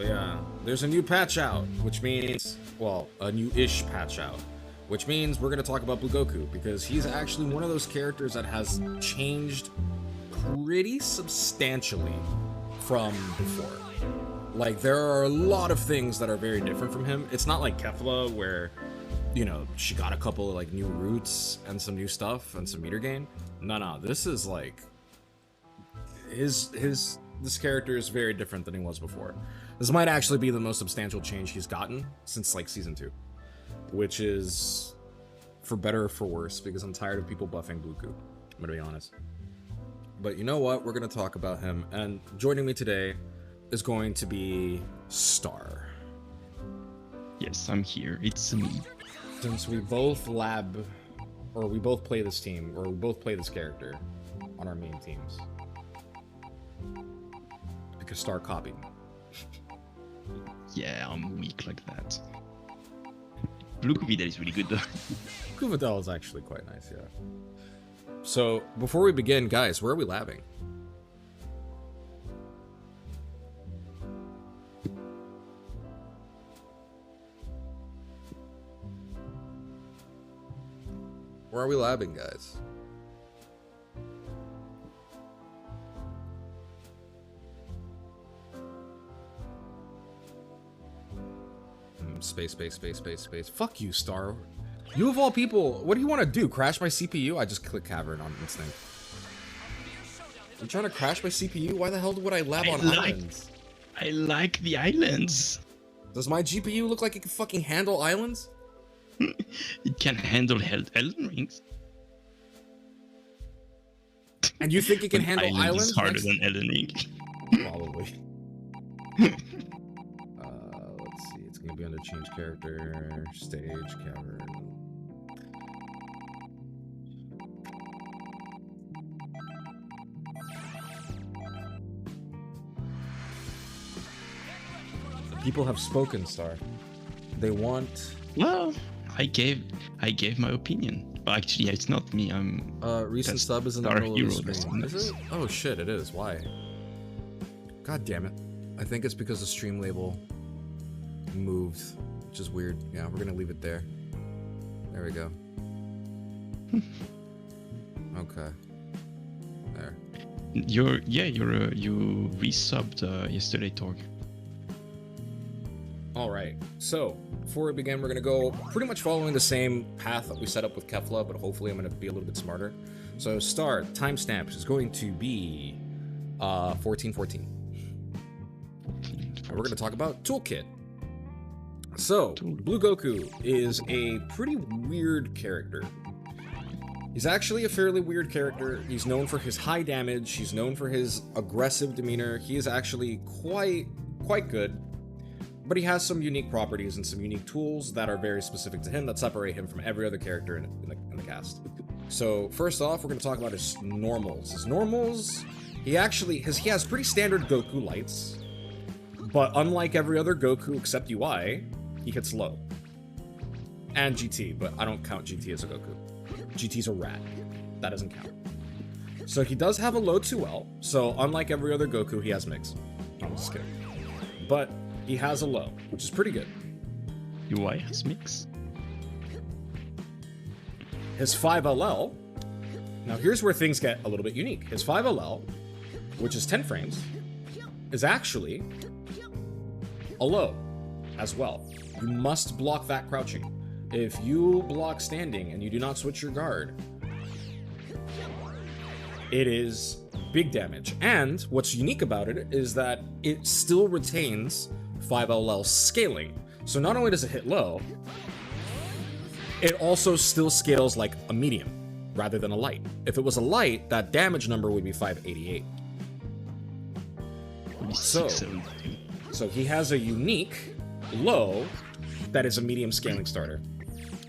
Yeah, there's a new patch out, which means, well, a new-ish patch out, which means we're gonna talk about Blue Goku, because he's actually one of those characters that has changed pretty substantially from before. Like, there are a lot of things that are very different from him. It's not like Kefla, where, you know, she got a couple of, like, new roots and some new stuff and some meter gain. No, this is, like, this character is very different than he was before. This might actually be the most substantial change he's gotten since, like, Season 2. Which is for better or for worse, because I'm tired of people buffing Bluku. I'm gonna be honest. But you know what? We're gonna talk about him, and joining me today is going to be Star. Yes, I'm here. It's me. Since we both we both play this team, or we both play this character on our main teams. Because Star copied me. Yeah, I'm weak like that. Blue Vidal is really good though. Blue Vidal is actually quite nice, yeah. So, before we begin, guys, where are we labbing? Where are we labbing, guys? Space. Fuck you, Star. You of all people, what do you want to do? Crash my CPU? I just click Cavern on instinct. You trying to crash my CPU? Why the hell would I lab on islands? I like the islands. Does my GPU look like it can fucking handle islands? It can handle Elden Rings. And you think it can handle islands? It's harder than Elden Ring. Probably. Let's see. It's gonna be under change character, stage, cavern. The people have spoken, Star. They want. Well, I gave my opinion. But actually, it's not me. I'm. Recent sub is in the middle of the stream. Is it? Oh shit! It is. Why? God damn it! I think it's because the stream label moved, which is weird. Yeah, we're gonna leave it there. There we go. Okay. There. You resubbed yesterday, Torg. Alright, so before we begin, we're going to go pretty much following the same path that we set up with Kefla, but hopefully I'm going to be a little bit smarter. So start timestamp is going to be 1414. And we're going to talk about Toolkit. So, Blue Goku is a pretty weird character. He's actually a fairly weird character. He's known for his high damage, he's known for his aggressive demeanor. He is actually quite good. But he has some unique properties and some unique tools that are very specific to him that separate him from every other character in the cast. So first off, we're going to talk about his normals. His normals, he has pretty standard Goku lights, but unlike every other Goku except UI, he hits low. And GT, but I don't count GT as a Goku. GT's a rat. That doesn't count. So he does have a low 2L, so unlike every other Goku, he has mix. I'm just kidding. But he has a low, which is pretty good. UI has mix. His 5LL, now here's where things get a little bit unique. His 5LL, which is 10 frames, is actually a low as well. You must block that crouching. If you block standing and you do not switch your guard, it is big damage. And what's unique about it is that it still retains 5LL scaling. So not only does it hit low, it also still scales like a medium rather than a light. If it was a light, that damage number would be 588. So he has a unique low that is a medium scaling starter.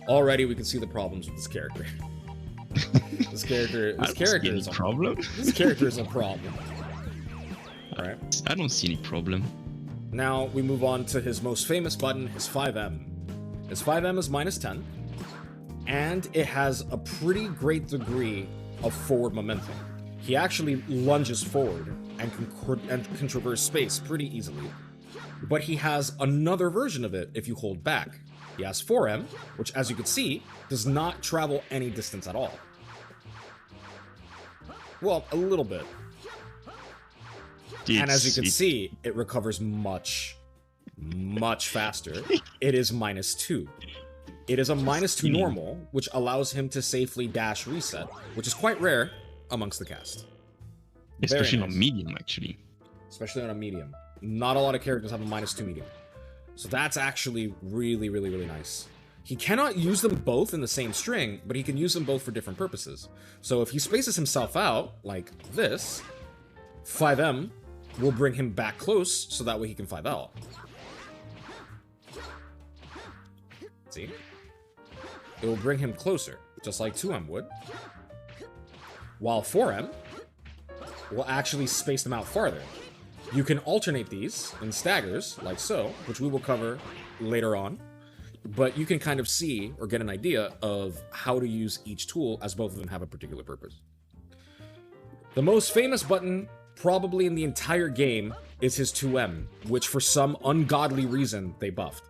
Already we can see the problems with this character. This character is a problem. This character is a problem. All right. I don't see any problem. Now we move on to his most famous button, his 5M. His 5M is -10, and it has a pretty great degree of forward momentum. He actually lunges forward and can traverse space pretty easily. but he has another version of it if you hold back. He has 4M, which, as you can see, does not travel any distance at all. Well, a little bit. And as you can see, it recovers much, much faster. It is -2. It is a -2 normal, which allows him to safely dash reset, which is quite rare amongst the cast. Especially on medium, actually. Especially on a medium. Not a lot of characters have a -2 medium. So that's actually really, really, really nice. He cannot use them both in the same string, but he can use them both for different purposes. So if he spaces himself out, like this, 5M will bring him back close, so that way he can 5L. See? It will bring him closer, just like 2M would. While 4M will actually space them out farther. You can alternate these in staggers, like so, which we will cover later on. But you can kind of see or get an idea of how to use each tool, as both of them have a particular purpose. The most famous button probably in the entire game is his 2M, which for some ungodly reason they buffed.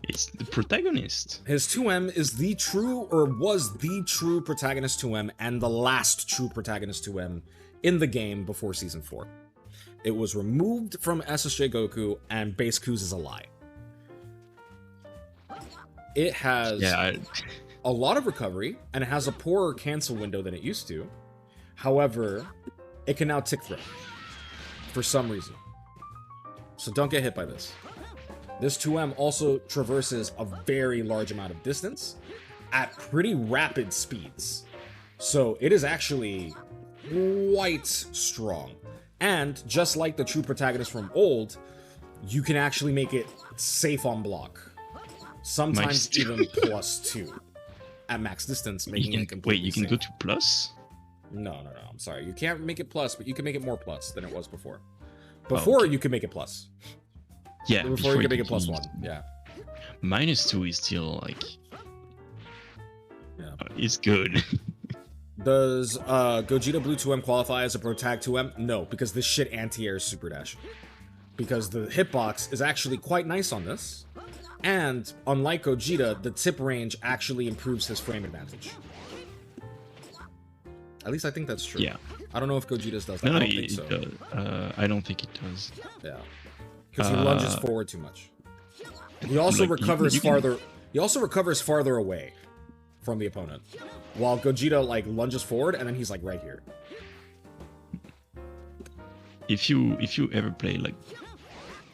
It's the protagonist. His 2M is the true, or was the true protagonist 2M, and the last true protagonist 2M in the game before Season 4. It was removed from SSJ Goku, and Base Kuz is a lie. It has a lot of recovery, and it has a poorer cancel window than it used to. However, it can now tick throw for some reason. So don't get hit by this. This 2M also traverses a very large amount of distance at pretty rapid speeds. So it is actually quite strong. And just like the true protagonist from old, you can actually make it safe on block. Sometimes even +2 at max distance, making it completely Wait, you can safe. go to plus? No, I'm sorry. You can't make it plus, but you can make it more plus than it was before. Before, you can make it plus. Yeah, before you can make it +1. Yeah. -2 is still like... Yeah. It's good. Does Gogeta Blue 2M qualify as a Pro Tag 2M? No, because this shit anti-airs Super Dash. Because the hitbox is actually quite nice on this. And, unlike Gogeta, the tip range actually improves his frame advantage. At least I think that's true. Yeah. I don't know if Gogeta's does that. No, I don't think so. It does. I don't think it does. Yeah. Because he lunges forward too much. He also recovers farther. He also recovers farther away from the opponent, while Gogeta like lunges forward and then he's like right here. If you ever play like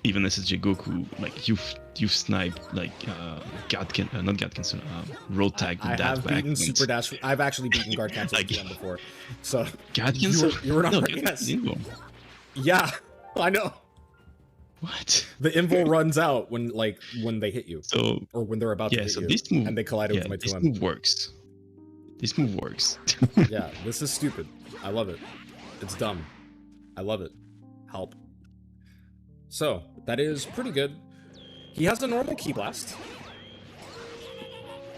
even SSJ Goku, like you've sniped like not guard cancel, road tag with I that have back. beaten Super Dash. I've actually beaten guard cancel Like- before. So Guard cancel? you were not No, right. guard Yes. cancel. Yeah, I know. What? The invul runs out when they hit you, So or when they're about to yeah, hit so you, this move and they collide with my this 2M. move works. This move works. Yeah, this is stupid. I love it. It's dumb. I love it. Help. So, that is pretty good. He has the normal Ki Blast.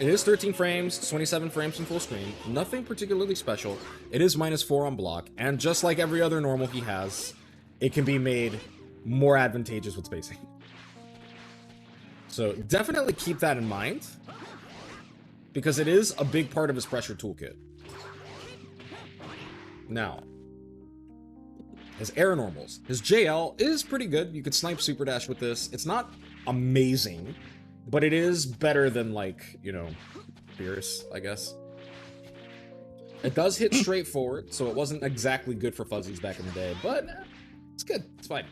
It is 13 frames, 27 frames in full screen. Nothing particularly special. It is -4 on block, and just like every other normal he has, it can be made more advantageous with spacing. So, definitely keep that in mind, because it is a big part of his pressure toolkit. Now, his air normals. His JL is pretty good. You could snipe Super Dash with this. It's not amazing, but it is better than, like, you know, Fierce, I guess. It does hit straight forward, so it wasn't exactly good for fuzzies back in the day, but it's good. It's fine.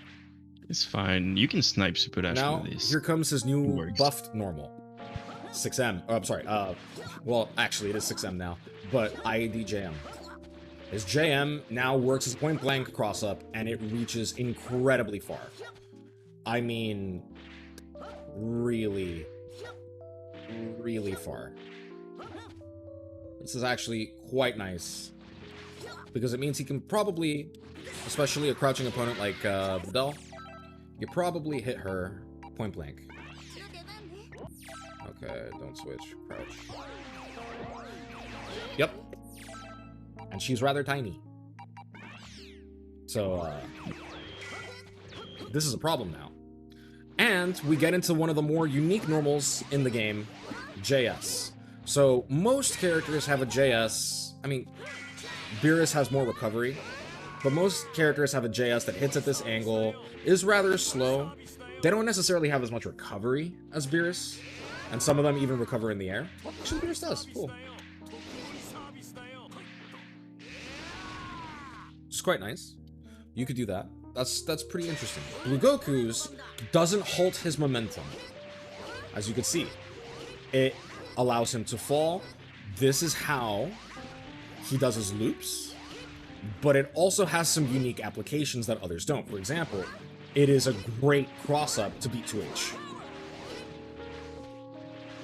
It's fine. You can snipe Super Dash Now, with this. here comes his new Works. buffed normal. 6M. Oh, I'm sorry. Well, actually, it is 6M now, but IAD JM. His JM now works as point blank cross up, and it reaches incredibly far. I mean, really, really far. This is actually quite nice, because it means he can probably, especially a crouching opponent like Vidal, you probably hit her point blank. Okay, don't switch. Crouch. Yep. And she's rather tiny. So, this is a problem now. And we get into one of the more unique normals in the game, JS. So most characters have a JS. I mean, Beerus has more recovery, but most characters have a JS that hits at this angle, is rather slow. They don't necessarily have as much recovery as Beerus, and some of them even recover in the air. Well, actually, Beerus does. Cool. It's quite nice. You could do that. That's pretty interesting. Blue Goku's doesn't halt his momentum. As you can see, it allows him to fall. This is how he does his loops, but it also has some unique applications that others don't. For example, it is a great cross-up to beat 2H.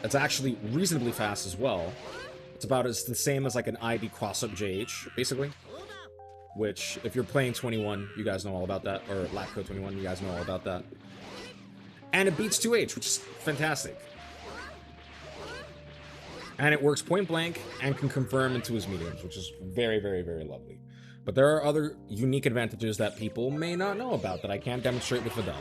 It's actually reasonably fast as well. It's the same as like an IB cross-up JH, basically. Which, if you're playing 21, you guys know all about that. Or Latco 21, you guys know all about that. And it beats 2H, which is fantastic. And it works point blank and can confirm into his mediums, which is very, very, very lovely. But there are other unique advantages that people may not know about that I can't demonstrate with Videl.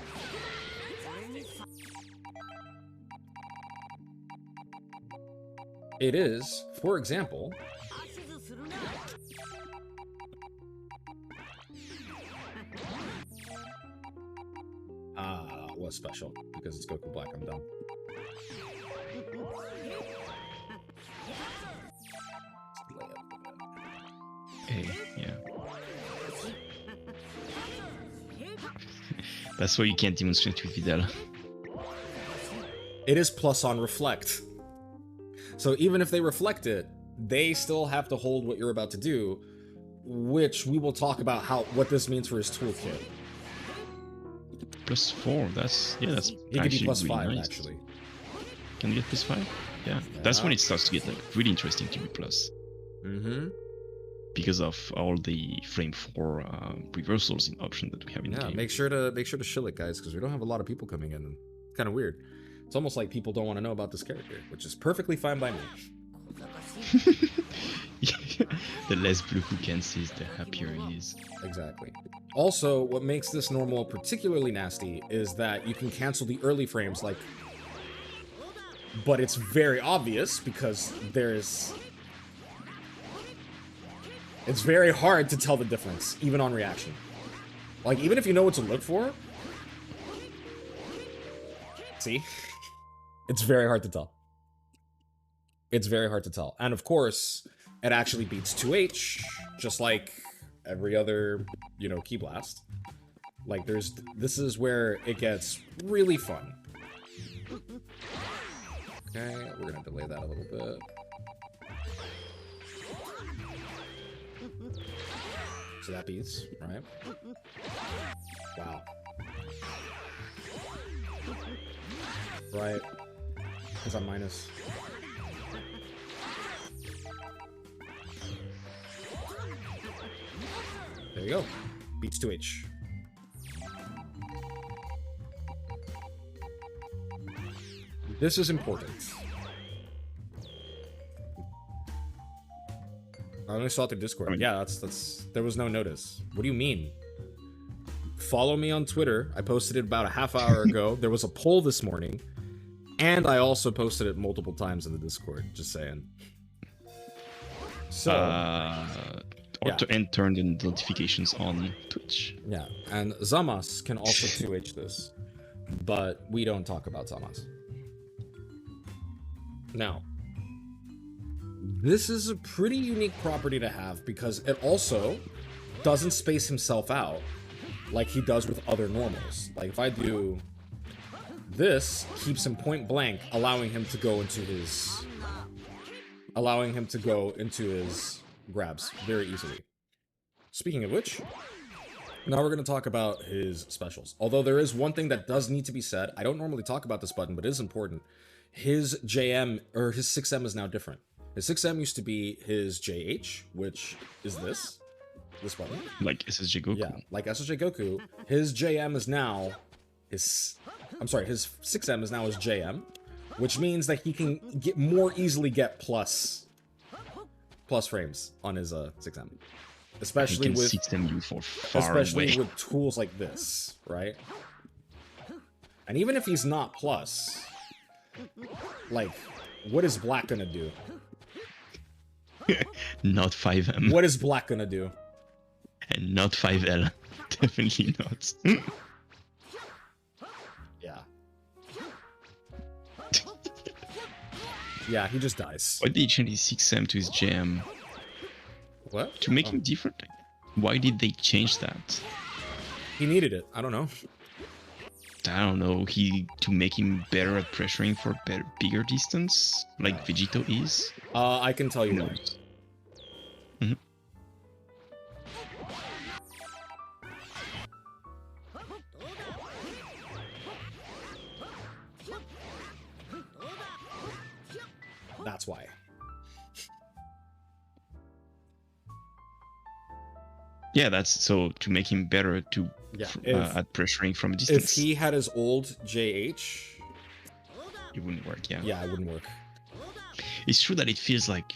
It is, for example, was special because it's Goku Black. I'm done. Hey, yeah. That's why you can't demonstrate with Vidal. It is plus on reflect. So even if they reflect it, they still have to hold what you're about to do, which we will talk about what this means for his toolkit. +4, that's he could be +5 really nice. Actually. Can you get +5? Yeah. That's when it starts to get like really interesting to be plus. Because of all the frame 4 reversals in option that we have in the game. Make sure to shill it, guys, because we don't have a lot of people coming in. It's kind of weird. It's almost like people don't want to know about this character, which is perfectly fine by me. The less Blue who can see, the happier he is. Exactly. Also, what makes this normal particularly nasty is that you can cancel the early frames, but it's very obvious because it's very hard to tell the difference, even on reaction. Like, even if you know what to look for, see? It's very hard to tell. It's very hard to tell. And of course, it actually beats 2H, just like every other, Key Blast. Like, this is where it gets really fun. Okay, we're gonna delay that a little bit. So that beats, right? Wow. Right. Because I'm minus. There you go. Beats 2H. This is important. I only saw it through Discord. Yeah, there was no notice. What do you mean? Follow me on Twitter. I posted it about a half hour ago. There was a poll this morning. And I also posted it multiple times in the Discord. Just saying. So... and turn the notifications on Twitch. Yeah, and Zamas can also 2H this. But we don't talk about Zamas. Now... This is a pretty unique property to have because it also doesn't space himself out like he does with other normals. Like if I do this, keeps him point blank, allowing him to go into his grabs very easily. Speaking of which, now we're going to talk about his specials. Although there is one thing that does need to be said. I don't normally talk about this button, but it is important. His JM or his 6M is now different. His 6M used to be his JH, which is this button. Like SSG Goku. Yeah, like SSG Goku. His JM is now his 6M is now his JM, which means that he can more easily get plus frames on his 6M. Especially with with tools like this, right? And even if he's not plus, like, what is black gonna do? Not 5M. What is black gonna do? And not 5L. Definitely not. Yeah. Yeah, he just dies. Why did he change his 6M to his jam? What? To make him different? Why did they change that? He needed it. I don't know. I don't know. To make him better at pressuring for bigger distance, like Vegito is. I can tell you No. that. That's why. Yeah, that's so to make him better to at pressuring from a distance. If he had his old JH, it wouldn't work. Yeah. yeah, it wouldn't work. It's true that it feels like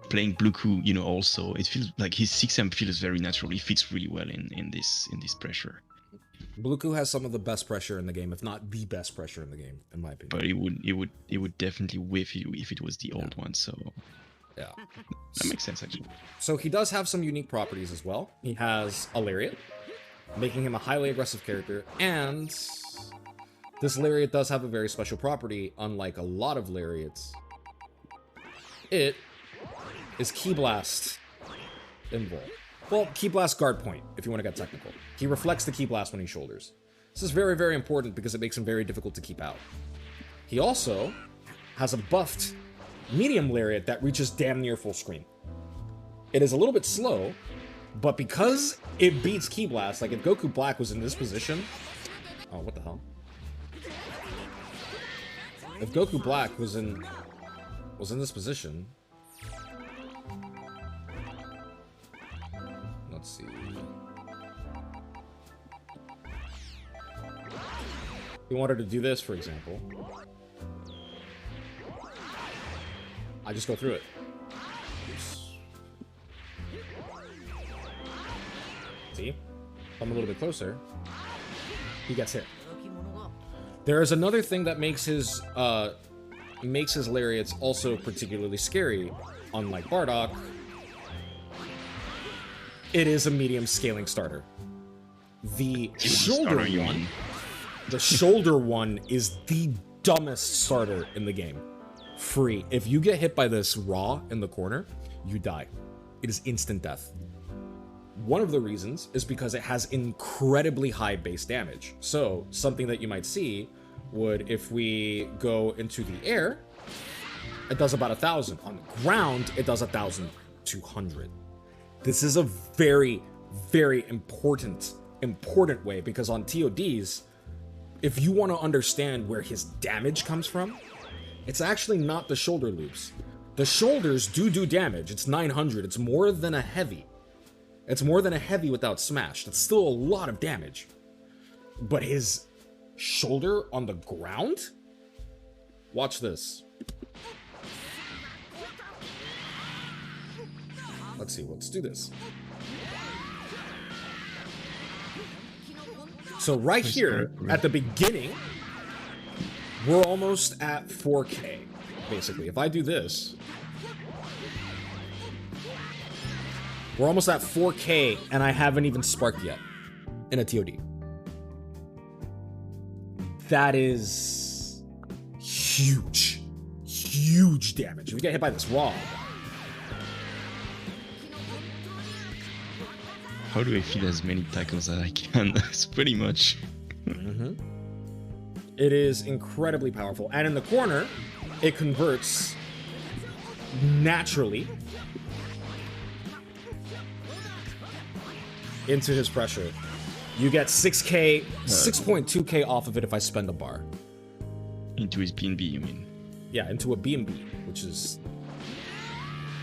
playing Bluku, you know, also it feels like his 6M feels very natural. He fits really well in this pressure. Bluku has some of the best pressure in the game, if not the best pressure in the game, in my opinion. But it would definitely whiff you if it was the old one. So yeah, that makes sense actually. So he does have some unique properties as well. He has a lariat, making him a highly aggressive character, and this lariat does have a very special property. Unlike a lot of lariats, it is Ki Blast invul. Well, Ki Blast guard point, if you want to get technical. He reflects the Ki Blast when he shoulders. This is very, very important because it makes him very difficult to keep out. He also has a buffed medium lariat that reaches damn near full screen. It is a little bit slow, but because it beats Ki Blast, like if Goku Black was in this position... Oh, what the hell? If Goku Black was in this position... Let's see. If we wanted to do this, for example, I just go through it. Oops. See? If I'm a little bit closer, he gets hit. There is another thing that makes his lariats also particularly scary, unlike Bardock. It is a medium scaling starter. The shoulder one is the dumbest starter in the game. Free. If you get hit by this raw in the corner, you die. It is instant death. One of the reasons is because it has incredibly high base damage. So something that you might see would, if we go into the air, it does about 1,000. On the ground, it does 1,200. This is a very, very important way, because on TODs, if you want to understand where his damage comes from, it's actually not the shoulder loops. The shoulders do damage. It's 900. It's more than a heavy. It's more than a heavy without smash. That's still a lot of damage. But his shoulder on the ground? Watch this. Let's see, let's do this. So right here, at the beginning, we're almost at 4K, basically. If I do this, we're almost at 4K, and I haven't even sparked yet in a TOD. That is huge. Huge damage. If we get hit by this raw, how do I feel as many tackles as I can? It's pretty much. It is incredibly powerful. And in the corner, it converts naturally into his pressure. You get 6K, 6.2K off of it if I spend a bar. Into his B&B, you mean? Yeah, into a B&B, which is...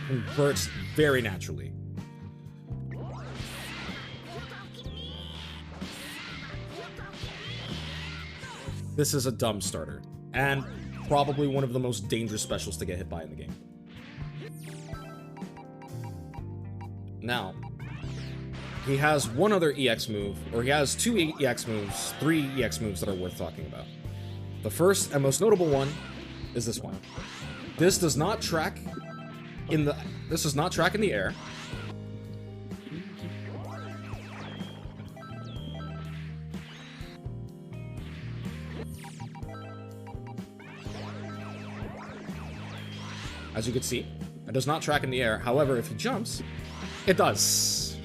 converts very naturally. This is a dumb starter, and probably one of the most dangerous specials to get hit by in the game. Now, he has one other EX move, or he has two EX moves, three EX moves that are worth talking about. The first and most notable one is this one. This does not track in the air. As you can see, it does not track in the air. However, if he jumps, it does.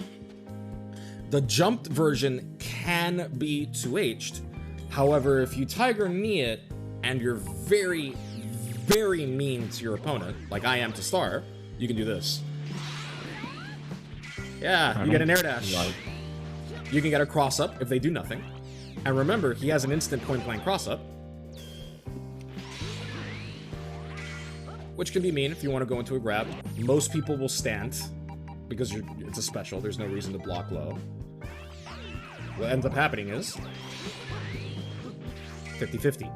The jumped version can be 2H'd. However, if you Tiger Knee it and you're very, very mean to your opponent, like I am to Star, you can do this. Yeah, you get an air dash. You can get a cross up if they do nothing. And remember, he has an instant point blank cross up, which can be mean if you want to go into a grab. Most people will stand because it's a special. There's no reason to block low. What ends up happening is 50-50.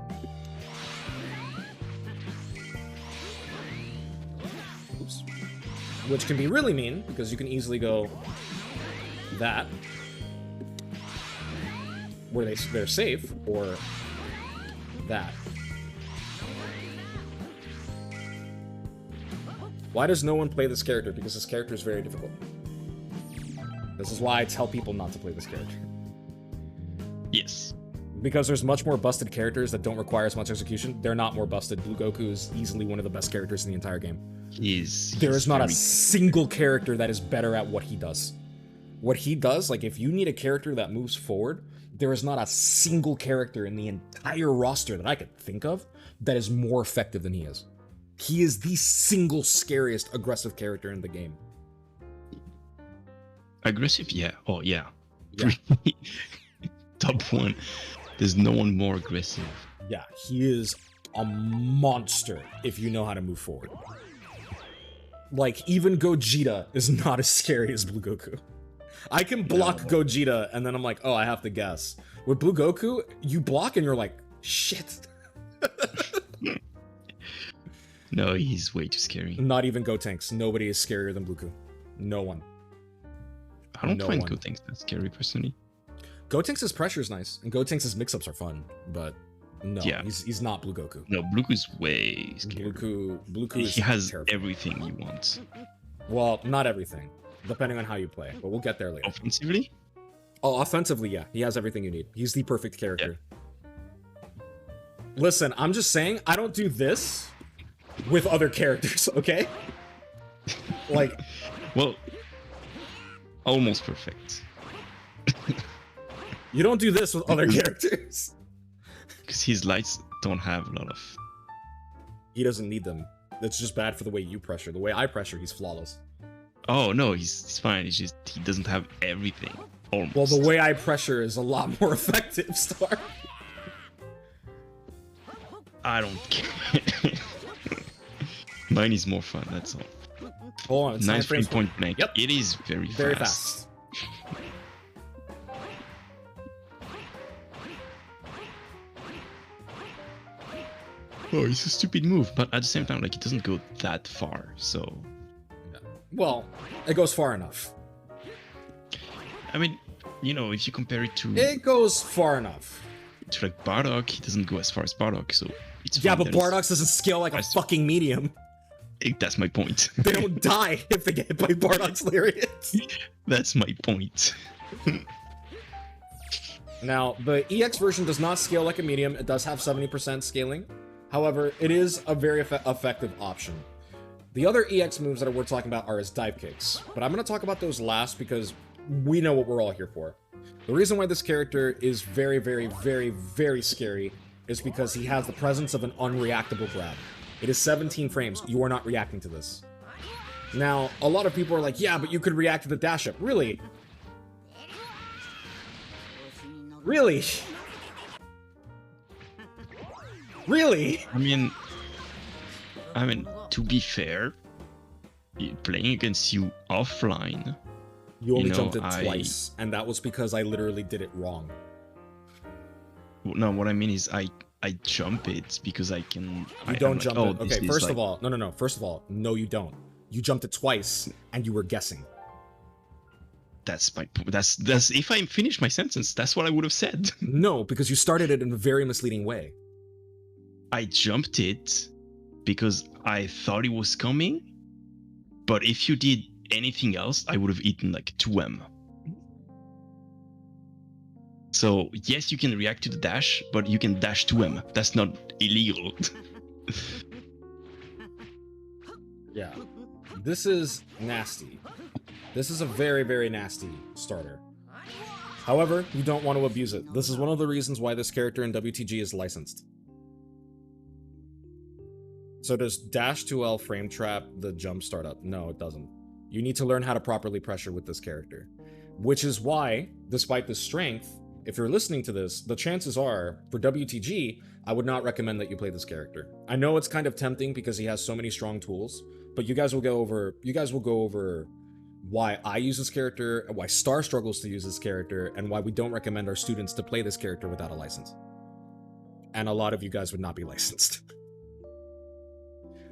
Oops. Which can be really mean because you can easily go that, where they're safe, or that. Why does no one play this character? Because this character is very difficult. This is why I tell people not to play this character. Yes. Because there's much more busted characters that don't require as much execution. They're not more busted. Blue Goku is easily one of the best characters in the entire game. There is not a single character that is better at what he does. What he does, like if you need a character that moves forward, there is not a single character in the entire roster that I could think of that is more effective than he is. He is the single scariest aggressive character in the game. Aggressive? Yeah. Oh, yeah. Top one. There's no one more aggressive. Yeah, he is a monster if you know how to move forward. Like, even Gogeta is not as scary as Blue Goku. I can block Gogeta, and then I'm like, oh, I have to guess. With Blue Goku, you block and you're like, shit. No, he's way too scary. Not even Gotenks. Nobody is scarier than Bluku. No one. I don't find Gotenks that scary, personally. Gotenks' pressure is nice, and Gotenks' mix-ups are fun, but no, he's not Blue Goku. No, Bluku's way scary. Bluku is he has terrifying. everything you want. Well, not everything, depending on how you play, but we'll get there later. Offensively? Oh, offensively, yeah. He has everything you need. He's the perfect character. Yeah. Listen, I'm just saying, I don't do this with other characters, okay? Like... Well, almost perfect. You don't do this with other characters. Because his lights don't have a lot of... He doesn't need them. That's just bad for the way you pressure. The way I pressure, he's flawless. Oh, no, he's fine. It's just he doesn't have everything. Almost. Well, the way I pressure is a lot more effective, Star. I don't care. Mine is more fun, that's all. Hold on, it's 9 frames point blank. Yep. It is very fast. Oh, it's a stupid move, but at the same time, like, it doesn't go that far, so... Well, it goes far enough. I mean, you know, if you compare it to... It goes far enough. To, like, Bardock, he doesn't go as far as Bardock, so... It's yeah, but Bardock doesn't scale like a fucking medium. That's my point. They don't die if they get hit by Bardock's Lariats. That's my point. Now, the EX version does not scale like a medium. It does have 70% scaling. However, it is a very effective option. The other EX moves that we're talking about are his dive kicks, but I'm going to talk about those last because we know what we're all here for. The reason why this character is very, very, very, very scary is because he has the presence of an unreactable grab. It is 17 frames. You are not reacting to this. Now, a lot of people are like, yeah, but you could react to the dash up. Really? Really? Really? I mean, to be fair, playing against you offline... You only jumped it twice, and that was because I literally did it wrong. No, what I mean is I jump it because I can... You don't jump it. Okay, first of all, no. First of all, no, you don't. You jumped it twice, and you were guessing. That's my that's if I finished my sentence, that's what I would have said. No, because you started it in a very misleading way. I jumped it because I thought it was coming, but if you did anything else, I would have eaten like 2M. So yes, you can react to the dash, but you can dash 2M. That's not illegal. Yeah, this is nasty. This is a very, very nasty starter. However, you don't want to abuse it. This is one of the reasons why this character in WTG is licensed. So does dash 2L frame trap the jump startup? No, it doesn't. You need to learn how to properly pressure with this character. Which is why, despite the strength, if you're listening to this, the chances are, for WTG, I would not recommend that you play this character. I know it's kind of tempting because he has so many strong tools, but you guys will go over why I use this character, why Star struggles to use this character, and why we don't recommend our students to play this character without a license. And a lot of you guys would not be licensed.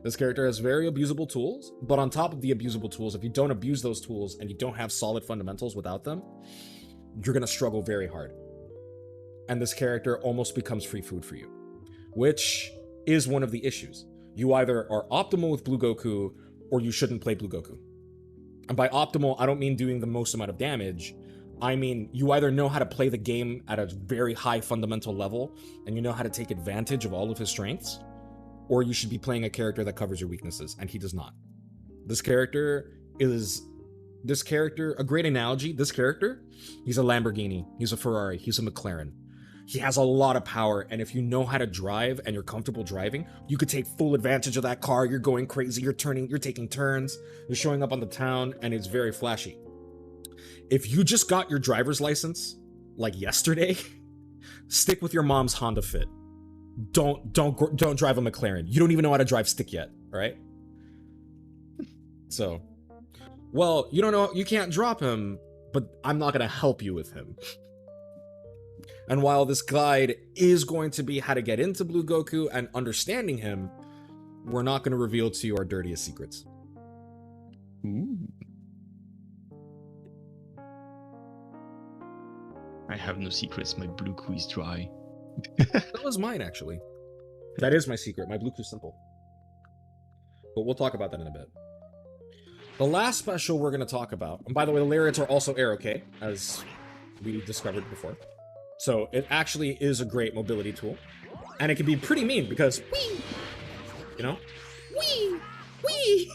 This character has very abusable tools, but on top of the abusable tools, if you don't abuse those tools and you don't have solid fundamentals without them, you're gonna struggle very hard. And this character almost becomes free food for you, which is one of the issues. You either are optimal with Blue Goku, or you shouldn't play Blue Goku. And by optimal, I don't mean doing the most amount of damage. I mean, you either know how to play the game at a very high fundamental level, and you know how to take advantage of all of his strengths, or you should be playing a character that covers your weaknesses, and he does not. This character, a great analogy, this character, he's a Lamborghini, he's a Ferrari, he's a McLaren. He has a lot of power, and if you know how to drive and you're comfortable driving, you could take full advantage of that car. You're going crazy, you're taking turns, you're showing up on the town, and it's very flashy. If you just got your driver's license, like yesterday, stick with your mom's Honda Fit. Don't drive a McLaren. You don't even know how to drive stick yet, all right? So, well, you don't know, you can't drop him, but I'm not gonna help you with him. And while this guide is going to be how to get into Blue Goku and understanding him, we're not going to reveal to you our dirtiest secrets. Ooh. I have no secrets. My Blue Goku is dry. That was mine, actually. That is my secret. My Blue Goku's simple. But we'll talk about that in a bit. The last special we're going to talk about, and by the way, the lariats are also air-okay, as we discovered before. So it actually is a great mobility tool. And it can be pretty mean because, whee! You know? Whee! Whee!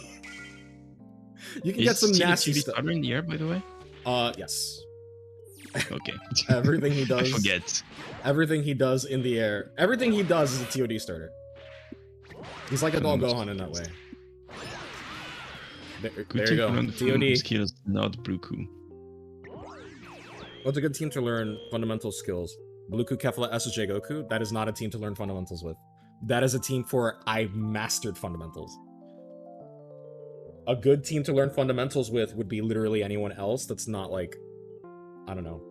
You can get some nasty stuff. In the air, by the way? Yes. Okay. Everything he does. I forget. Everything he does in the air. Everything he does is a TOD starter. He's like a Dol Gohan in that way. There you go. TOD. Skills, not Blue Goku. What's a good team to learn fundamental skills? Blue Goku, Kefla, SSJ, Goku? That is not a team to learn fundamentals with. That is a team for I've mastered fundamentals. A good team to learn fundamentals with would be literally anyone else that's not like, I don't know.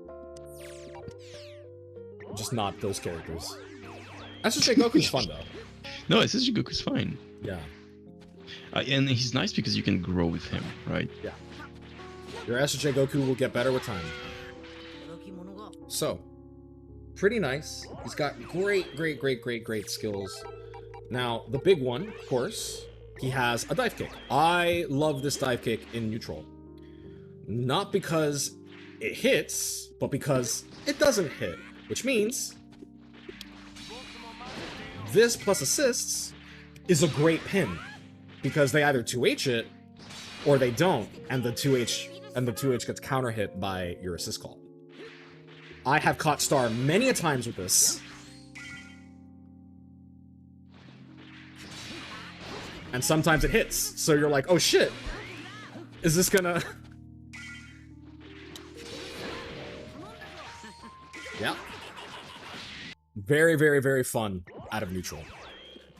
Just not those characters. SSJ Goku's fun though. No, SSJ Goku's fine. Yeah. And he's nice because you can grow with him, right? Yeah. Your SSJ Goku will get better with time. So, pretty nice. He's got great skills. Now, the big one, of course, he has a dive kick. I love this dive kick in neutral. Not because it hits, but because it doesn't hit. Which means this plus assists is a great pin. Because they either 2H it, or they don't, and the 2H gets counter hit by your assist call. I have caught Star many a times with this. And sometimes it hits, so you're like, oh shit, is this gonna... Yeah. Very fun out of neutral.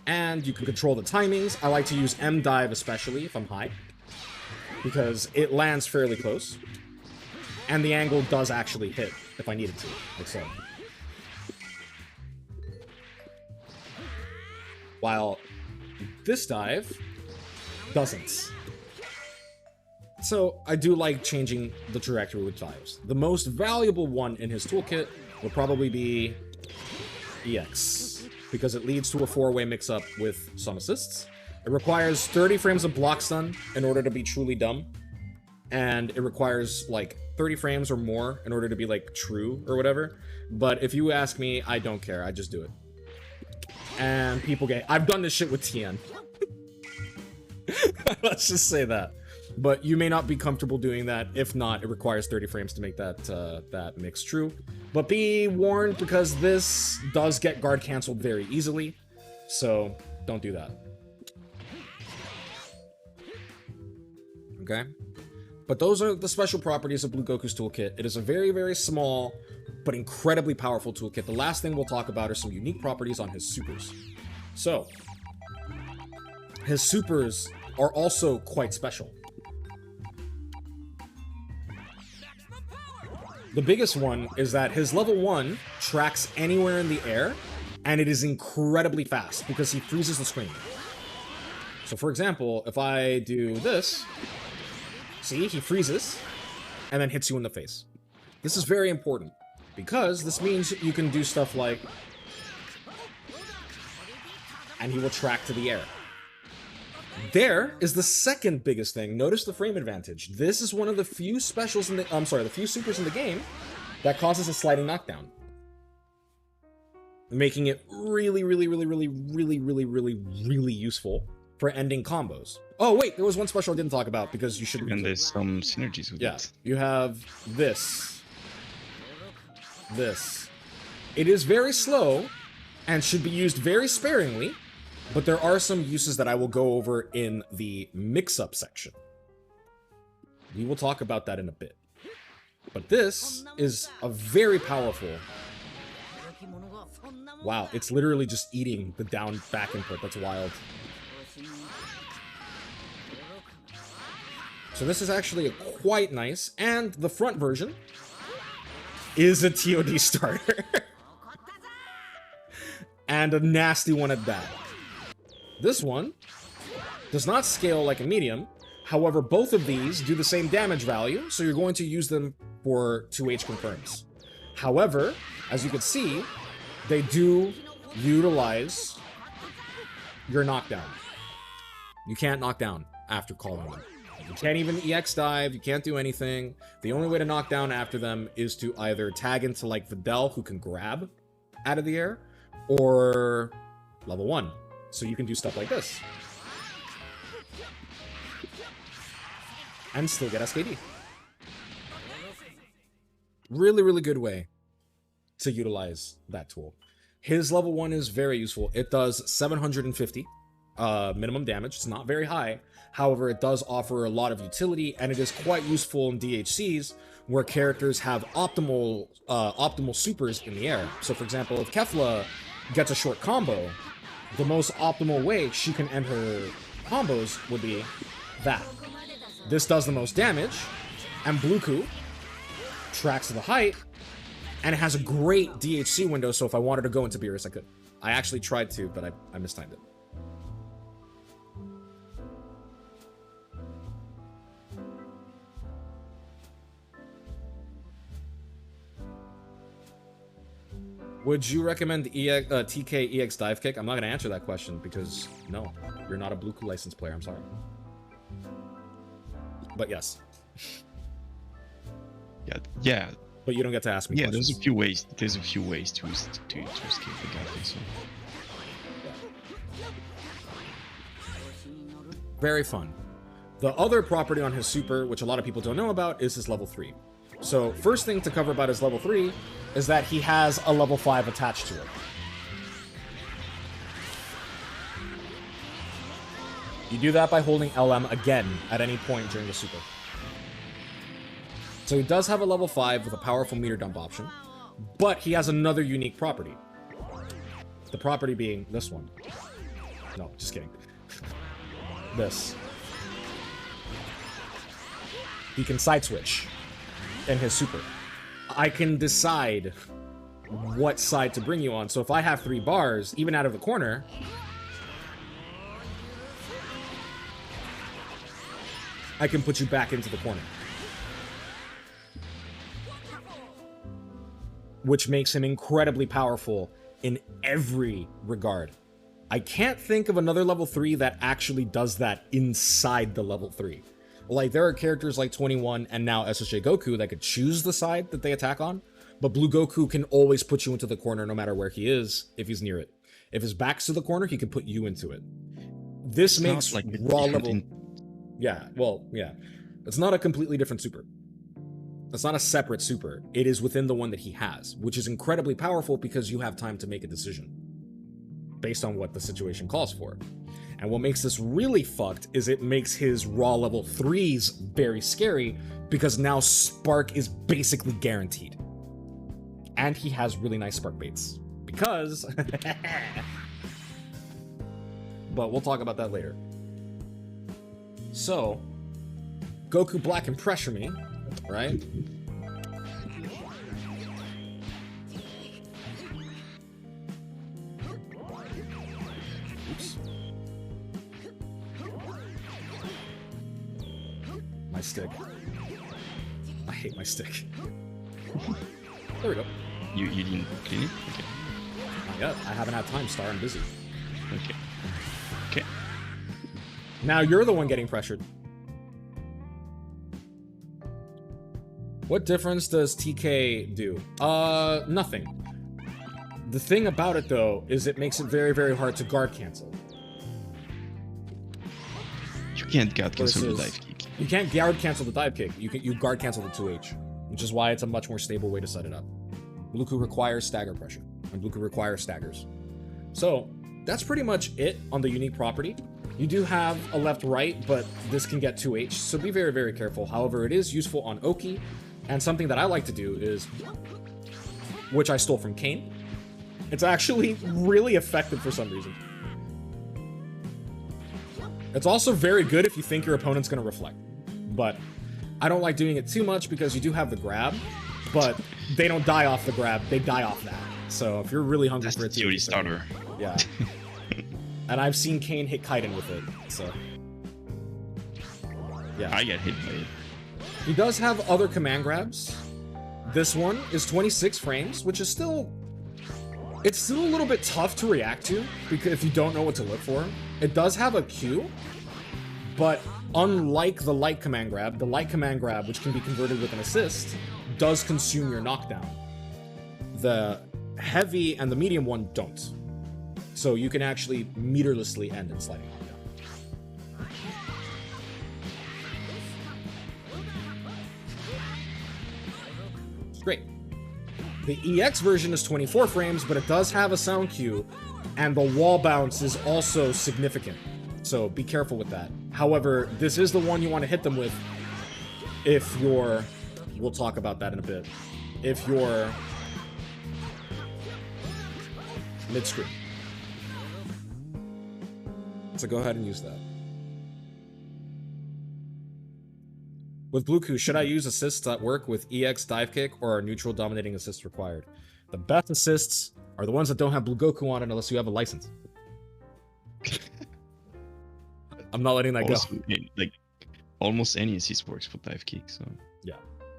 And you can control the timings. I like to use M dive especially if I'm high, because it lands fairly close. And the angle does actually hit if I needed to, like so. While this dive doesn't. So I do like changing the trajectory with dives. The most valuable one in his toolkit will probably be EX, because it leads to a 4-way mix-up with some assists. It requires 30 frames of block stun in order to be truly dumb, and it requires like 30 frames or more in order to be like true or whatever. But if you ask me, I don't care. I just do it. And people get... I've done this shit with Tien. Let's just say that. But you may not be comfortable doing that. If not, it requires 30 frames to make that that mix true. But be warned, because this does get guard canceled very easily. So don't do that. Okay? But those are the special properties of Blue Goku's toolkit. It is a very, very small, but incredibly powerful toolkit. The last thing we'll talk about are some unique properties on his supers. So, his supers are also quite special. The biggest one is that his level 1 tracks anywhere in the air, and it is incredibly fast because he freezes the screen. So for example, if I do this, see, he freezes, and then hits you in the face. This is very important, because this means you can do stuff like... and he will track to the air. There is the second biggest thing. Notice the frame advantage. This is one of the few specials in the... the few supers in the game that causes a sliding knockdown. Making it really, really, really, really, really, really, really, really useful for ending combos. Oh, wait, there was one special I didn't talk about because you shouldn't... And there's some synergies with it. You have this. This. It is very slow and should be used very sparingly, but there are some uses that I will go over in the mix-up section. We will talk about that in a bit. But this is a very powerful... Wow, it's literally just eating the down back input. That's wild. So this is actually quite nice, and the front version is a TOD starter. And a nasty one at that. This one does not scale like a medium. However, both of these do the same damage value, so you're going to use them for 2H confirms. However, as you can see, they do utilize your knockdown. You can't knock down after calling them. You can't even EX dive, you can't do anything. The only way to knock down after them is to either tag into like Videl, who can grab out of the air, or level 1. So you can do stuff like this. And still get SKD. Really, really good way to utilize that tool. His level 1 is very useful. It does 750 minimum damage. It's not very high. However, it does offer a lot of utility, and it is quite useful in DHCs where characters have optimal supers in the air. So for example, if Kefla gets a short combo, the most optimal way she can end her combos would be that. This does the most damage, and Bluku tracks to the height, and it has a great DHC window, so if I wanted to go into Beerus, I could. I actually tried to, but I mistimed it. Would you recommend TK EX dive kick? I'm not going to answer that question because, no, you're not a Bluku licensed player. I'm sorry. But yes. Yeah. But you don't get to ask me questions. There's a few ways. There's a few ways to escape the gap. So. Very fun. The other property on his super, which a lot of people don't know about, is his level 3. So first thing to cover about his level 3 is that he has a level 5 attached to it. You do that by holding LM again at any point during the super. So he does have a level 5 with a powerful meter dump option, but he has another unique property. The property being this one. No, just kidding. This. He can side switch in his super. I can decide what side to bring you on. So if I have 3 bars, even out of the corner, I can put you back into the corner. Which makes him incredibly powerful in every regard. I can't think of another level 3 that actually does that inside the level 3. Like, there are characters like 21 and now SSJ Goku that could choose the side that they attack on, but Blue Goku can always put you into the corner no matter where he is if he's near it. If his back's to the corner, he can put you into it. This makes like raw level... Yeah, well, yeah. It's not a completely different super. It's not a separate super. It is within the one that he has, which is incredibly powerful because you have time to make a decision based on what the situation calls for. And what makes this really fucked is it makes his raw level 3s very scary because now Spark is basically guaranteed. And he has really nice Spark baits. Because... But we'll talk about that later. So, Goku Black can pressure me, right? Oops. My stick. I hate my stick. There we go. You didn't clean it? Okay. Not yet. I haven't had time, Star. I'm busy. Okay. Okay. Now you're the one getting pressured. What difference does TK do? Nothing. The thing about it, though, is it makes it very, very hard to guard cancel. You can't guard cancel the dive kick. You can't guard cancel the dive kick. You guard cancel the 2H, which is why it's a much more stable way to set it up. Bluku requires stagger pressure, and Bluku requires staggers. So, that's pretty much it on the unique property. You do have a left-right, but this can get 2H, so be very, very careful. However, it is useful on Oki, and something that I like to do is, which I stole from Kane, it's actually really effective for some reason. It's also very good if you think your opponent's going to reflect, but I don't like doing it too much because you do have the grab, but they don't die off the grab, they die off that. So if you're really hungry for a TOD starter. Yeah. And I've seen Kane hit Kaiden with it, so... Yeah. I get hit by it. He does have other command grabs. This one is 26 frames, which is still... It's still a little bit tough to react to, because if you don't know what to look for. It does have a Q, but unlike the light command grab, which can be converted with an assist, does consume your knockdown. The heavy and the medium one don't. So you can actually meterlessly end in sliding knockdown. Great. The EX version is 24 frames, but it does have a sound cue, and the wall bounce is also significant. So be careful with that. However, this is the one you want to hit them with if you're... We'll talk about that in a bit. If you're mid-screen. So go ahead and use that. With Bluku, should I use assists that work with EX dive kick, or are neutral dominating assists required? The best assists are the ones that don't have Blue Goku on it unless you have a license. I'm not letting that also, go. Like, almost any assist works for dive kick, so... Yeah.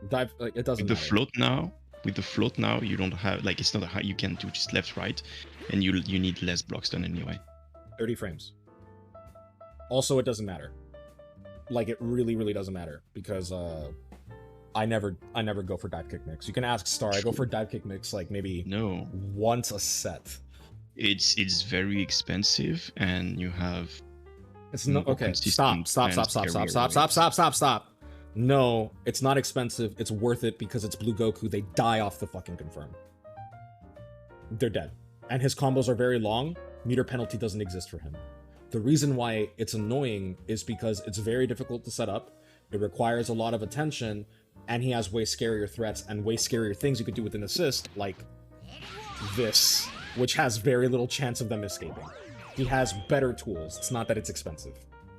Dive, like, it doesn't with matter. With the float now, you don't have... Like, it's not a high... You can do just left, right, and you need less blocks done anyway. 30 frames. Also, it doesn't matter. Like, it really, really doesn't matter, because I never go for dive kick mix. You can ask Star. I go for dive kick mix like maybe once a set. It's very expensive, and you have... It's not okay. Stop. No, it's not expensive. It's worth it because it's Blue Goku. They die off the fucking confirm. They're dead, and his combos are very long. Meter penalty doesn't exist for him. The reason why it's annoying is because it's very difficult to set up, it requires a lot of attention, and he has way scarier threats and way scarier things you could do with an assist, like this, which has very little chance of them escaping. He has better tools. It's not that it's expensive.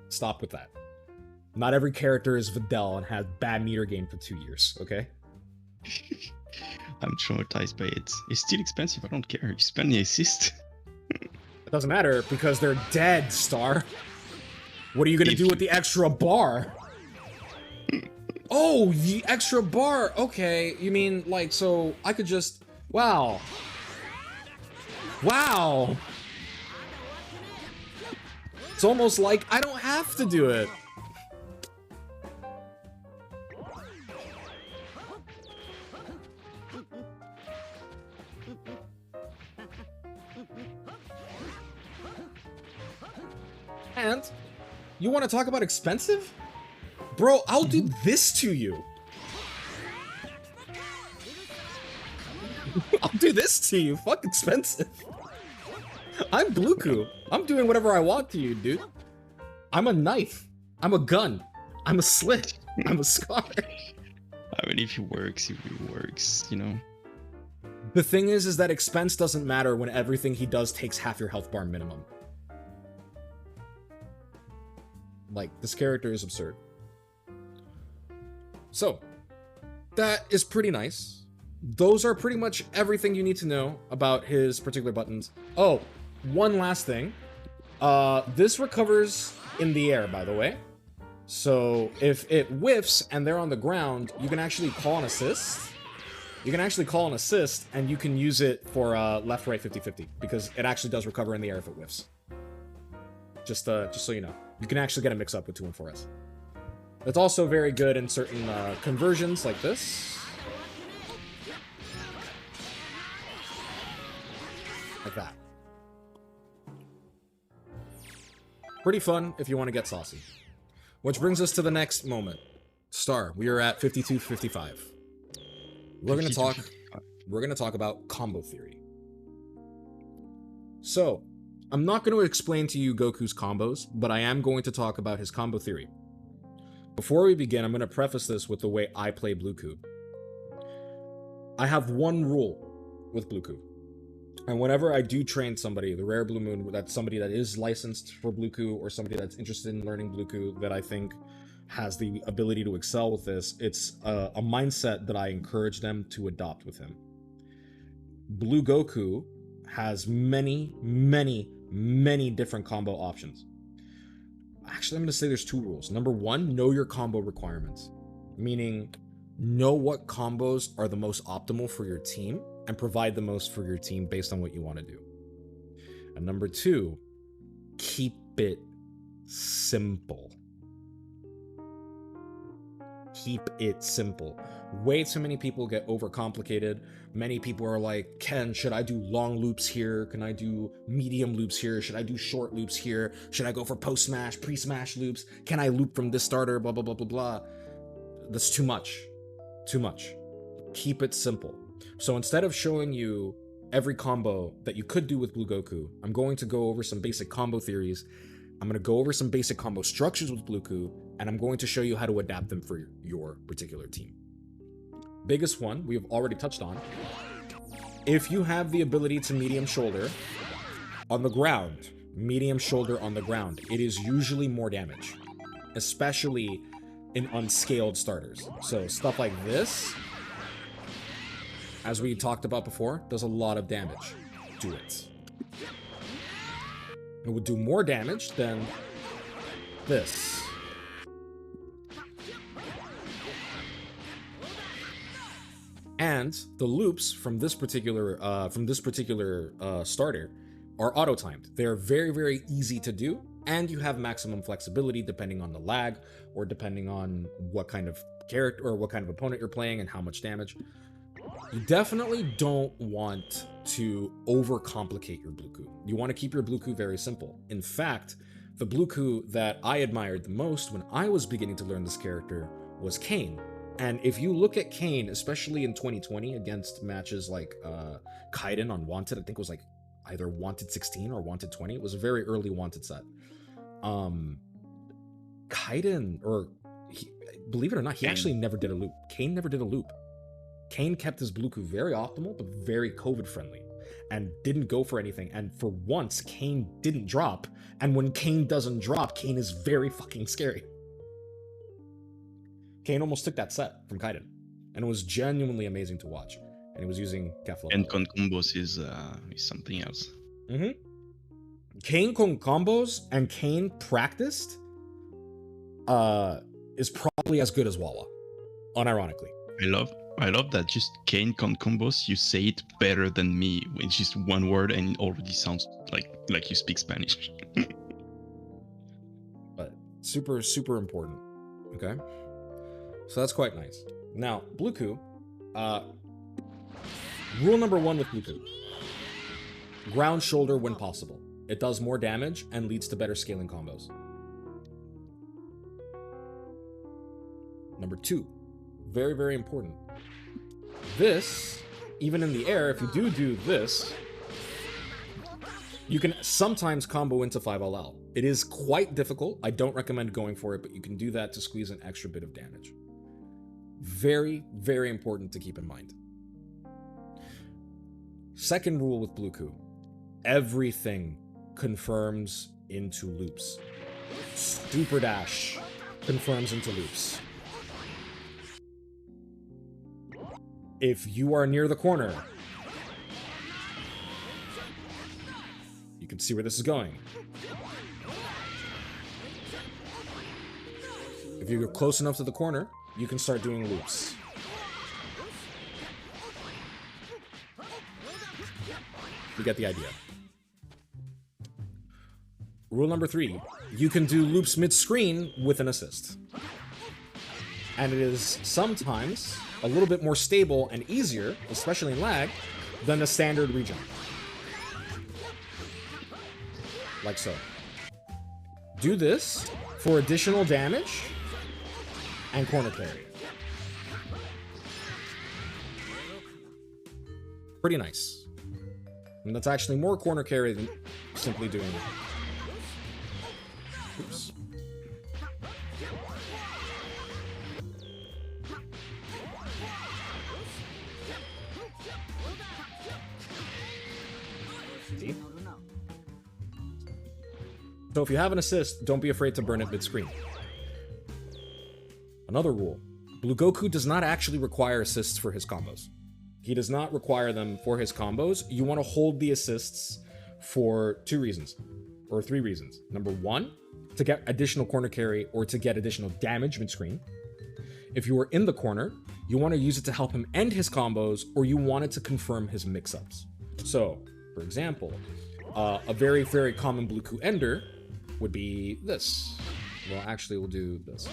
Stop with that. Not every character is Videl and has bad meter gain for 2 years, okay? I'm traumatized by it. It's still expensive, I don't care. You spend the assist. It doesn't matter, because they're dead, Star. What are you gonna do with the extra bar? Oh, the extra bar. Okay, you mean like so I could just wow. Wow. It's almost like I don't have to do it. And you want to talk about expensive? Bro, I'll do this to you. I'll do this to you. Fuck expensive. I'm Bluku. I'm doing whatever I want to you, dude. I'm a knife. I'm a gun. I'm a slit. I'm a scar. I mean, if it works, you know. The thing is that expense doesn't matter when everything he does takes half your health bar minimum. Like, this character is absurd. So, that is pretty nice. Those are pretty much everything you need to know about his particular buttons. Oh, one last thing. This recovers in the air, by the way. So, if it whiffs and they're on the ground, you can actually call an assist. You can actually call an assist, and you can use it for left-right 50-50, because it actually does recover in the air if it whiffs. Just so you know. You can actually get a mix-up with 2 and 4S. It's also very good in certain conversions like this. Like that. Pretty fun if you want to get saucy. Which brings us to the next moment. Star, we are at 52-55. We're gonna talk about combo theory. So, I'm not going to explain to you Goku's combos, but I am going to talk about his combo theory. Before we begin, I'm going to preface this with the way I play Bluku. I have one rule with Bluku. And whenever I do train somebody, the Rare Blue Moon, that's somebody that is licensed for Bluku, or somebody that's interested in learning Bluku, that I think has the ability to excel with this, it's a mindset that I encourage them to adopt with him. Blue Goku has many different combo options. Actually, I'm going to say there's 2 rules. Number 1, know your combo requirements. Meaning, know what combos are the most optimal for your team and provide the most for your team based on what you want to do. And number 2, keep it simple. Keep it simple. Way too many people get overcomplicated. Many people are like, Ken, should I do long loops here? Can I do medium loops here? Should I do short loops here? Should I go for post-smash, pre-smash loops? Can I loop from this starter? Blah, blah, blah, blah, blah. That's too much. Too much. Keep it simple. So instead of showing you every combo that you could do with Blue Goku, I'm going to go over some basic combo theories. I'm going to go over some basic combo structures with Bluku, and I'm going to show you how to adapt them for your particular team. Biggest one we have already touched on. If you have the ability to medium shoulder on the ground, it is usually more damage, especially in unscaled starters. So stuff like this, as we talked about before, does a lot of damage to it. It would do more damage than this. And the loops from this particular starter are auto-timed. They are very easy to do, and you have maximum flexibility depending on the lag, or depending on what kind of character or what kind of opponent you're playing and how much damage. You definitely don't want to overcomplicate your Bluku. You want to keep your Bluku very simple. In fact, the Bluku that I admired the most when I was beginning to learn this character was Kane. And if you look at Kane, especially in 2020 against matches like Kaiden on Wanted, I think it was like either Wanted 16 or Wanted 20. It was a very early Wanted set. Kaiden, believe it or not, he actually never did a loop. Kane never did a loop. Kane kept his Bluku very optimal, but very COVID-friendly, and didn't go for anything. And for once, Kane didn't drop. And when Kane doesn't drop, Kane is very fucking scary. Kane almost took that set from Kaiden, and it was genuinely amazing to watch. And he was using Kefla. And con combos is something else. Kane con combos and Kane practiced is probably as good as Wawa. unironically. I love that just Kane con combos, you say it better than me with just one word and it already sounds like you speak Spanish. But super, super important. Okay? So that's quite nice. Now, Bluku, rule number 1 with Bluku. Ground shoulder when possible. It does more damage and leads to better scaling combos. Number 2, very, very important. This, even in the air, if you do this, you can sometimes combo into 5LL. It is quite difficult. I don't recommend going for it, but you can do that to squeeze an extra bit of damage. Very, very important to keep in mind. Second rule with Bluku. Everything confirms into loops. Super Dash confirms into loops. If you are near the corner, you can see where this is going. If you get close enough to the corner, you can start doing loops. You get the idea. Rule number 3, you can do loops mid-screen with an assist. And it is sometimes a little bit more stable and easier, especially in lag, than a standard regen. Like so. Do this for additional damage and corner carry. Pretty nice. And that's actually more corner carry than simply doing it. Oops. See? So if you have an assist, don't be afraid to burn it mid-screen. Another rule. Blue Goku does not actually require assists for his combos. He does not require them for his combos. You want to hold the assists for 2 reasons, or 3 reasons. Number 1, to get additional corner carry or to get additional damage mid-screen. If you are in the corner, you want to use it to help him end his combos, or you want it to confirm his mix-ups. So, for example, a very, very common Bluku ender would be this. Well, actually, we'll do this.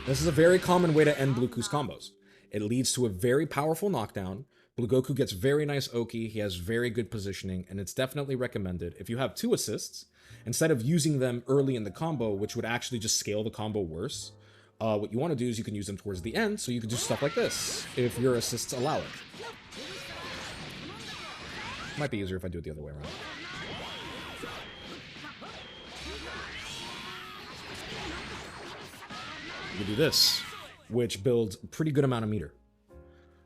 This is a very common way to end Bluku's combos. It leads to a very powerful knockdown. Blue Goku gets very nice Oki, he has very good positioning, and it's definitely recommended. If you have 2 assists, instead of using them early in the combo, which would actually just scale the combo worse, what you want to do is you can use them towards the end, so you can do stuff like this, if your assists allow it. Might be easier if I do it the other way around. You do this, which builds a pretty good amount of meter.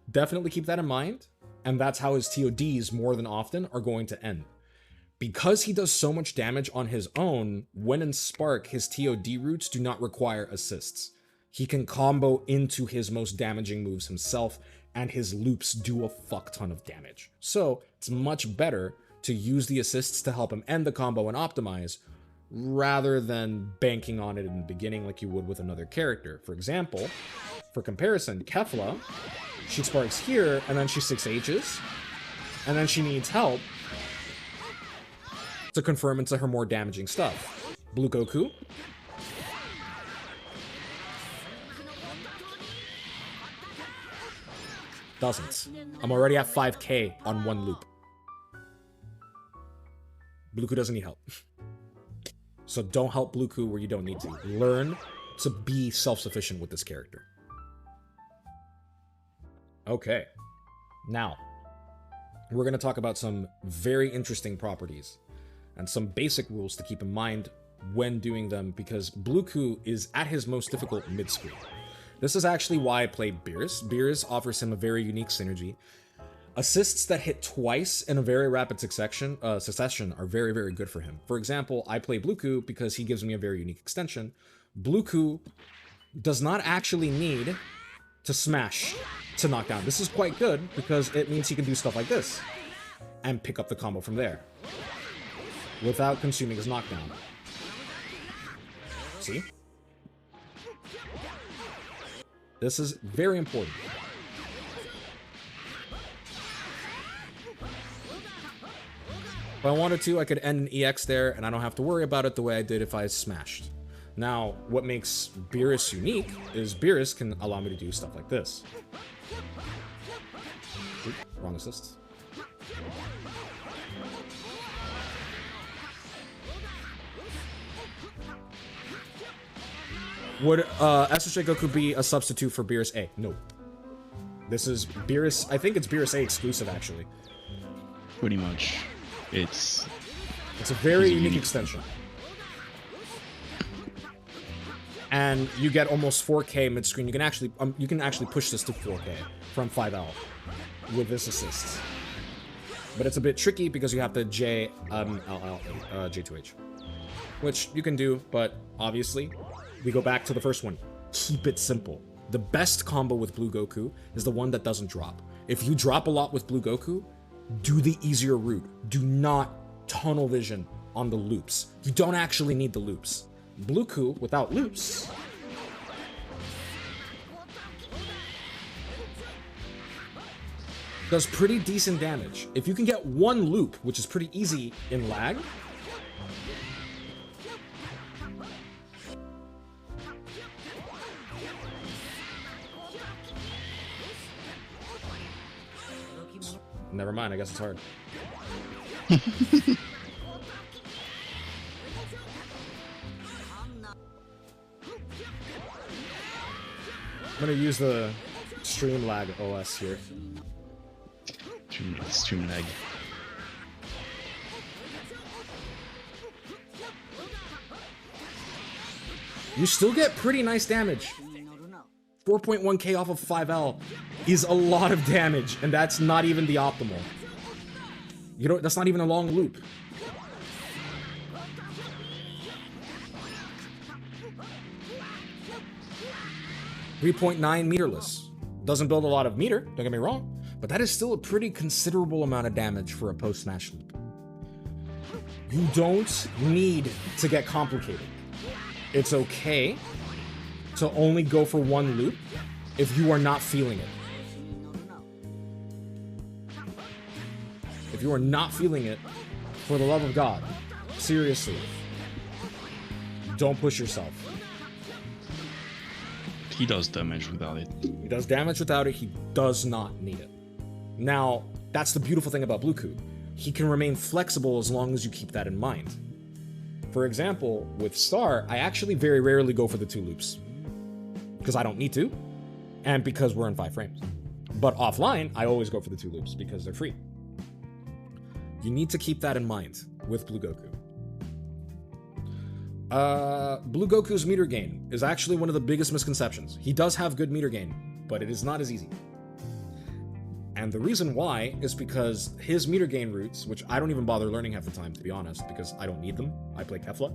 Definitely keep that in mind, and that's how his TODs more than often are going to end. Because he does so much damage on his own, when in Spark, his TOD routes do not require assists. He can combo into his most damaging moves himself, and his loops do a fuck ton of damage. So, it's much better to use the assists to help him end the combo and optimize, rather than banking on it in the beginning like you would with another character. For example, for comparison, Kefla, she sparks here, and then she 6Hs, and then she needs help to confirm into her more damaging stuff. Blue Goku, doesn't. I'm already at 5k on 1 loop. Bluku doesn't need help. So don't help Bluku where you don't need to. Learn to be self-sufficient with this character. Okay. Now, we're going to talk about some very interesting properties and some basic rules to keep in mind when doing them, because Bluku is at his most difficult mid-screen. This is actually why I play Beerus. Beerus offers him a very unique synergy. Assists that hit twice in a very rapid succession are very, very good for him. For example, I play Bluku because he gives me a very unique extension. Bluku does not actually need to smash to knock down. This is quite good because it means he can do stuff like this and pick up the combo from there without consuming his knockdown. See? This is very important. If I wanted to, I could end an EX there, and I don't have to worry about it the way I did if I smashed. Now, what makes Beerus unique is Beerus can allow me to do stuff like this. Oop, wrong assist. Would SSJ Goku be a substitute for Beerus A? No. This is Beerus, I think it's Beerus A exclusive, actually. Pretty much. It's a very unique extension. And you get almost 4K mid-screen. You can actually push this to 4K from 5L with this assist. But it's a bit tricky because you have to J2H. Which you can do, but obviously, we go back to the first one. Keep it simple. The best combo with Blue Goku is the one that doesn't drop. If you drop a lot with Blue Goku, do the easier route. Do not tunnel vision on the loops. You don't actually need the loops. Blue Goku without loops does pretty decent damage. If you can get one loop, which is pretty easy in lag, never mind, I guess it's hard. I'm gonna use the stream lag OS here. Stream lag. You still get pretty nice damage. 4.1k off of 5L is a lot of damage, and that's not even the optimal. You know, that's not even a long loop. .9 meterless. Doesn't build a lot of meter, don't get me wrong, but that is still a pretty considerable amount of damage for a post-smash loop. You don't need to get complicated. It's okay to only go for one loop if you are not feeling it. If you are not feeling it, for the love of God, seriously, don't push yourself. He does damage without it. He does damage without it, he does not need it. Now, that's the beautiful thing about Blue Goku. He can remain flexible as long as you keep that in mind. For example, with Star, I actually very rarely go for the 2 loops. Because I don't need to, and because we're in 5 frames. But offline, I always go for the 2 loops because they're free. You need to keep that in mind with Blue Goku. Blue Goku's meter gain is actually one of the biggest misconceptions. He does have good meter gain, but it is not as easy. And the reason why is because his meter gain routes, which I don't even bother learning half the time, to be honest, because I don't need them. I play Kefla.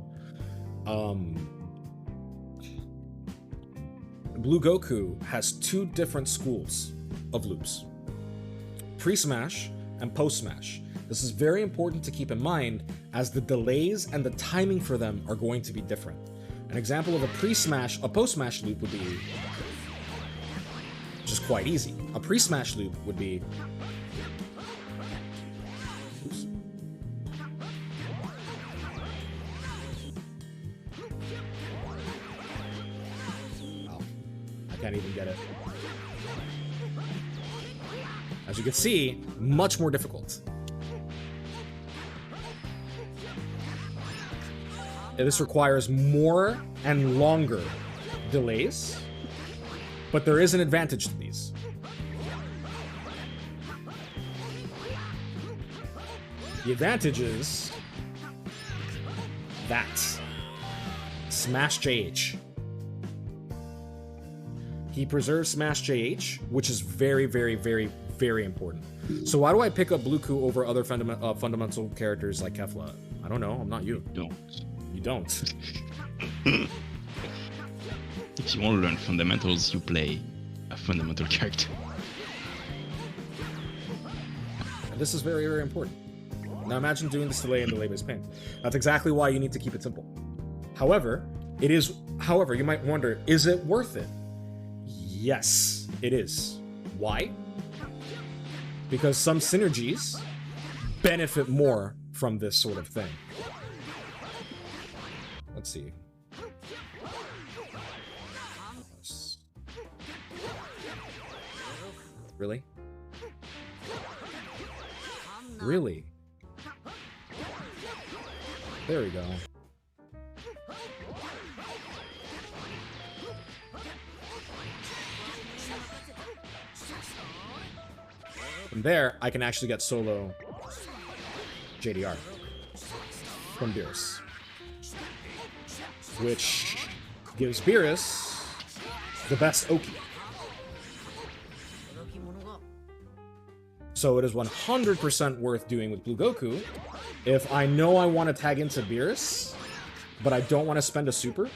Blue Goku has 2 different schools of loops. Pre-smash and post-smash. This is very important to keep in mind as the delays and the timing for them are going to be different. An example of a post-smash loop would be just quite easy. A pre-smash loop would be... Oops. Oh, I can't even get it. As you can see, much more difficult. This requires more and longer delays, but there is an advantage to these. The advantage is that Smash JH. He preserves Smash JH, which is very, very, very, very important. So why do I pick up Blue Goku over other fundamental characters like Kefla? I don't know. I'm not you. Don't. You don't. If you want to learn fundamentals, you play a fundamental character. And this is very, very important. Now imagine doing this delay and delay-based pain. That's exactly why you need to keep it simple. However, you might wonder, is it worth it? Yes, it is. Why? Because some synergies benefit more from this sort of thing. Let's see. Really? Really? There we go. From there, I can actually get solo JDR from Beerus, which gives Beerus the best Oki. So it is 100% worth doing with Blue Goku if I know I want to tag into Beerus, but I don't want to spend a super.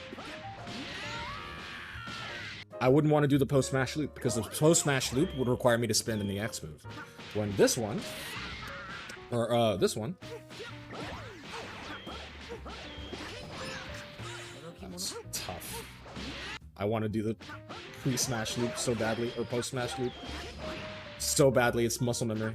I wouldn't want to do the post-smash loop, because the post-smash loop would require me to spend an EX move. When this one, or this one, that's tough. I want to do the pre-smash loop so badly, or post-smash loop so badly, it's muscle memory.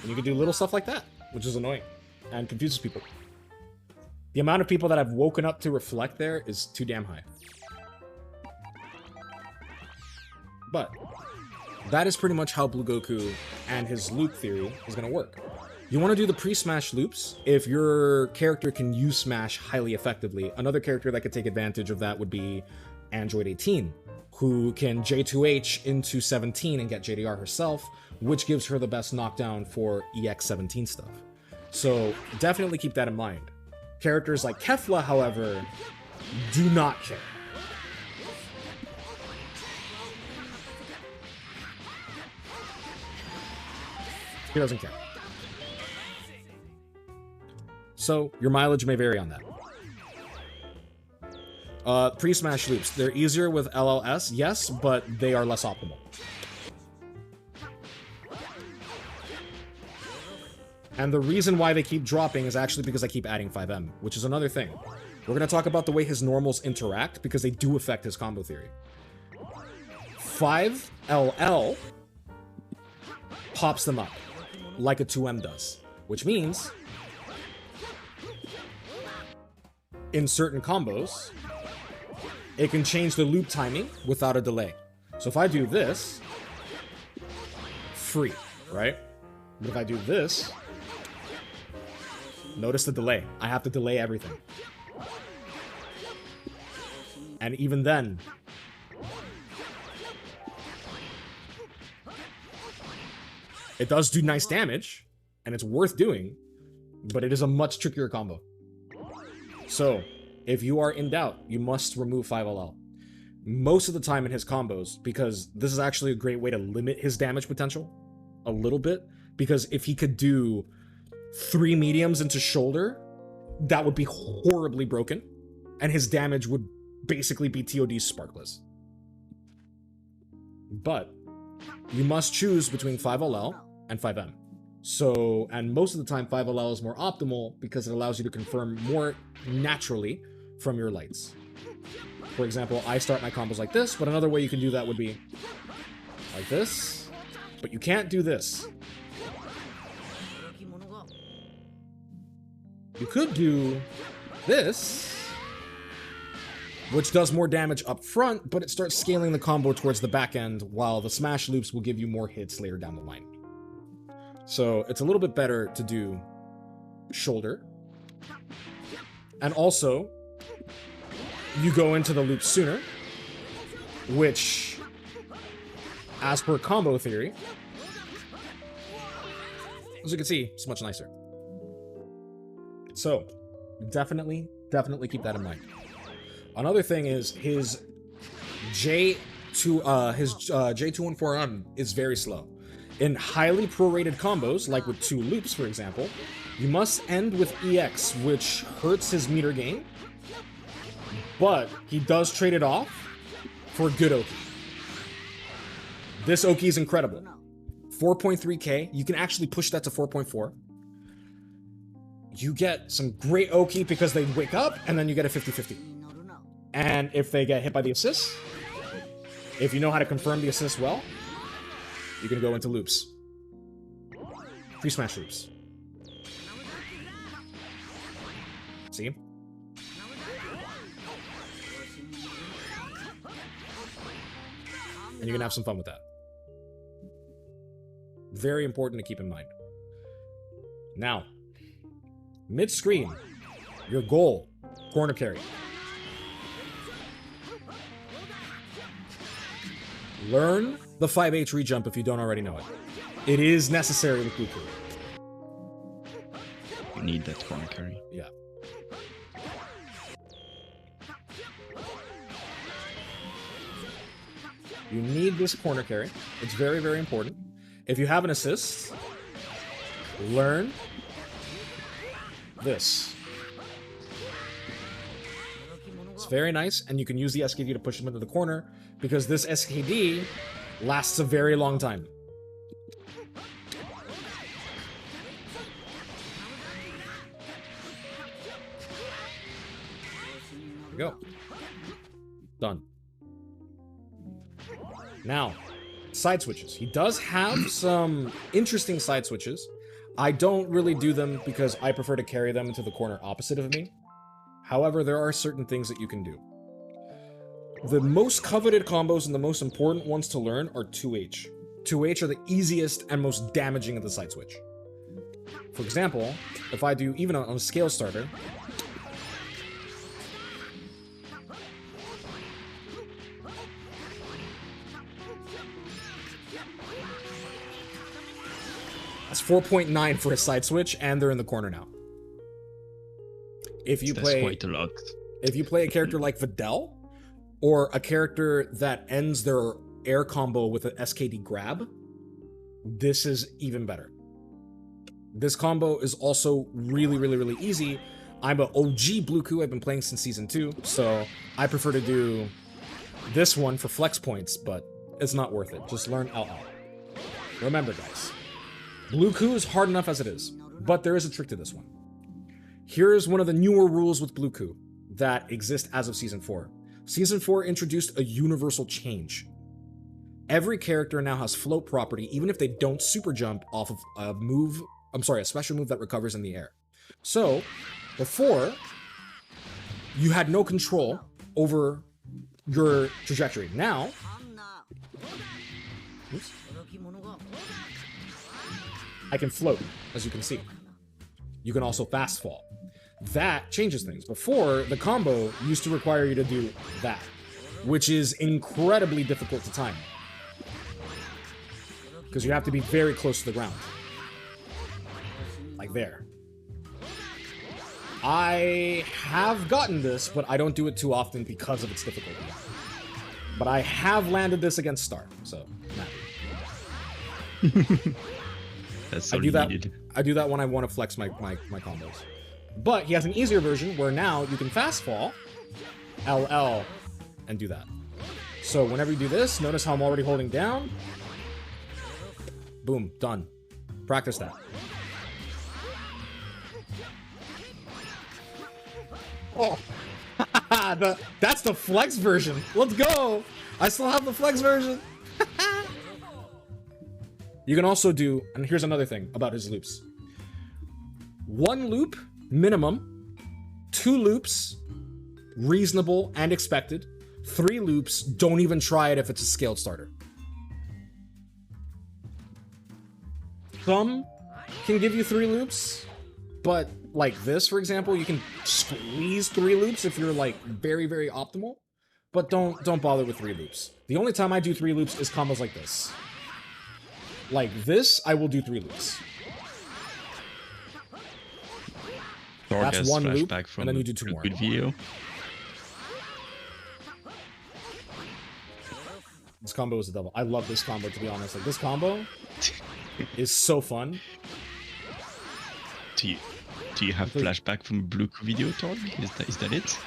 And you can do little stuff like that, which is annoying and confuses people. The amount of people that have woken up to reflect there is too damn high. But that is pretty much how Blue Goku and his loop theory is going to work. You want to do the pre-smash loops if your character can use smash highly effectively. Another character that could take advantage of that would be Android 18, who can J2H into 17 and get JDR herself, which gives her the best knockdown for EX17 stuff. So definitely keep that in mind. Characters like Kefla, however, do not care. He doesn't care. So your mileage may vary on that. Pre-smash loops. They're easier with LLS, yes, but they are less optimal. And the reason why they keep dropping is actually because I keep adding 5M, which is another thing. We're going to talk about the way his normals interact, because they do affect his combo theory. 5LL pops them up, like a 2M does, which means in certain combos, it can change the loop timing without a delay. So if I do this, free, right? But if I do this, notice the delay. I have to delay everything. And even then, it does do nice damage, and it's worth doing, but it is a much trickier combo. So, if you are in doubt, you must remove 5LL. Most of the time in his combos, because this is actually a great way to limit his damage potential a little bit, because if he could do 3 mediums into shoulder, that would be horribly broken, and his damage would basically be TOD's Sparkless. But you must choose between 5LL and 5M. So, and most of the time 5LL is more optimal because it allows you to confirm more naturally from your lights. For example, I start my combos like this, but another way you can do that would be like this, but you can't do this. You could do this, which does more damage up front, but it starts scaling the combo towards the back end, while the smash loops will give you more hits later down the line. So it's a little bit better to do shoulder. And also, you go into the loop sooner, which, as per combo theory, as you can see, it's much nicer. So, definitely keep that in mind. Another thing is his J214M is very slow. In highly prorated combos, like with 2 loops, for example, you must end with EX, which hurts his meter gain, But he does trade it off for good Oki. This Oki is incredible. 4.3k. You can actually push that to 4.4. You get some great Oki because they wake up, and then you get a 50-50. And if they get hit by the assist, if you know how to confirm the assist well, you can go into loops. Free smash loops. See? And you can have some fun with that. Very important to keep in mind. Now, mid-screen, your goal, corner carry. Learn the 5H rejump if you don't already know it. It is necessary with Goku. You need that corner carry. Yeah. You need this corner carry. It's very, very important. If you have an assist, learn this. It's very nice, and you can use the SKD to push them into the corner, because this SKD lasts a very long time. There we go. Done. Now, side switches. He does have some interesting side switches. I don't really do them because I prefer to carry them into the corner opposite of me. However, there are certain things that you can do. The most coveted combos and the most important ones to learn are 2H. 2H are the easiest and most damaging of the side switch. For example, if I do even on a scale starter, that's 4.9 for a side switch, and they're in the corner now. If you play quite a lot. If you play a character like Videl, or a character that ends their air combo with an SKD grab, this is even better. This combo is also really, really, really easy. I'm an OG Bluku. I've been playing since Season 2, so I prefer to do this one for flex points, but it's not worth it. Just learn out. Remember, guys, Bluku is hard enough as it is, but there is a trick to this one. Here is one of the newer rules with Bluku that exist as of Season 4. Season 4 introduced a universal change. Every character now has float property, even if they don't super jump off of a special move that recovers in the air. So, before, you had no control over your trajectory. Now, oops, I can float, as you can see. You can also fast fall. That changes things. Before, the combo used to require you to do that, which is incredibly difficult to time, because you have to be very close to the ground. Like there. I have gotten this, but I don't do it too often because of its difficulty. But I have landed this against Star, so nah. That's so needed. I do that when I want to flex my combos. But he has an easier version where now you can fast fall, LL, and do that. So whenever you do this, notice how I'm already holding down. Boom, done. Practice that. Oh, that's the flex version. Let's go. I still have the flex version. You can also do, and here's another thing about his loops. 1 loop, minimum. 2 loops, reasonable and expected. 3 loops, don't even try it if it's a scaled starter. Some can give you 3 loops, but like this, for example, you can squeeze 3 loops if you're like very, very optimal, but don't bother with 3 loops. The only time I do 3 loops is combos like this. Like this, I will do 3 loops. That's 1 loop, and then you do 2 more. Good video. This combo is a double. I love this combo, to be honest. Like, this combo is so fun. Do you have flashback from Blue video, Torg? Is that it?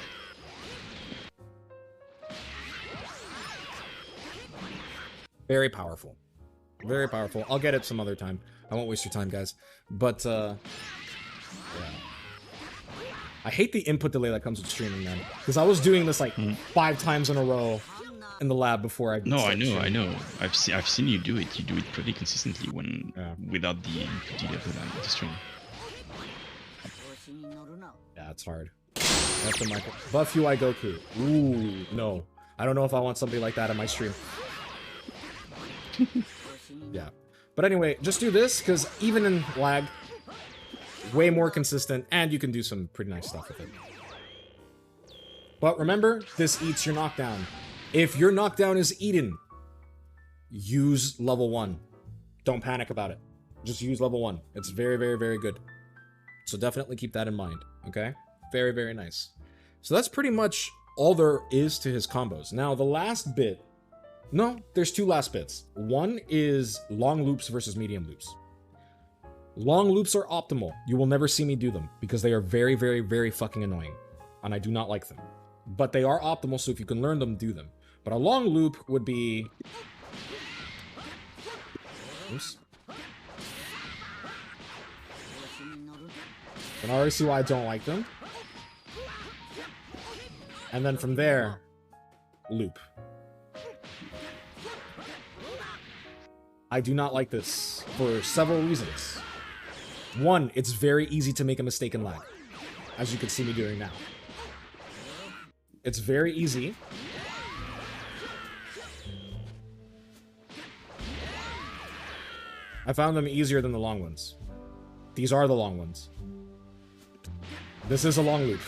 Very powerful. Very powerful. I'll get it some other time. I won't waste your time, guys. But, yeah. I hate the input delay that comes with streaming, man. Because I was doing this, like, 5 times in a row in the lab before I... No, I know. I've seen you do it. You do it pretty consistently when without the input delay of the stream. Yeah, it's hard. That's the Michael. Buff UI Goku. Ooh, no. I don't know if I want somebody like that in my stream. Yeah. But anyway, just do this, because even in lag, way more consistent, and you can do some pretty nice stuff with it. But remember, this eats your knockdown. If your knockdown is eaten, use level 1. Don't panic about it. Just use level 1. It's very, very, very good. So definitely keep that in mind, okay? Very, very nice. So that's pretty much all there is to his combos. Now, the last bit... No, there's 2 last bits. One is long loops versus medium loops. Long loops are optimal. You will never see me do them because they are very, very, very fucking annoying. And I do not like them. But they are optimal, so if you can learn them, do them. But a long loop would be... Oops. And I already see why I don't like them. And then from there, loop. I do not like this for several reasons. One, it's very easy to make a mistake in lag, as you can see me doing now. It's very easy. I found them easier than the long ones. These are the long ones. This is a long loop.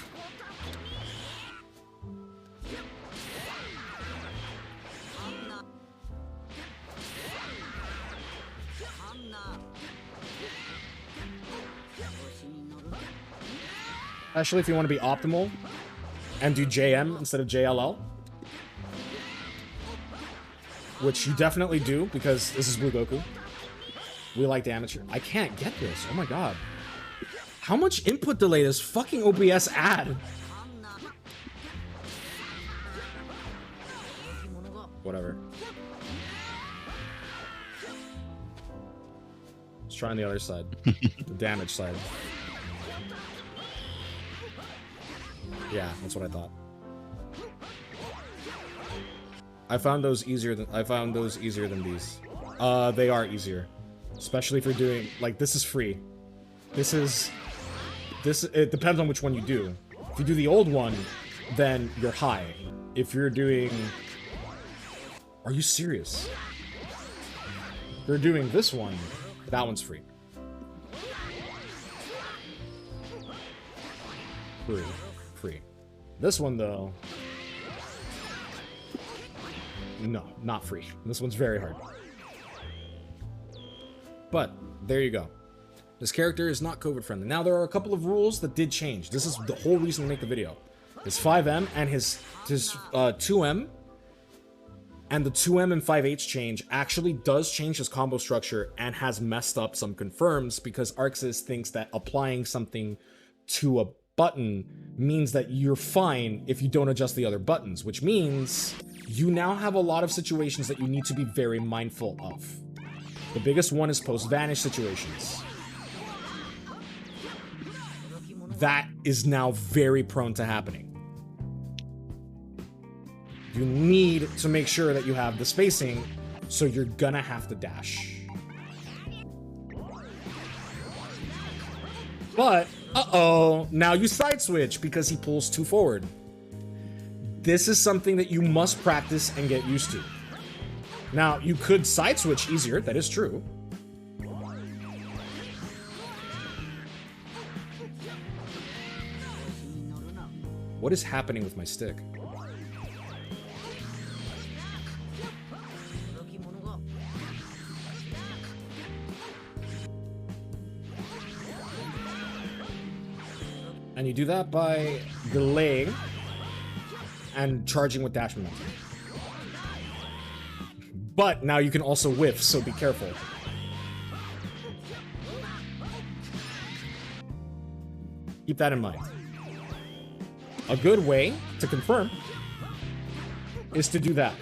Especially if you want to be optimal and do JM instead of JLL. Which you definitely do because this is Blue Goku. We like damage. I can't get this. Oh my god. How much input delay does fucking OBS add? Whatever. Let's try on the other side. The damage side. Yeah, that's what I thought. I found those easier than these. They are easier. Especially if you're doing like this is free. It depends on which one you do. If you do the old one, then you're high. If you're doing... Are you serious? If you're doing this one, that one's free. Free. This one, though... No, not free. This one's very hard. But, there you go. This character is not COVID friendly. Now, there are a couple of rules that did change. This is the whole reason to make the video. His 5M and his 2M and the 2M and 5H change actually does change his combo structure and has messed up some confirms because Arxis thinks that applying something to a button means that you're fine if you don't adjust the other buttons, which means you now have a lot of situations that you need to be very mindful of. The biggest one is post-vanish situations. That is now very prone to happening. You need to make sure that you have the spacing, so you're gonna have to dash. But, uh-oh, now you side switch because he pulls 2 forward. This is something that you must practice and get used to. Now, you could side switch easier, that is true. What is happening with my stick? And you do that by delaying and charging with dash momentum. But now you can also whiff, so be careful. Keep that in mind. A good way to confirm is to do that.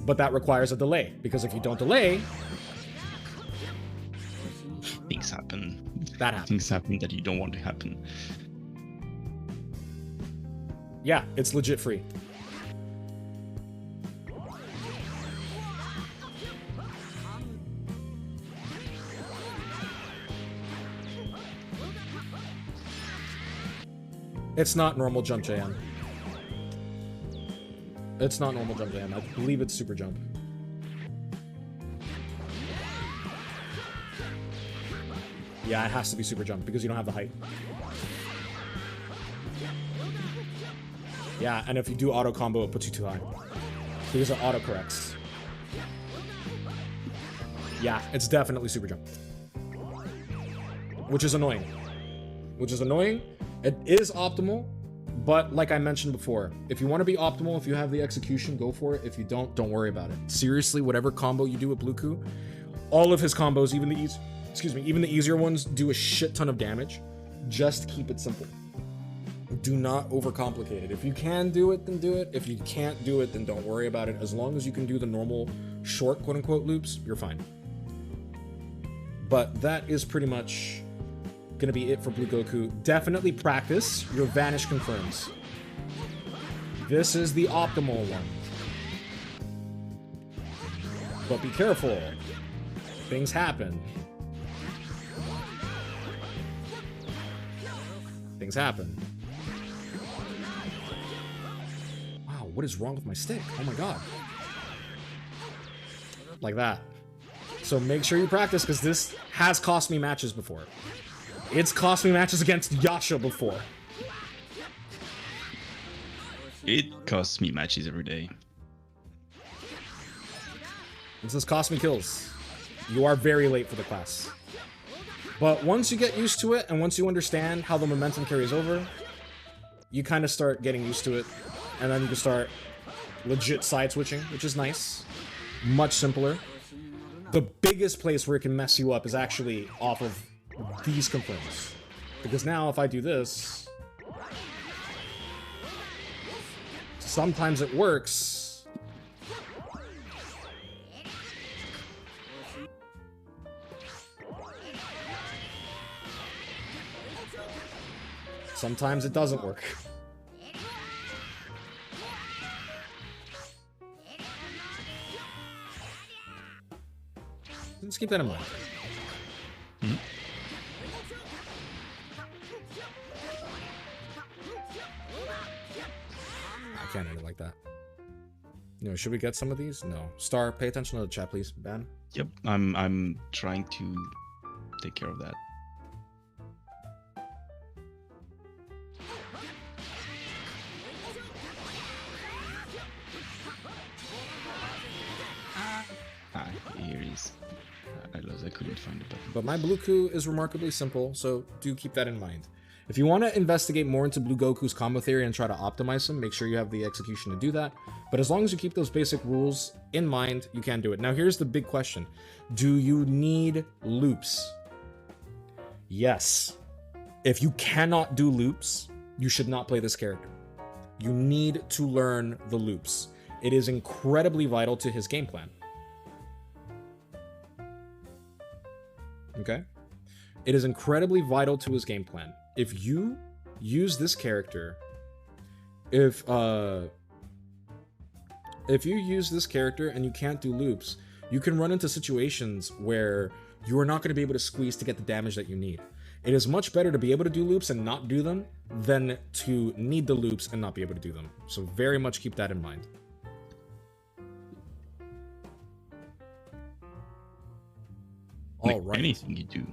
But that requires a delay, because if you don't delay, things happen. That happens. Things happen that you don't want to happen. Yeah, it's legit free. It's not normal jump JM. It's not normal jump JM. I believe it's super jump. Yeah, it has to be super jump because you don't have the height. Yeah, and if you do auto combo, it puts you too high. Because it auto corrects. Yeah, it's definitely super jump. Which is annoying. Which is annoying. It is optimal, but like I mentioned before, if you want to be optimal, if you have the execution, go for it. If you don't worry about it. Seriously, whatever combo you do with Bluku, all of his combos, even the easier ones, do a shit ton of damage. Just keep it simple. Do not overcomplicate it. If you can do it, then do it. If you can't do it, then don't worry about it. As long as you can do the normal short quote-unquote loops, you're fine. But that is pretty much gonna be it for Blue Goku. Definitely practice your Vanish Confirms. This is the optimal one. But be careful. Things happen. Things happen. Wow, what is wrong with my stick? Oh my god. Like that. So make sure you practice, because this has cost me matches before. It's cost me matches against Yasha before. It costs me matches every day. This has cost me kills. You are very late for the class. But once you get used to it, and once you understand how the momentum carries over, you kind of start getting used to it. And then you can start legit side switching, which is nice. Much simpler. The biggest place where it can mess you up is actually off of these confirms. Because now if I do this, sometimes it works. Sometimes it doesn't work. Let's keep that in mind. Mm-hmm. I can't end it like that. You know, should we get some of these? No. Star, pay attention to the chat, please. Ban. Yep, I'm trying to take care of that. Here it is. I couldn't find it. But my Bluku is remarkably simple, so do keep that in mind. If you want to investigate more into Blue Goku's combo theory and try to optimize them, make sure you have the execution to do that. But as long as you keep those basic rules in mind, you can do it. Now here's the big question. Do you need loops? Yes. If you cannot do loops, you should not play this character. You need to learn the loops. It is incredibly vital to his game plan. Okay? It is incredibly vital to his game plan. If you use this character, if you use this character and you can't do loops, you can run into situations where you are not going to be able to squeeze to get the damage that you need. It is much better to be able to do loops and not do them than to need the loops and not be able to do them. So very much keep that in mind. Like all right. Anything you do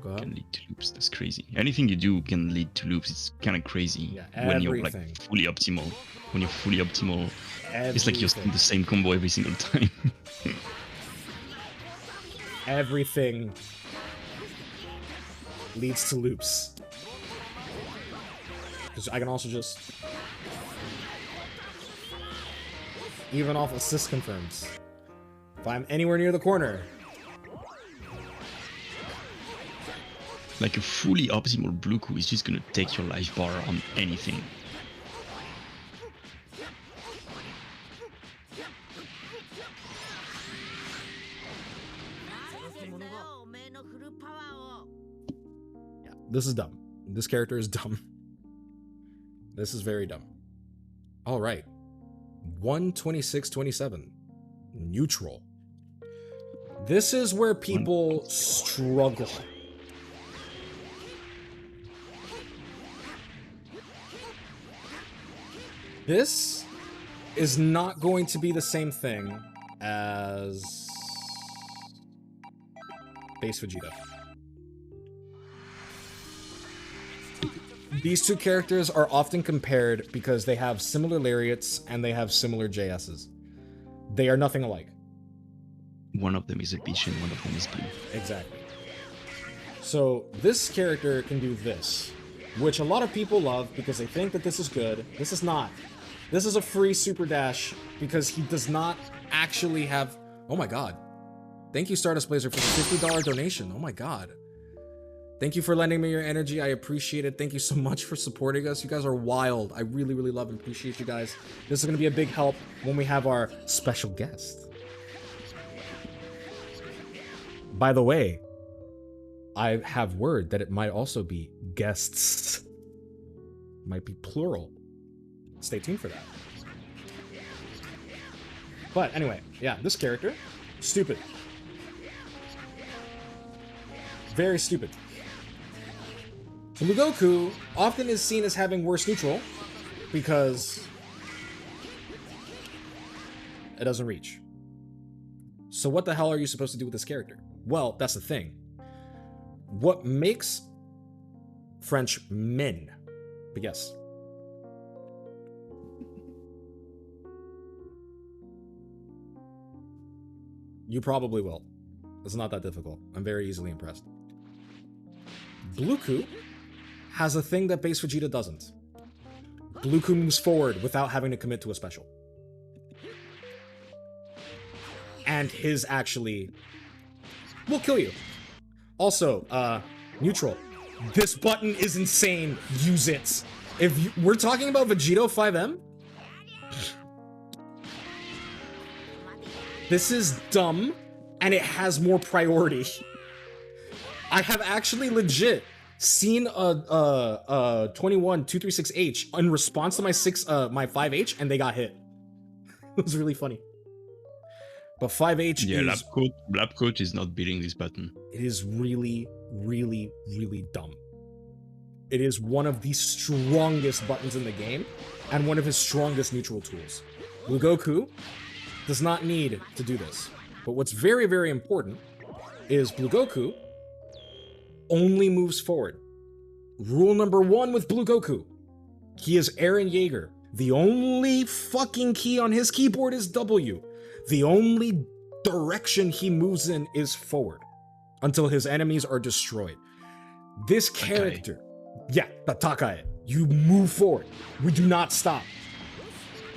Go ahead. can lead to loops. That's crazy. Anything you do can lead to loops. It's kind of crazy when you're like fully optimal. When you're fully optimal, it's like you're doing the same combo every single time. Everything leads to loops. Because I can also just even off assist confirms. If I'm anywhere near the corner. Like a fully optimal Bluku is just gonna take your life bar on anything. This is dumb. This character is dumb. This is very dumb. All right. 126-27. Neutral. This is where people struggle. This is not going to be the same thing as base Vegeta. These two characters are often compared because they have similar lariats and they have similar JSs. They are nothing alike. One of them is a peach and one of them is blue. Exactly. So this character can do this, which a lot of people love because they think that this is good. This is not. This is a free super dash because he does not actually have... Oh my god. Thank you, Stardust Blazer, for the $50 donation. Oh my god. Thank you for lending me your energy. I appreciate it. Thank you so much for supporting us. You guys are wild. I really, really love and appreciate you guys. This is going to be a big help when we have our special guest. By the way, I have word that it might also be guests. Might be plural. Stay tuned for that. But anyway, yeah, this character, stupid. Very stupid. Blue Goku often is seen as having worse neutral because it doesn't reach. So what the hell are you supposed to do with this character? Well, that's the thing. What makes French men, but yes. You probably will. It's not that difficult. I'm very easily impressed. Bluku has a thing that base Vegeta doesn't. Bluku moves forward without having to commit to a special. And his actually will kill you. Also, neutral. This button is insane. Use it. If we're talking about Vegito 5M, this is dumb, and it has more priority. I have actually legit seen a 21-236H in response to my 5H, and they got hit. It was really funny. But 5H is... Lab coat is not beating this button. It is really, really, really dumb. It is one of the strongest buttons in the game, and one of his strongest neutral tools. Blue Goku does not need to do this. But what's very, very important is Blue Goku only moves forward. Rule number 1 with Blue Goku. He is Eren Yeager. The only fucking key on his keyboard is W. The only direction he moves in is forward until his enemies are destroyed. This character, yeah, the Takai, you move forward. We do not stop.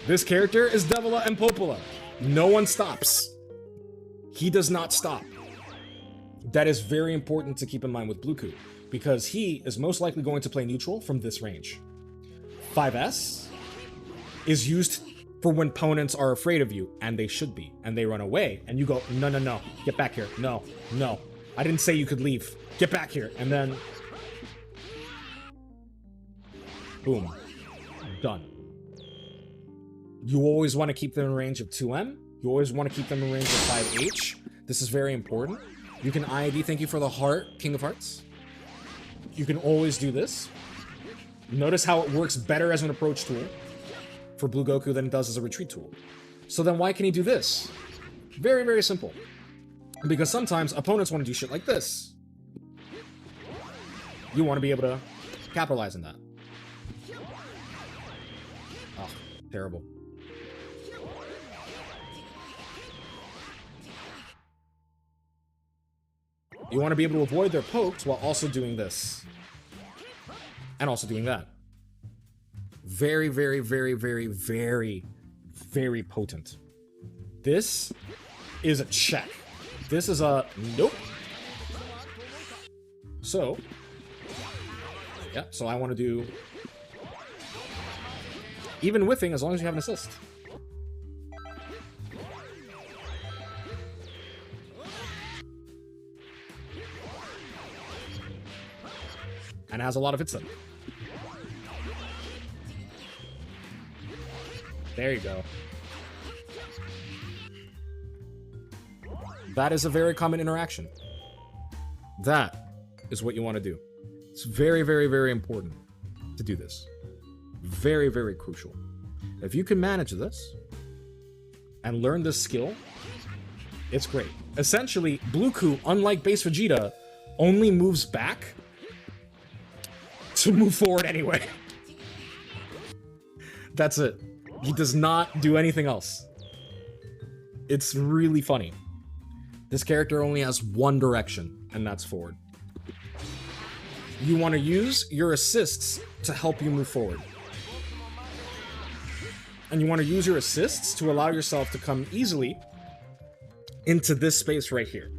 This character is Devila and Popola. No one stops. He does not stop. That is very important to keep in mind with Bluku, because he is most likely going to play neutral from this range. 5S is used for when opponents are afraid of you, and they should be, and they run away, and you go, no, no, no, get back here, no, no, I didn't say you could leave, get back here, and then, boom, done. You always want to keep them in range of 2M, you always want to keep them in range of 5H, this is very important. You can IID, thank you for the heart, King of Hearts. You can always do this. Notice how it works better as an approach tool for Blue Goku than it does as a retreat tool. So then why can he do this? Very, very simple. Because sometimes opponents want to do shit like this. You want to be able to capitalize on that. Oh, terrible. You want to be able to avoid their pokes while also doing this. And also doing that. Very, very, very, very, very, very potent. This is a check. This is a nope. So, yeah, so I want to do even whiffing as long as you have an assist. and has a lot of hits in. There you go. That is a very common interaction. That is what you want to do. It's very, very, very important to do this. Very, very crucial. If you can manage this and learn this skill, it's great. Essentially, Bluku, unlike base Vegeta, only moves back to move forward anyway. That's it. He does not do anything else. It's really funny. This character only has one direction, and that's forward. You want to use your assists to help you move forward. And you want to use your assists to allow yourself to come easily into this space right here.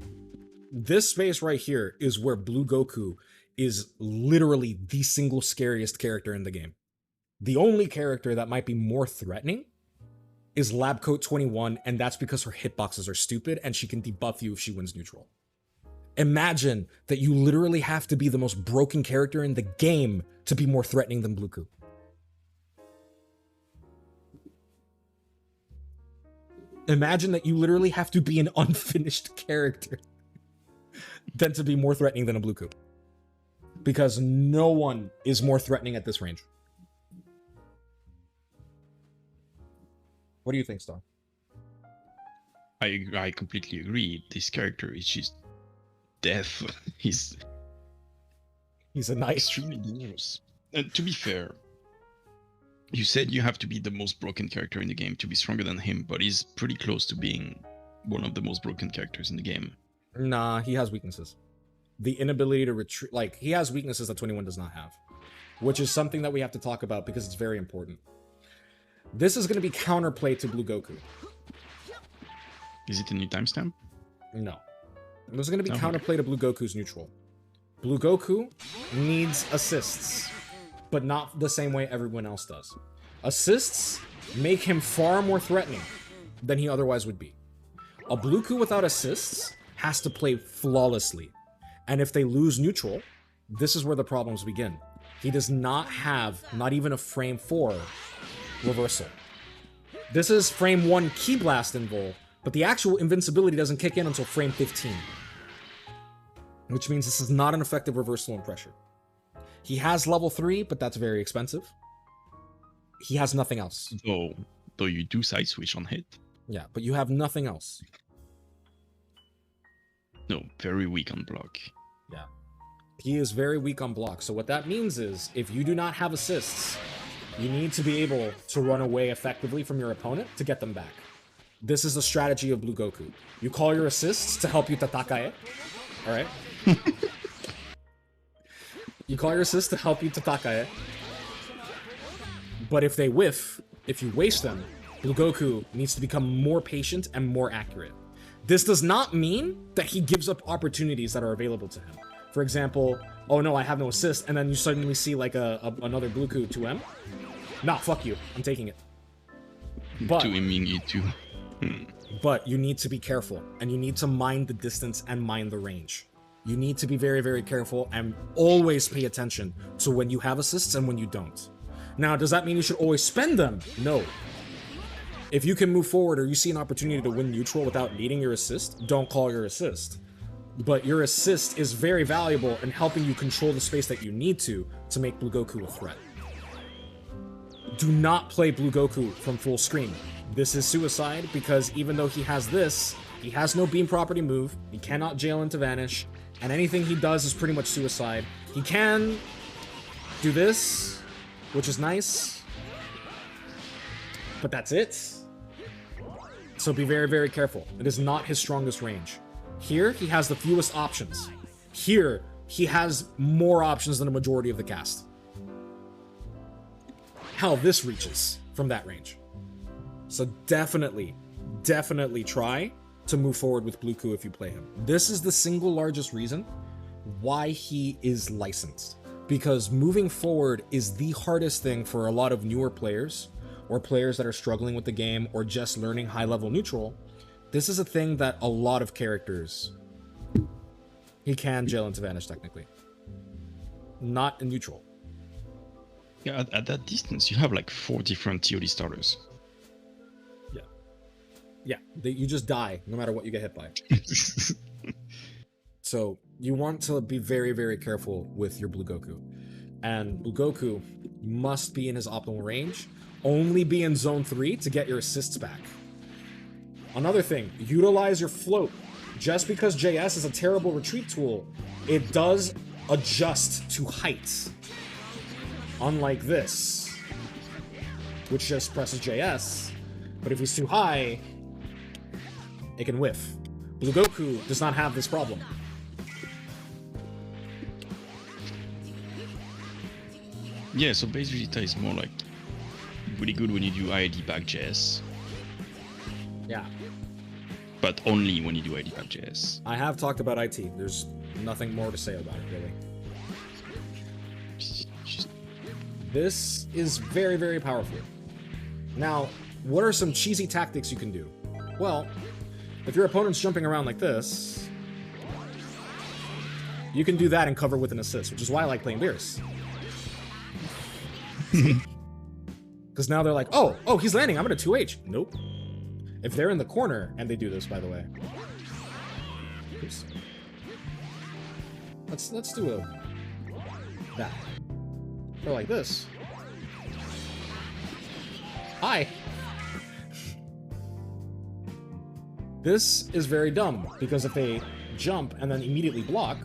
This space right here is where Blue Goku is literally the single scariest character in the game. The only character that might be more threatening is Labcoat 21, and that's because her hitboxes are stupid and she can debuff you if she wins neutral. Imagine that you literally have to be the most broken character in the game to be more threatening than Bluku. Imagine that you literally have to be an unfinished character than to be more threatening than a Bluku. Because no one is more threatening at this range. What do you think, Star? I completely agree. This character is just death. He's a knight. Extremely dangerous. And to be fair, you said you have to be the most broken character in the game to be stronger than him, but he's pretty close to being one of the most broken characters in the game. Nah, he has weaknesses. The inability to retreat, like, he has weaknesses that 21 does not have, which is something that we have to talk about because it's very important. This is going to be counterplay to Blue Goku. Is it a new timestamp? No. This is going to be counterplay to Blue Goku's neutral. Blue Goku needs assists, but not the same way everyone else does. Assists make him far more threatening than he otherwise would be. A Bluku without assists has to play flawlessly. And if they lose neutral, this is where the problems begin. He does not have, not even a frame 4 reversal. This is frame 1 Ki Blast invul, but the actual invincibility doesn't kick in until frame 15. Which means this is not an effective reversal in pressure. He has level 3, but that's very expensive. He has nothing else. Though you do side switch on hit. Yeah, but you have nothing else. No, very weak on block. Yeah. He is very weak on block. So what that means is, if you do not have assists, you need to be able to run away effectively from your opponent to get them back. This is the strategy of Blue Goku. You call your assists to help you Tatakae. Alright? You call your assists to help you Tatakae. But if they whiff, if you waste them, Blue Goku needs to become more patient and more accurate. This does not mean that he gives up opportunities that are available to him. For example, oh no, I have no assist, and then you suddenly see like another Bluku 2M. Nah, fuck you. I'm taking it. But 2Ming you too. But you need to be careful, and you need to mind the distance and mind the range. You need to be very, very careful and always pay attention to when you have assists and when you don't. Now, does that mean you should always spend them? No. If you can move forward or you see an opportunity to win neutral without needing your assist, don't call your assist. But your assist is very valuable in helping you control the space that you need to make Blue Goku a threat. Do not play Blue Goku from full screen. This is suicide because even though he has this, he has no beam property move, he cannot jail into vanish, and anything he does is pretty much suicide. He can do this, which is nice, but that's it. So be very, very careful. It is not his strongest range. Here, he has the fewest options. Here, he has more options than a majority of the cast. Hell, this reaches from that range. So definitely try to move forward with Bluku if you play him. This is the single largest reason why he is licensed. Because moving forward is the hardest thing for a lot of newer players, or players that are struggling with the game, or just learning high-level neutral. This is a thing that a lot of characters... He can jail into vanish, technically. not in neutral. Yeah, at that distance, you have like 4 different TOD starters. Yeah, you just die no matter what you get hit by. So you want to be very, very careful with your Blue Goku. And Blue Goku must be in his optimal range. Only be in zone 3 to get your assists back. Another thing, utilize your float. Just because JS is a terrible retreat tool, it does adjust to height. Unlike this, which just presses JS. But if he's too high, it can whiff. Blue Goku does not have this problem. Yeah, so base Vegeta is more like really good when you do IID back JS. Yeah. But only when you do IID back JS. I have talked about IT. There's nothing more to say about it, really. This is very, very powerful. Now, what are some cheesy tactics you can do? Well, if your opponent's jumping around like this, you can do that and cover with an assist, which is why I like playing Beerus. Because now they're like, oh, he's landing, I'm at a 2H. Nope. If they're in the corner, and they do this, by the way. Oops. Let's do that. Or like this. Hi. This is very dumb, because if they jump and then immediately block...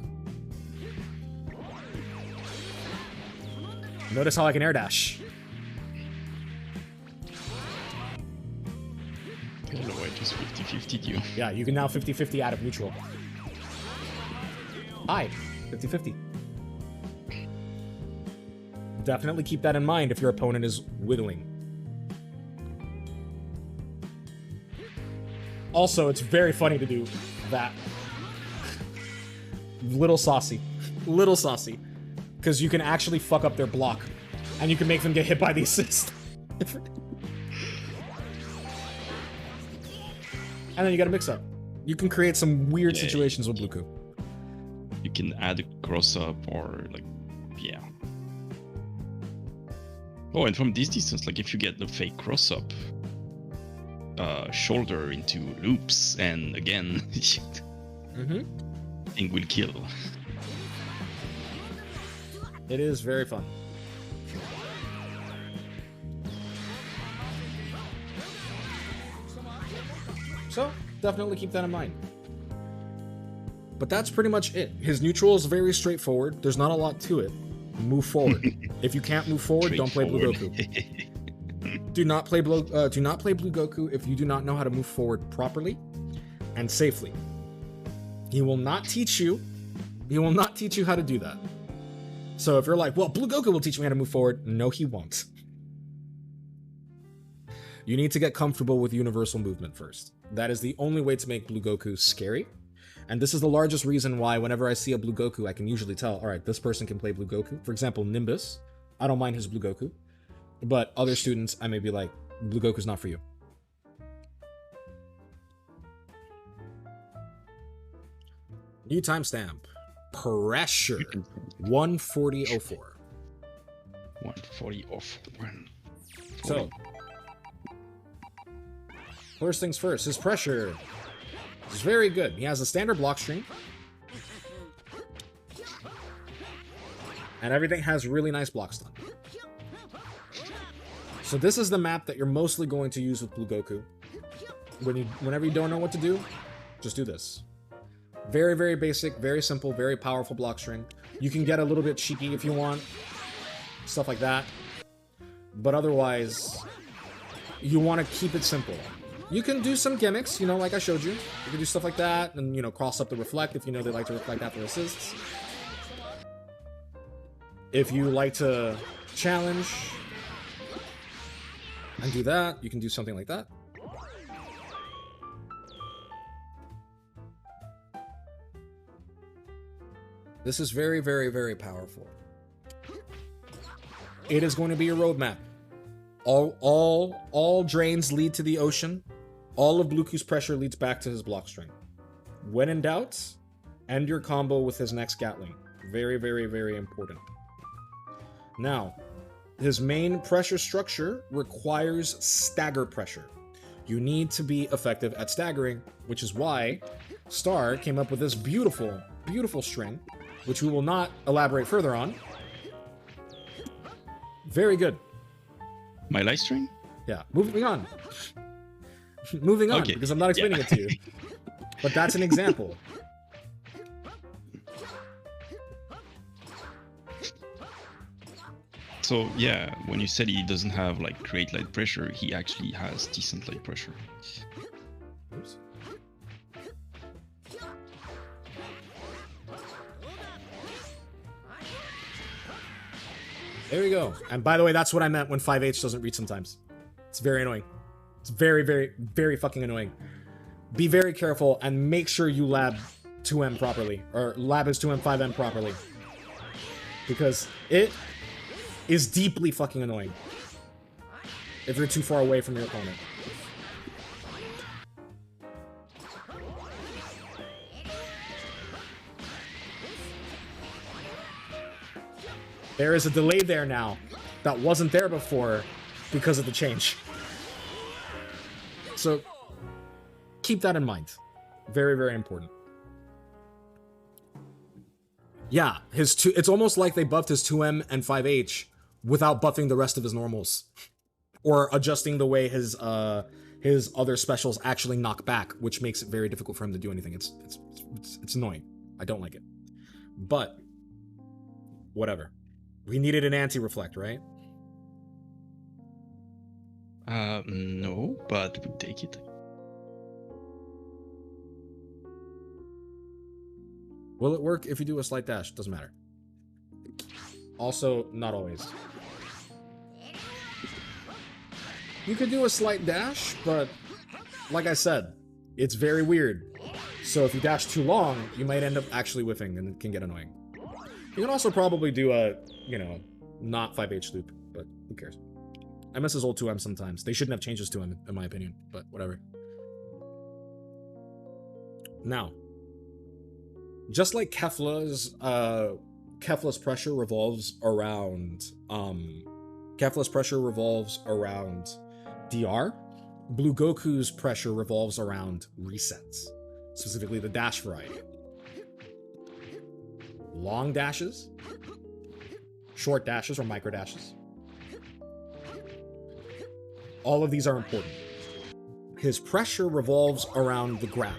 Notice how I can air dash. Hello, I just 50-50'd you. Yeah, you can now 50-50 out of neutral. Hi, 50-50. Definitely keep that in mind if your opponent is wiggling. Also, it's very funny to do that. Little saucy. Little saucy. Because you can actually fuck up their block. And you can make them get hit by the assist. And then you gotta mix up. You can create some weird situations with Bluku. You can add a cross-up or like, yeah. Oh, and from this distance, like if you get the fake cross-up, shoulder into loops, and again, thing will kill. It is very fun. So, definitely keep that in mind. But that's pretty much it. His neutral is very straightforward. There's not a lot to it. Move forward. If you can't move forward, don't play Blue Goku. Do not play Blue Goku if you do not know how to move forward properly and safely. He will not teach you. He will not teach you how to do that. So if you're like, well, Blue Goku will teach me how to move forward. No, he won't. You need to get comfortable with universal movement first. That is the only way to make Blue Goku scary. And this is the largest reason why whenever I see a Blue Goku, I can usually tell, all right, this person can play Blue Goku. For example, Nimbus. I don't mind his Blue Goku. But other students, I may be like, Blue Goku's not for you. New timestamp. Pressure. 140.04. 140.04. So, first things first, his pressure is very good. He has a standard block stream. And everything has really nice block stun. So this is the map that you're mostly going to use with Blue Goku. Whenever you don't know what to do, just do this. Very, very basic, very simple, very powerful block string. You can get a little bit cheeky if you want. Stuff like that. But otherwise, you want to keep it simple. You can do some gimmicks, you know, like I showed you. You can do stuff like that, and, you know, cross up the reflect if you know they like to reflect after assists. If you like to challenge and do that, you can do something like that. This is very, very, very powerful. It is going to be a roadmap. All drains lead to the ocean. All of Bluku's pressure leads back to his block string. When in doubt, end your combo with his next Gatling. Very, very, very important. Now, his main pressure structure requires stagger pressure. You need to be effective at staggering, which is why Star came up with this beautiful, beautiful string, which we will not elaborate further on. Very good. My light string? Yeah, moving on. Moving on, Okay. because I'm not explaining it to you. But that's an example. So yeah, when you said he doesn't have like great light pressure, he actually has decent light pressure. Oops. There we go. And by the way, that's what I meant when 5H doesn't reach sometimes. It's very annoying. It's very, very, very fucking annoying. Be very careful and make sure you lab 2M properly. Or lab his 2M, 5M properly. Because it is deeply fucking annoying if you're too far away from your opponent. There is a delay there now that wasn't there before because of the change. So keep that in mind. Very, very important. Yeah, it's almost like they buffed his 2M and 5H without buffing the rest of his normals. Or adjusting the way his other specials actually knock back, which makes it very difficult for him to do anything. It's annoying. I don't like it. But whatever. We needed an anti-reflect, right? No, but we take it. Will it work if you do a slight dash? Doesn't matter. Also, not always. You could do a slight dash, but like I said, it's very weird. So if you dash too long, you might end up actually whiffing, and it can get annoying. You can also probably do a, you know, not 5H loop, but who cares? I miss his old 2M sometimes. They shouldn't have changes to him, in my opinion, but whatever. Now, just like Kefla's pressure revolves around DR, Blue Goku's pressure revolves around resets, specifically the dash variety. Long dashes, short dashes or micro dashes. All of these are important. His pressure revolves around the grab.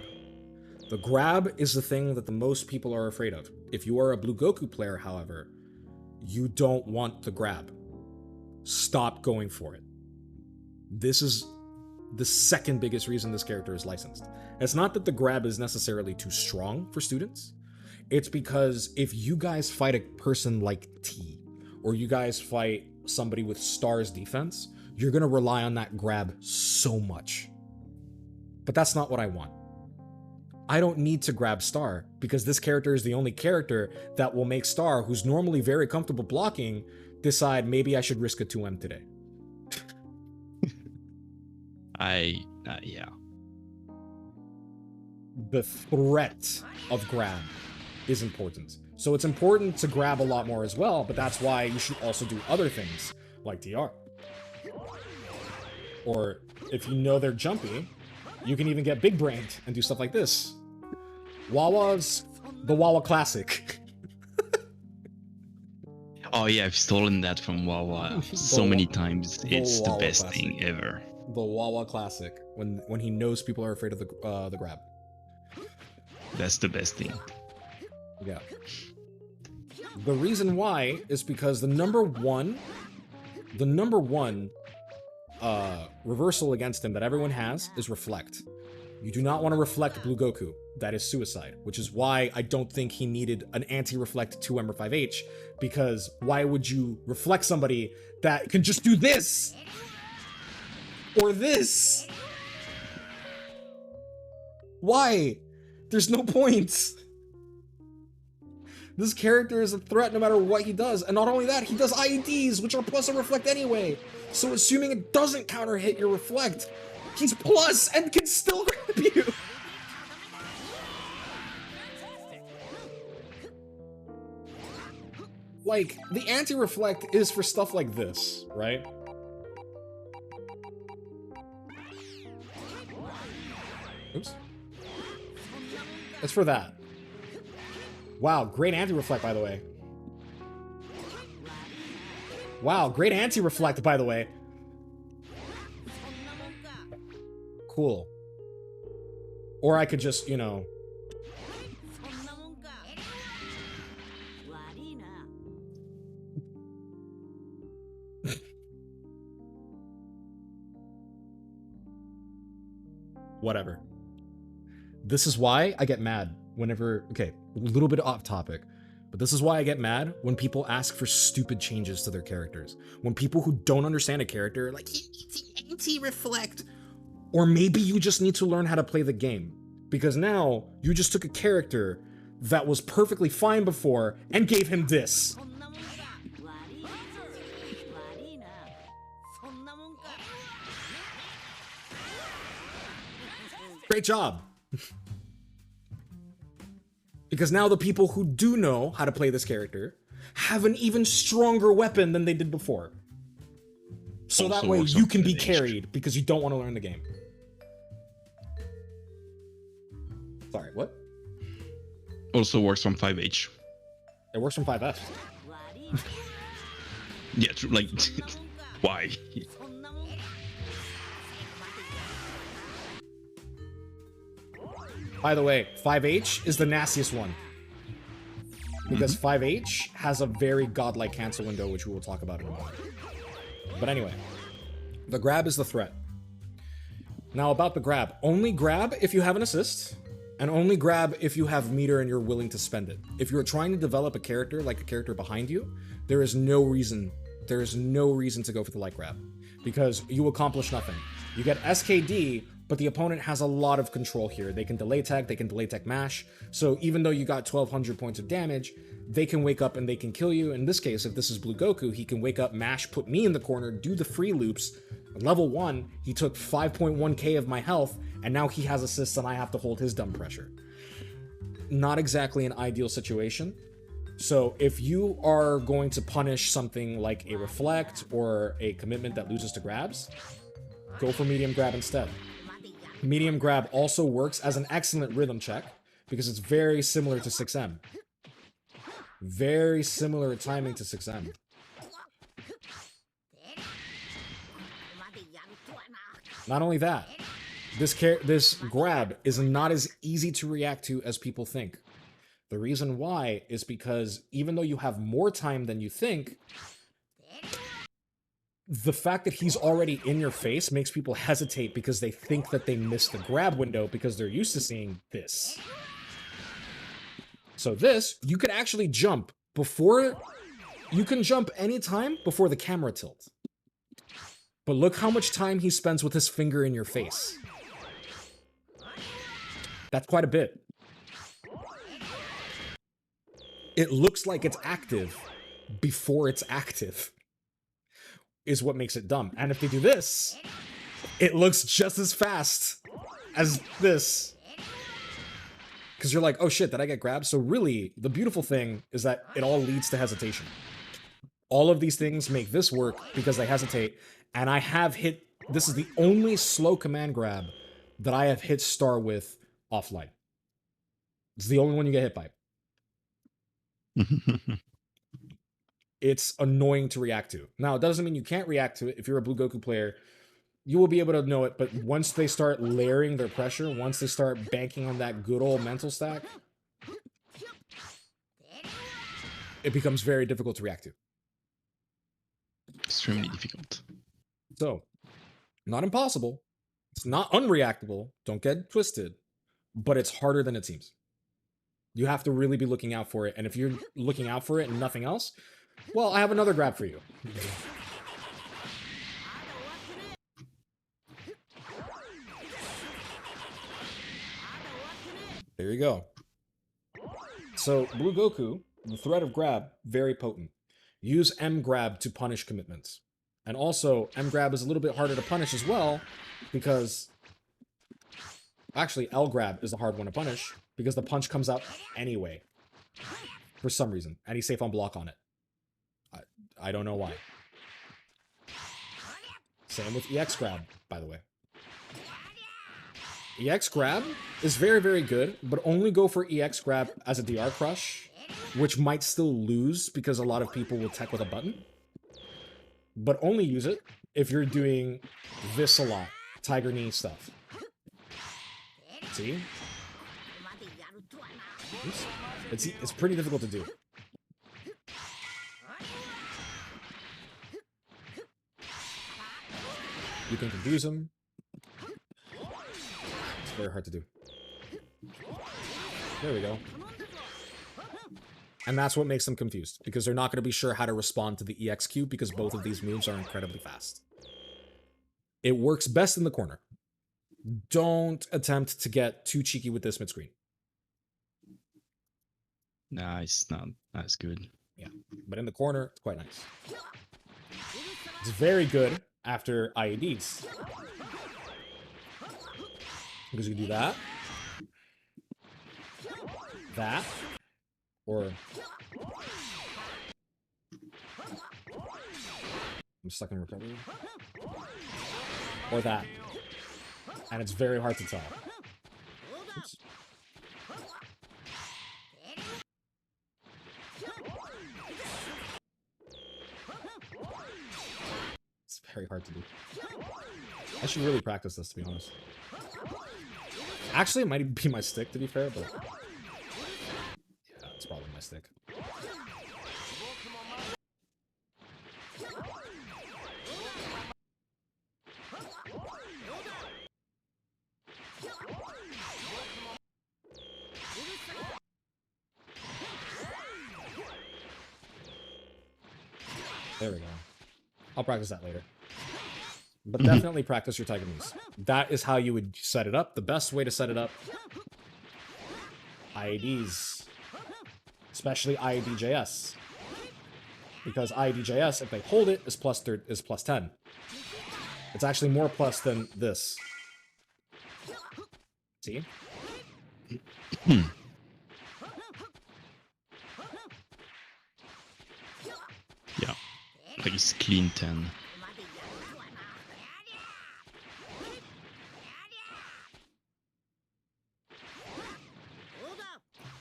The grab is the thing that the most people are afraid of. If you are a Blue Goku player, however, you don't want the grab. Stop going for it. This is the second biggest reason this character is licensed. It's not that the grab is necessarily too strong for students. It's because if you guys fight a person like T, or you guys fight somebody with Star's defense, you're going to rely on that grab so much. But that's not what I want. I don't need to grab Star, because this character is the only character that will make Star, who's normally very comfortable blocking, decide maybe I should risk a 2M today. Yeah. The threat of grab is important. So it's important to grab a lot more as well, but that's why you should also do other things, like DR. Or if you know they're jumpy, you can even get big brained and do stuff like this. Wawa's the Wawa classic. Oh yeah, I've stolen that from Wawa so many times. It's the best classic. thing ever. The Wawa classic, when he knows people are afraid of the grab. That's the best thing. Yeah. The reason why is because the number one reversal against him that everyone has is reflect. You do not want to reflect Blue Goku. That is suicide, which is why I don't think he needed an anti-reflect 2M or 5H, because why would you reflect somebody that can just do this? Or this? Why? There's no point. This character is a threat no matter what he does, and not only that, he does IEDs, which are plus a reflect anyway. So assuming it doesn't counter hit your reflect, he's plus and can still grab you. like, the anti-reflect is for stuff like this, right? Oops. It's for that. Wow, great anti-reflect, by the way. Wow, great anti-reflect, by the way. Cool. Or I could just, you know... Whatever. This is why I get mad whenever... Okay, a little bit off topic. But this is why I get mad when people ask for stupid changes to their characters. When people who don't understand a character are like, he needs an anti-reflect. Or maybe you just need to learn how to play the game. Because now, you just took a character that was perfectly fine before and gave him this. Great job. Because now the people who do know how to play this character have an even stronger weapon than they did before. So also that way you can be carried because you don't want to learn the game. Sorry, what? Also works from 5H. It works from 5F. Yeah, true, like, why? By the way, 5H is the nastiest one. Because 5H has a very godlike cancel window, which we will talk about in a moment. But anyway, the grab is the threat. Now about the grab, only grab if you have an assist, and only grab if you have meter and you're willing to spend it. If you're trying to develop a character like a character behind you, there is no reason to go for the light grab, because you accomplish nothing. You get SKD, but the opponent has a lot of control here. They can delay tech, they can delay tech mash, so even though you got 1200 points of damage, they can wake up and they can kill you. In this case, if this is Blue Goku, he can wake up, mash, put me in the corner, do the free loops. Level 1, he took 5.1k of my health, and now he has assists and I have to hold his dumb pressure. Not exactly an ideal situation. So if you are going to punish something like a reflect or a commitment that loses to grabs, go for medium grab instead. Medium grab also works as an excellent rhythm check because it's very similar to 6M. Very similar timing to 6M. Not only that, this grab is not as easy to react to as people think. The reason why is because even though you have more time than you think, the fact that he's already in your face makes people hesitate because they think that they missed the grab window because they're used to seeing this. So this, you can actually jump before... You can jump anytime before the camera tilt. But look how much time he spends with his finger in your face. That's quite a bit. It looks like it's active before it's active, is what makes it dumb. And if they do this, it looks just as fast as this. Because you're like, oh shit, did I get grabbed? So really, the beautiful thing is that it all leads to hesitation. All of these things make this work because they hesitate. And I have hit, this is the only slow command grab that I have hit star with offline. It's the only one you get hit by. It's annoying to react to. Now, it doesn't mean you can't react to it. If you're a Blue Goku player, you will be able to know it. But once they start layering their pressure, once they start banking on that good old mental stack, it becomes very difficult to react to. Extremely difficult. So, not impossible. It's not unreactable. Don't get twisted. But it's harder than it seems. You have to really be looking out for it. And if you're looking out for it and nothing else, well, I have another grab for you. There you go. So, Blue Goku, the threat of grab, very potent. Use M grab to punish commitments. And also, M grab is a little bit harder to punish as well, because... Actually, L grab is the hard one to punish, because the punch comes out anyway. For some reason. And he's safe on block on it. I don't know why. Same with EX grab, by the way. EX grab is very, very good, but only go for EX grab as a DR crush, which might still lose because a lot of people will tech with a button. But only use it if you're doing this a lot, tiger knee stuff. See? Oops. It's pretty difficult to do. You can confuse them. It's very hard to do. There we go. And that's what makes them confused, because they're not going to be sure how to respond to the EXQ because both of these moves are incredibly fast. It works best in the corner. Don't attempt to get too cheeky with this mid-screen. Nah, it's not as good. Yeah, but in the corner, it's quite nice. It's very good after IEDs. Because you can do that. That. Or... I'm stuck in recovery. Or that. And it's very hard to tell. Oops. It's very hard to do. I should really practice this, to be honest. Actually, it might even be my stick, to be fair, but... yeah, it's probably my stick. There we go. I'll practice that later. But definitely practice your tiger knees. That is how you would set it up. The best way to set it up. IEDs. Especially IEDJS. Because IEDJS, if they hold it, is plus 10. It's actually more plus than this. See? Yeah. Like it's clean 10. Am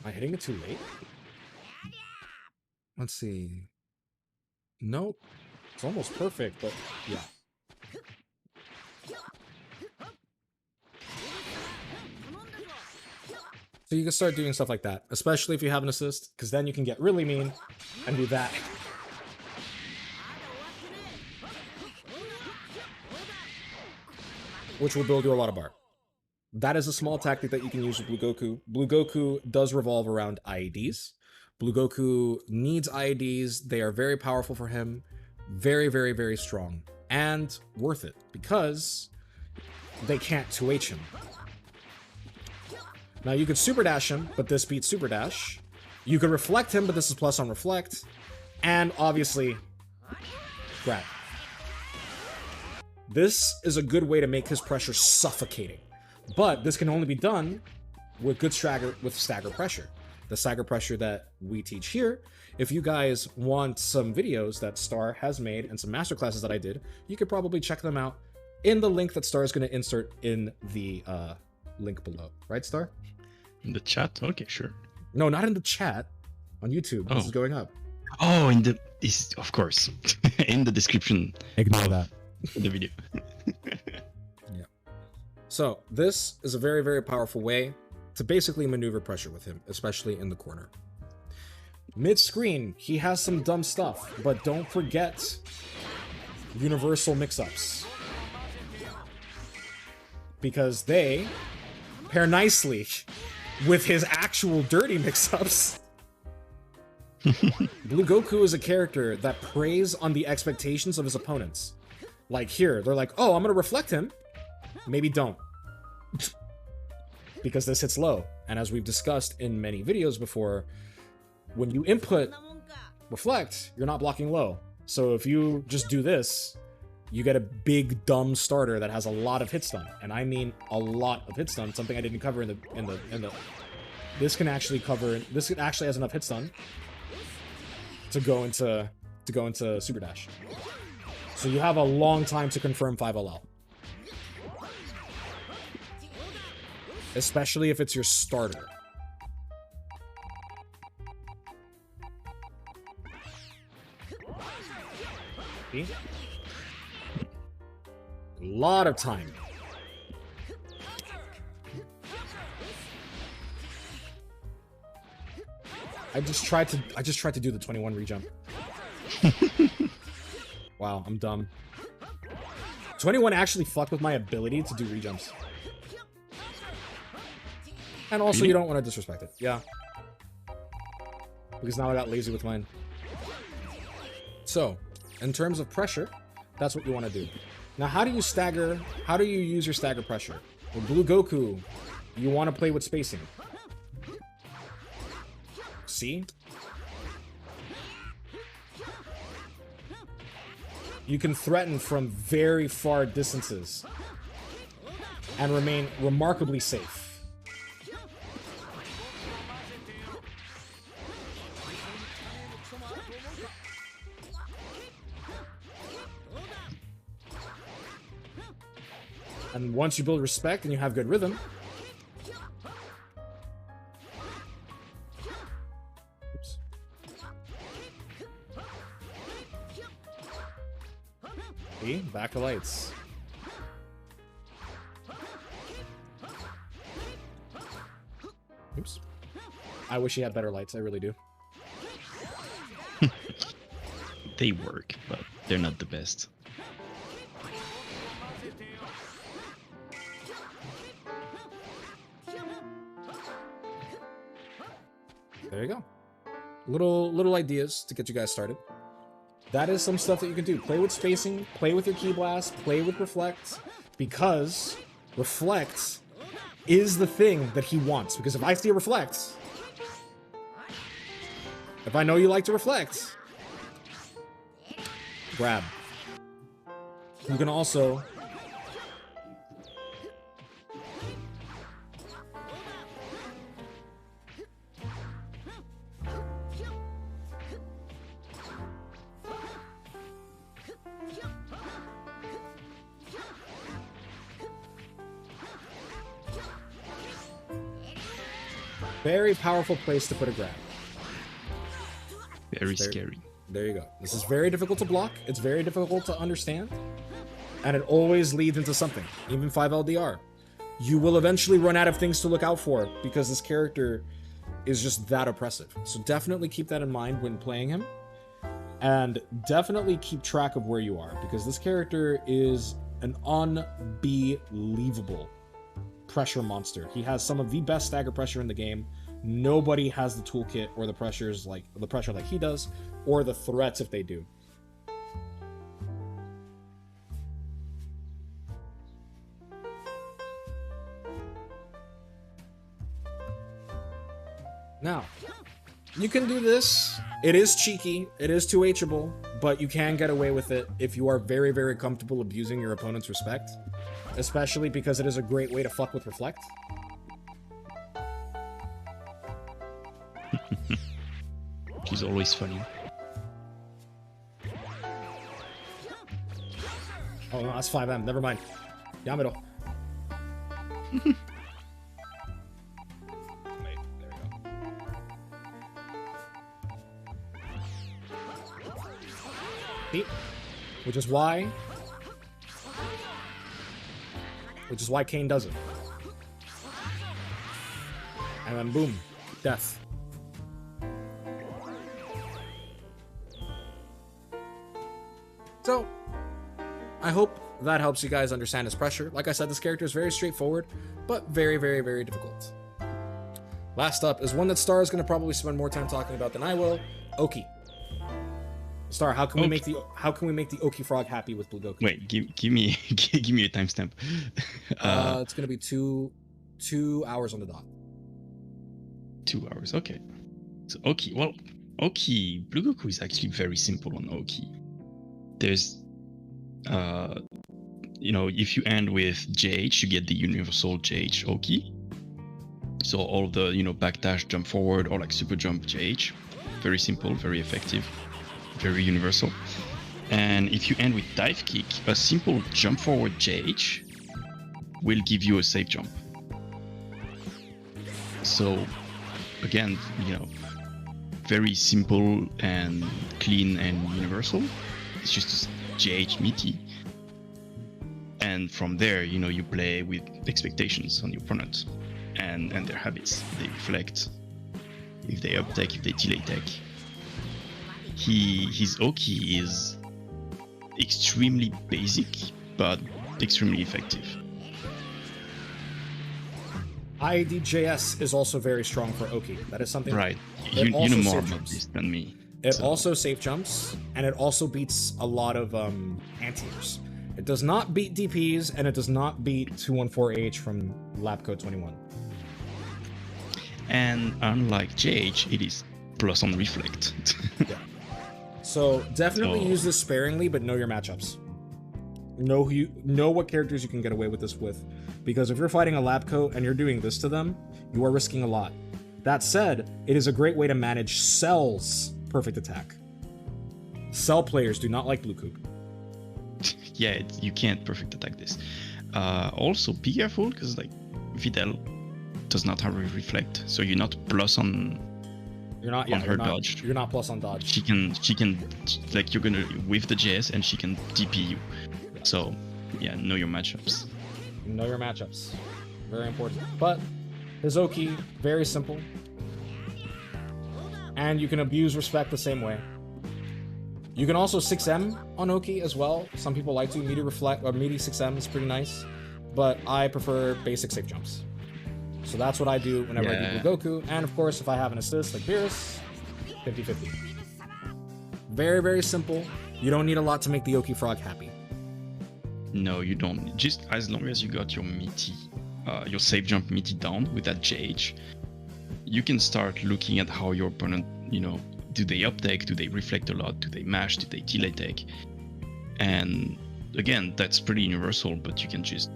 I hitting it too late? Let's see. Nope. It's almost perfect, but yeah. So you can start doing stuff like that, especially if you have an assist, because then you can get really mean and do that. Which will build you a lot of bar. That is a small tactic that you can use with Blue Goku. Blue Goku does revolve around IEDs. Blue Goku needs IEDs. They are very powerful for him. Very, very, very strong. And worth it, because they can't 2H him. Now you could Super Dash him, but this beats Super Dash. You could Reflect him, but this is plus on Reflect. And obviously, grab. This is a good way to make his pressure suffocating. But this can only be done with good stagger pressure. The stagger pressure that we teach here. If you guys want some videos that Star has made and some masterclasses that I did, you could probably check them out in the link that Star is going to insert in the link below. Right, Star? In the chat? Okay, sure. No, not in the chat. On YouTube. Oh. This is going up. Oh, of course. In the description. Ignore that. The video. Yeah. So this is a very, very powerful way to basically maneuver pressure with him, especially in the corner. Mid-screen, he has some dumb stuff, but don't forget universal mix-ups. Because they pair nicely with his actual dirty mix-ups. Blue Goku is a character that preys on the expectations of his opponents. Like here, they're like, oh, I'm gonna reflect him. Maybe don't. Because this hits low. And as we've discussed in many videos before, when you input reflect, you're not blocking low. So if you just do this, you get a big dumb starter that has a lot of hit stun. And I mean a lot of hit stun, something I didn't cover in the this can actually cover, this actually has enough hit stun to go into to go into Super Dash. So you have a long time to confirm 5LL. Especially if it's your starter. See? A lot of time. I just tried to do the 21 rejump. Wow, I'm dumb. 21 actually fucked with my ability to do rejumps. And also, you don't want to disrespect it. Yeah. Because now I got lazy with mine. So, in terms of pressure, that's what you want to do. Now, how do you stagger? How do you use your stagger pressure? With Blue Goku, you want to play with spacing. See? You can threaten from very far distances and remain remarkably safe. And once you build respect and you have good rhythm, oops. See? Back to lights. Oops. I wish he had better lights, I really do. They work, but they're not the best. There you go. Little ideas to get you guys started. That is some stuff that you can do. Play with spacing, play with your Ki Blast, play with Reflect, because Reflect is the thing that he wants. Because if I see a Reflect, if I know you like to Reflect, grab. You can also very powerful place to put a grab. Very scary. There you go. This is very difficult to block. It's very difficult to understand. And it always leads into something. Even 5LDR. You will eventually run out of things to look out for because this character is just that oppressive. So definitely keep that in mind when playing him. And definitely keep track of where you are, because this character is an unbelievable pressure monster. He has some of the best stagger pressure in the game. Nobody has the toolkit or the pressure like he does, or the threats if they do. Now, you can do this. It is cheeky, it is 2Hable, but you can get away with it if you are very, very comfortable abusing your opponent's respect. Especially because it is a great way to fuck with Reflect. She's always funny. Oh, no, that's 5M. Never mind. Yamado. Wait, there we go. See? Which is why Kane does it. And then boom, death. So, I hope that helps you guys understand his pressure. Like I said, this character is very straightforward, but very, very, very difficult. Last up is one that Star is going to probably spend more time talking about than I will. Oki. Star, how can we make the Oki frog happy with Blue Goku? Wait, give me a timestamp. It's gonna be two hours on the dot. 2 hours, okay. So Oki, well, Oki, Blue Goku is actually very simple on Oki. There's, if you end with JH, you get the universal JH Oki. So all the, backdash, jump forward, or like super jump JH. Very simple, very effective. very universal. And if you end with dive kick, a simple jump forward JH will give you a safe jump. So again, very simple and clean and universal. It's just JH meaty. And from there, you play with expectations on your opponent and their habits. They reflect, if they uptake, if they delay tech. His Oki is extremely basic, but extremely effective. IDJS is also very strong for Oki. That is something. Right. You know more about this than me. It also safe jumps, and it also beats a lot of anti-airs. It does not beat DPs, and it does not beat 214H from Lab Code 21. And unlike JH, it is plus on reflect. Yeah. So definitely use this sparingly, but know your matchups. Know what characters you can get away with this with, because if you're fighting a lab coat and you're doing this to them, you are risking a lot. That said, it is a great way to manage Cell's perfect attack. Cell players do not like Blue Coop. Yeah, you can't perfect attack this. Also, be careful, because like Videl does not have a reflect, so you're not plus on. Dodge. You're not plus on dodge. She can like, you're gonna whiff the JS and she can DP you. So yeah, know your matchups. Know your matchups. Very important. But his Oki, very simple. And you can abuse respect the same way. You can also 6M on Oki as well. Some people like to. Meaty reflect or meaty 6M is pretty nice. But I prefer basic safe jumps. So that's what I do whenever I do Blue Goku. And of course, if I have an assist like Beerus, 50-50. Very, very simple. You don't need a lot to make the Oki Frog happy. No, you don't. Just as long as you got your meaty, your safe jump meaty down with that JH, you can start looking at how your opponent, do they uptake, do they reflect a lot, do they mash, do they delay take? And again, that's pretty universal, but you can just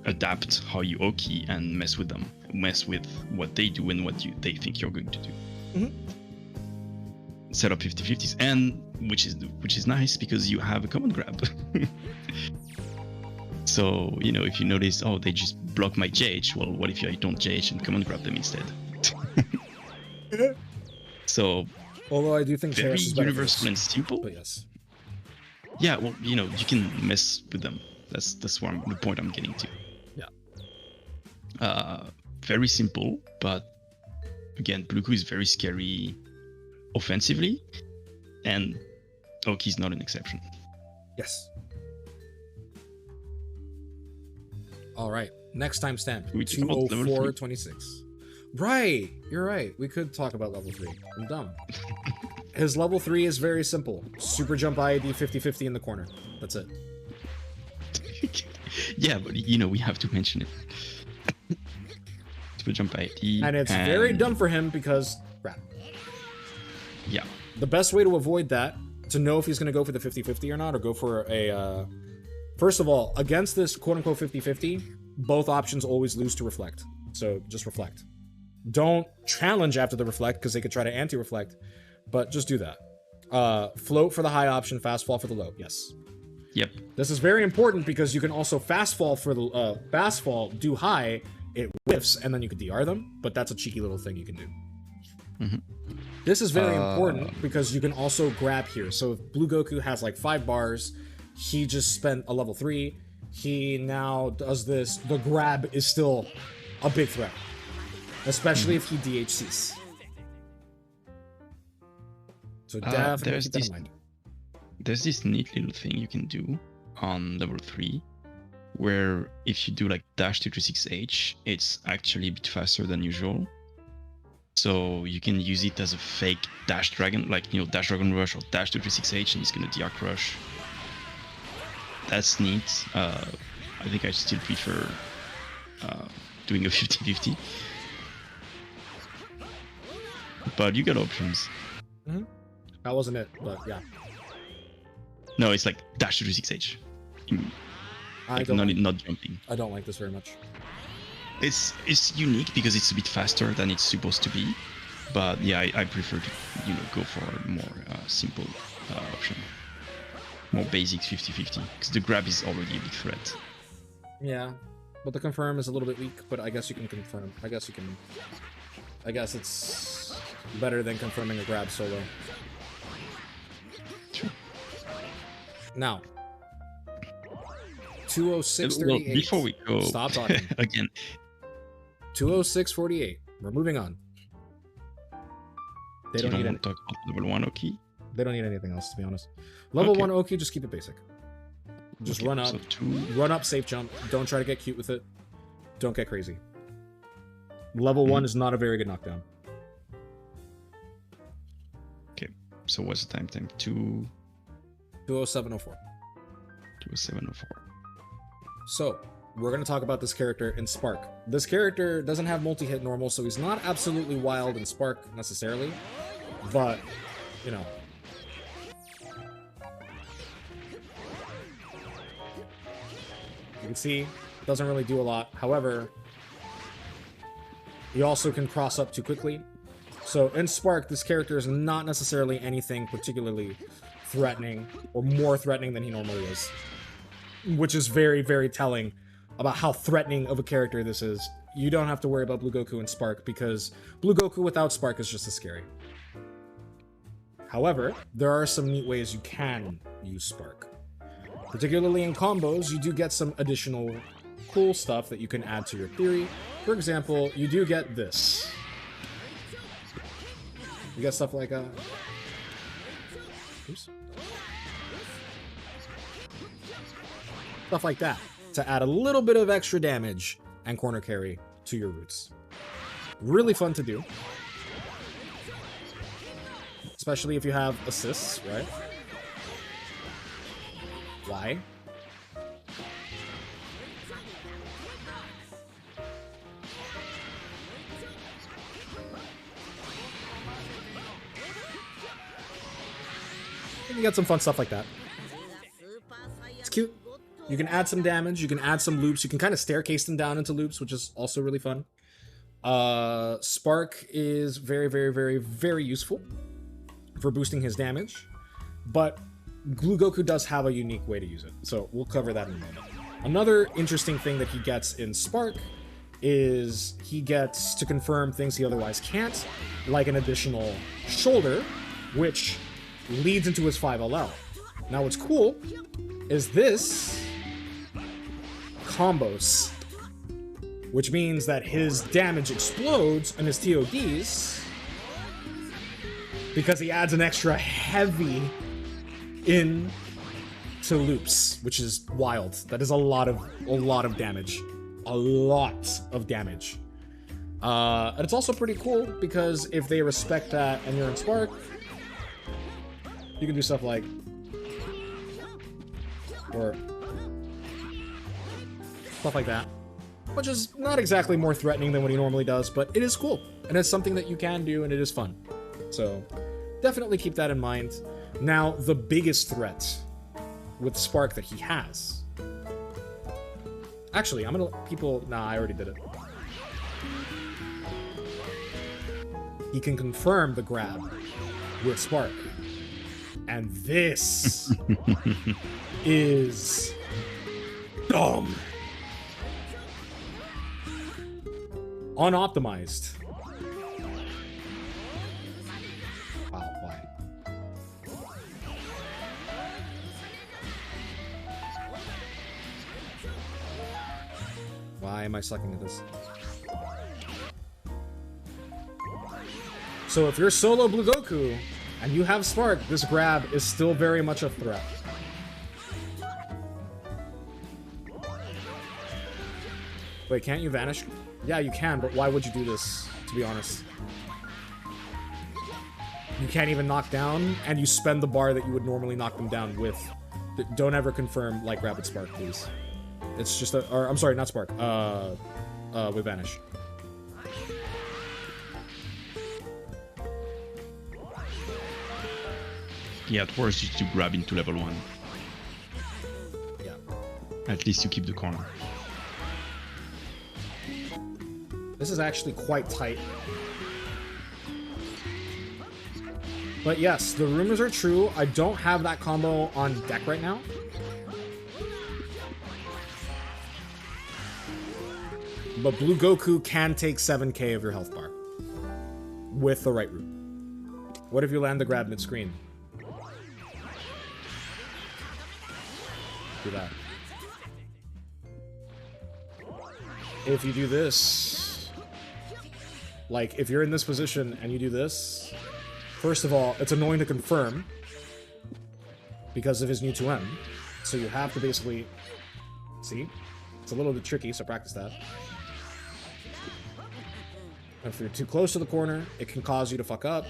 adapt how you Oki and mess with them, mess with what they do and what they think you're going to do. Mm-hmm. Set up 50-50s, and which is nice because you have a common grab. So if you notice, they just block my JH, well, what if I don't JH and common grab them instead? So although I do think very universal and simple, but yes. Yeah, well, you can mess with them. That's the point I'm getting to. Yeah. Very simple, but again, Blue Goku is very scary offensively, and Oki's not an exception. Yes. All right. Next timestamp. 204.26. Right. You're right. We could talk about level 3. I'm dumb. His level 3 is very simple. Super jump IAD 50-50 in the corner. That's it. Yeah, but we have to mention it. Super jump IAD. And it's very dumb for him because crap. Yeah. The best way to avoid that, to know if he's going to go for the 50-50 or not, or go for a... First of all, against this quote-unquote 50-50, both options always lose to reflect. So just reflect. Don't challenge after the reflect, because they could try to anti-reflect, but just do that. Float for the high option, fast fall for the low. Yes. Yep. This is very important because you can also fast fall for the fast fall, do high, it whiffs, and then you can DR them, but that's a cheeky little thing you can do. Mm-hmm. This is very important because you can also grab here. So if Blue Goku has like 5 bars, he just spent a level 3, he now does this, the grab is still a big threat. Especially if he DHCs. So definitely keep that in mind. There's this neat little thing you can do on level 3, where if you do like dash 236H, it's actually a bit faster than usual. So you can use it as a fake dash dragon, like dash dragon rush or dash 236H, and he's gonna DR crush. That's neat. I think I still prefer doing a 50-50. But you got options. Mm-hmm. That wasn't it, but yeah. No, it's like dash 236H. Like not jumping. I don't like this very much. It's unique because it's a bit faster than it's supposed to be. But yeah, I prefer to go for a more simple option. More basic 50-50, because the grab is already a big threat. Yeah, but the confirm is a little bit weak, but I guess you can confirm. I guess it's better than confirming a grab solo. True. Now, 206.38. Well, before we go, stop talking. Again. 206.48. We're moving on. They You don't don't need want to talk about level 1 Oki? They don't need anything else, to be honest. Level 1 Oki, just keep it basic. Just run up, so run up, safe jump. Don't try to get cute with it. Don't get crazy. Level 1 is not a very good knockdown. Okay, so what's the time? 207.04. 207.04. So, we're going to talk about this character in Spark. This character doesn't have multi-hit normal, so he's not absolutely wild in Spark necessarily. But, you know. You can see, doesn't really do a lot. However, he also can cross up too quickly. So in Spark, this character is not necessarily anything particularly threatening, or more threatening than he normally is. Which is very, very telling about how threatening of a character this is. You don't have to worry about Blue Goku in Spark, because Blue Goku without Spark is just as scary. However, there are some neat ways you can use Spark. Particularly in combos, you do get some additional cool stuff that you can add to your theory. For example, you do get this. You get stuff like oops. Stuff like that to add a little bit of extra damage and corner carry to your roots. Really fun to do. Especially if you have assists, right? Why? You get some fun stuff like that. It's cute. You can add some damage, you can add some loops, you can kind of staircase them down into loops, which is also really fun. Spark is very, very, very, very useful for boosting his damage, but Blue Goku does have a unique way to use it, so we'll cover that in a moment. Another interesting thing that he gets in Spark is he gets to confirm things he otherwise can't, like an additional shoulder, which leads into his 5LL. Now what's cool is this combos, which means that his damage explodes and his TODs because he adds an extra heavy in to loops, which is wild. That is a lot of damage. A lot of damage. And it's also pretty cool because if they respect that and you're in Spark, you can do stuff like, or stuff like that, which is not exactly more threatening than what he normally does, but it is cool, and it's something that you can do, and it is fun. So definitely keep that in mind. Now, the biggest threat with Spark that he has. Actually, I'm gonna let people. Nah, I already did it. He can confirm the grab with Spark. And this is dumb. Unoptimized. Wow, why? Why am I sucking at this? So if you're solo Blue Goku and you have Spark, this grab is still very much a threat. Wait, can't you vanish? Yeah, you can, but why would you do this, to be honest? You can't even knock down, and you spend the bar that you would normally knock them down with. Don't ever confirm like Rapid Spark, please. It's just a, or I'm sorry, not Spark, with Vanish. Yeah, at worst you to grab into level 1. Yeah. At least you keep the corner. This is actually quite tight. But yes, the rumors are true. I don't have that combo on deck right now. But Blue Goku can take 7k of your health bar. With the right route. What if you land the grab mid-screen? Do that. If you do this... Like, if you're in this position and you do this... First of all, it's annoying to confirm. Because of his new 2M. So you have to basically... See? It's a little bit tricky, so practice that. If you're too close to the corner, it can cause you to fuck up.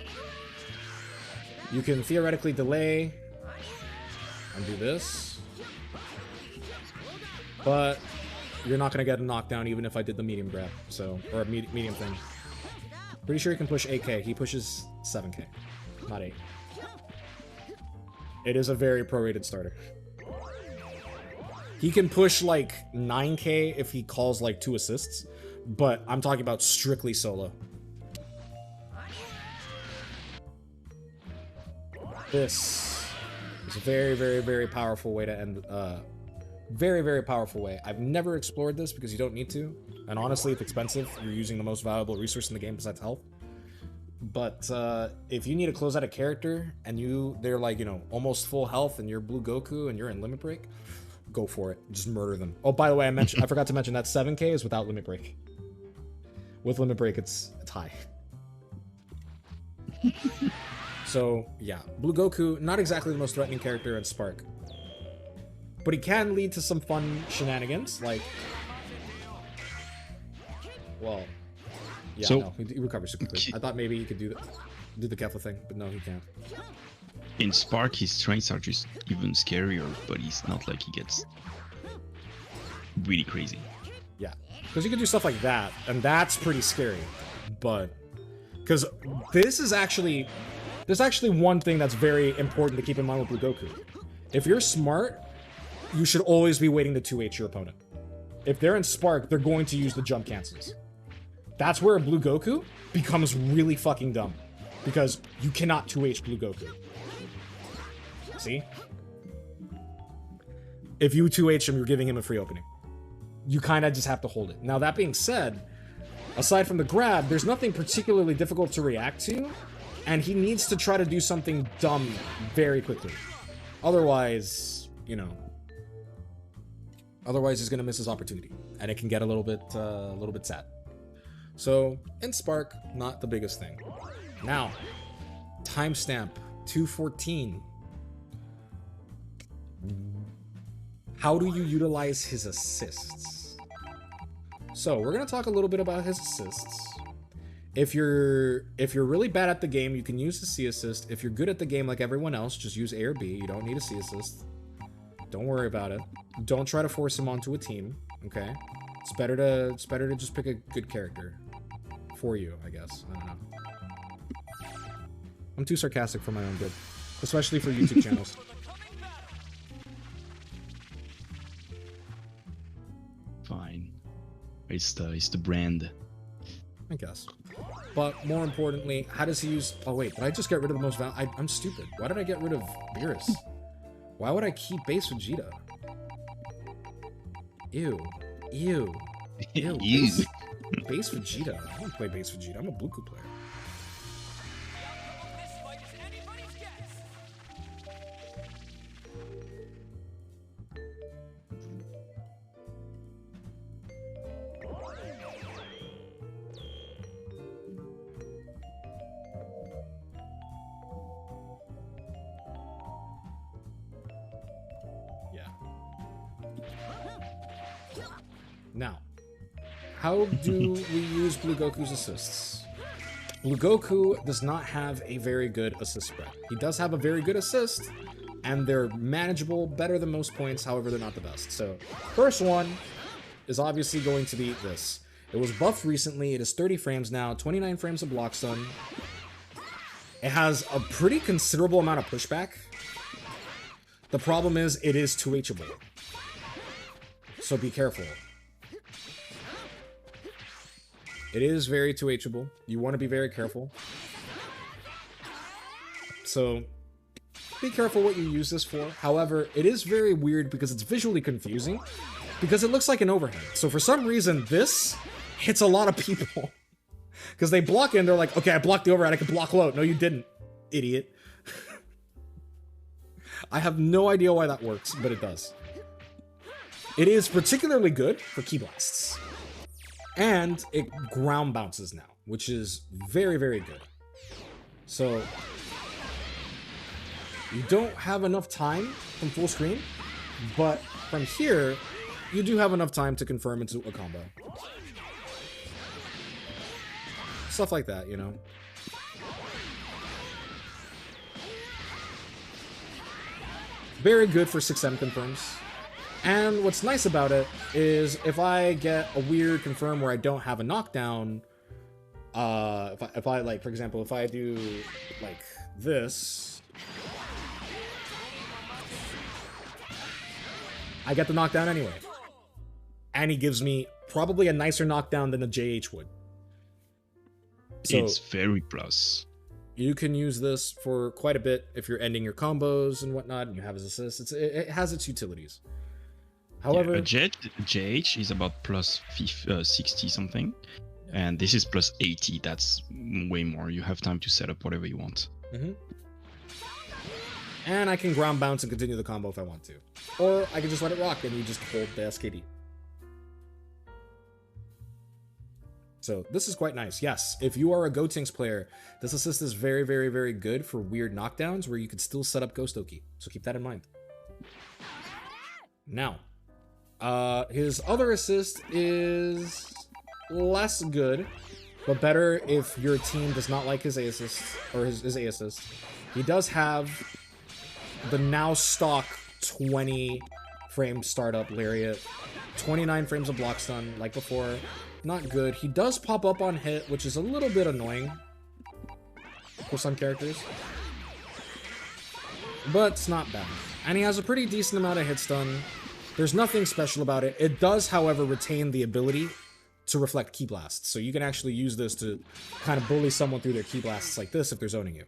You can theoretically delay and do this. But you're not going to get a knockdown even if I did the medium grab. So, or a medium thing. Pretty sure he can push 8k. He pushes 7k, not 8. It is a very prorated starter. He can push like 9k if he calls like 2 assists. But I'm talking about strictly solo. This is a very, very, very powerful way to end. Very, very powerful way. I've never explored this because you don't need to. And honestly, it's expensive. You're using the most valuable resource in the game besides health. But if you need to close out a character and they're like, you know, almost full health and you're Blue Goku and you're in limit break, go for it. Just murder them. Oh, by the way, I forgot to mention that 7k is without limit break. With limit break, it's high. So, yeah. Blue Goku, not exactly the most threatening character in Spark. But he can lead to some fun shenanigans, like... Well... Yeah, so, no, he recovers super quick. I thought maybe he could do the Kefla thing, but no, he can't. In Spark, his strengths are just even scarier, but he's not like he gets really crazy. Yeah, because you can do stuff like that, and that's pretty scary. But because there's actually one thing that's very important to keep in mind with Blue Goku. If you're smart, you should always be waiting to 2H your opponent. If they're in Spark, they're going to use the jump cancels. That's where Blue Goku becomes really fucking dumb, because you cannot 2H Blue Goku. See? If you 2H him, you're giving him a free opening. You kind of just have to hold it. Now, that being said, aside from the grab, there's nothing particularly difficult to react to, and he needs to try to do something dumb very quickly. Otherwise, you know, otherwise he's gonna miss his opportunity, and it can get a little bit sad. So, in Spark, not the biggest thing. Now, timestamp 2:14. How do you utilize his assists? So, we're gonna talk a little bit about his assists. If you're really bad at the game, you can use the C assist. If you're good at the game like everyone else, just use A or B. You don't need a C assist. Don't worry about it. Don't try to force him onto a team, okay? It's better to just pick a good character for you, I guess. I don't know. I'm too sarcastic for my own good, especially for YouTube channels. Fine. It's the brand. I guess. But more importantly, how does he use... Oh wait, did I just get rid of the most I'm stupid. Why did I get rid of Beerus? Why would I keep base Vegeta? Ew. Ew. Ew. Ew. Base Vegeta. I don't play base Vegeta. I'm a Bluku player. Now, how do we use Blue Goku's assists? Blue Goku does not have a very good assist spread. He does have a very good assist, and they're manageable, better than most points, however, they're not the best. So, first one is obviously going to be this. It was buffed recently, it is 30 frames now, 29 frames of block stun. It has a pretty considerable amount of pushback. The problem is, it is 2Hable. So be careful. It is very 2Hable. You want to be very careful. So be careful what you use this for. However, it is very weird because it's visually confusing because it looks like an overhand. So for some reason, this hits a lot of people because they block in. They're like, okay, I blocked the overhand. I can block low. No, you didn't, idiot. I have no idea why that works, but it does. It is particularly good for key blasts. And it ground bounces now, which is very, very good. So you don't have enough time from full screen, but from here, you do have enough time to confirm into a combo. Stuff like that, you know? Very good for 6M confirms. And what's nice about it is if I get a weird confirm where I don't have a knockdown, if I like, for example, if I do like this, I get the knockdown anyway. And he gives me probably a nicer knockdown than a JH would. So it's very plus. You can use this for quite a bit if you're ending your combos and whatnot, and you have his assists. It has its utilities. However, yeah, JH is about plus 60 something, and this is plus 80. That's way more. You have time to set up whatever you want. Mm-hmm. And I can ground bounce and continue the combo if I want to. Or I can just let it rock and you just hold the SKD. So this is quite nice. Yes, if you are a Gotenks player, this assist is very, very, very good for weird knockdowns where you can still set up Ghost Oki. So keep that in mind. Now, his other assist is less good, but better if your team does not like his A assist, or his A assist. He does have the now stock 20 frame startup Lariat, 29 frames of block stun like before. Not good. He does pop up on hit, which is a little bit annoying for some characters, but it's not bad. And he has a pretty decent amount of hit stun. There's nothing special about it. It does, however, retain the ability to reflect Ki Blasts, so you can actually use this to kind of bully someone through their Ki Blasts like this if they're zoning you.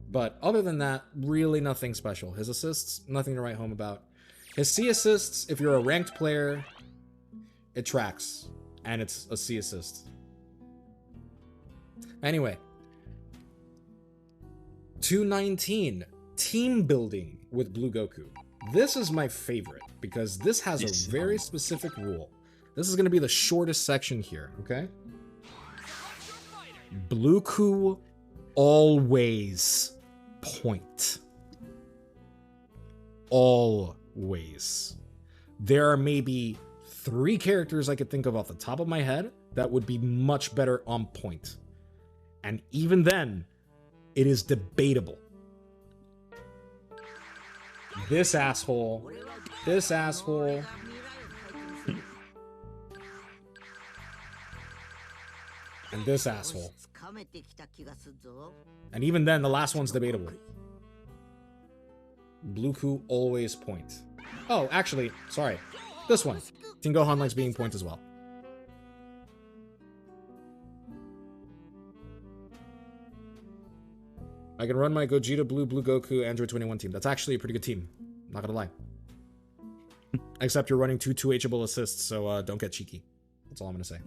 But other than that, really nothing special. His assists, nothing to write home about. His C assists, if you're a ranked player, it tracks. And it's a C assist. Anyway. 219. Team building with Blue Goku. This is my favorite because this has a very specific rule. This is going to be the shortest section here, okay? Blue Goku always point. Always. There are maybe 3 characters I could think of off the top of my head that would be much better on point. And even then, it is debatable. This asshole. This asshole. And this asshole. And even then, the last one's debatable. Blue Goku always point. Oh, actually, sorry. This one. Team Gohan likes being point as well. I can run my Gogeta Blue Goku Android 21 team. That's actually a pretty good team. Not gonna lie. Except you're running 2 2Hable assists, so don't get cheeky. That's all I'm gonna say.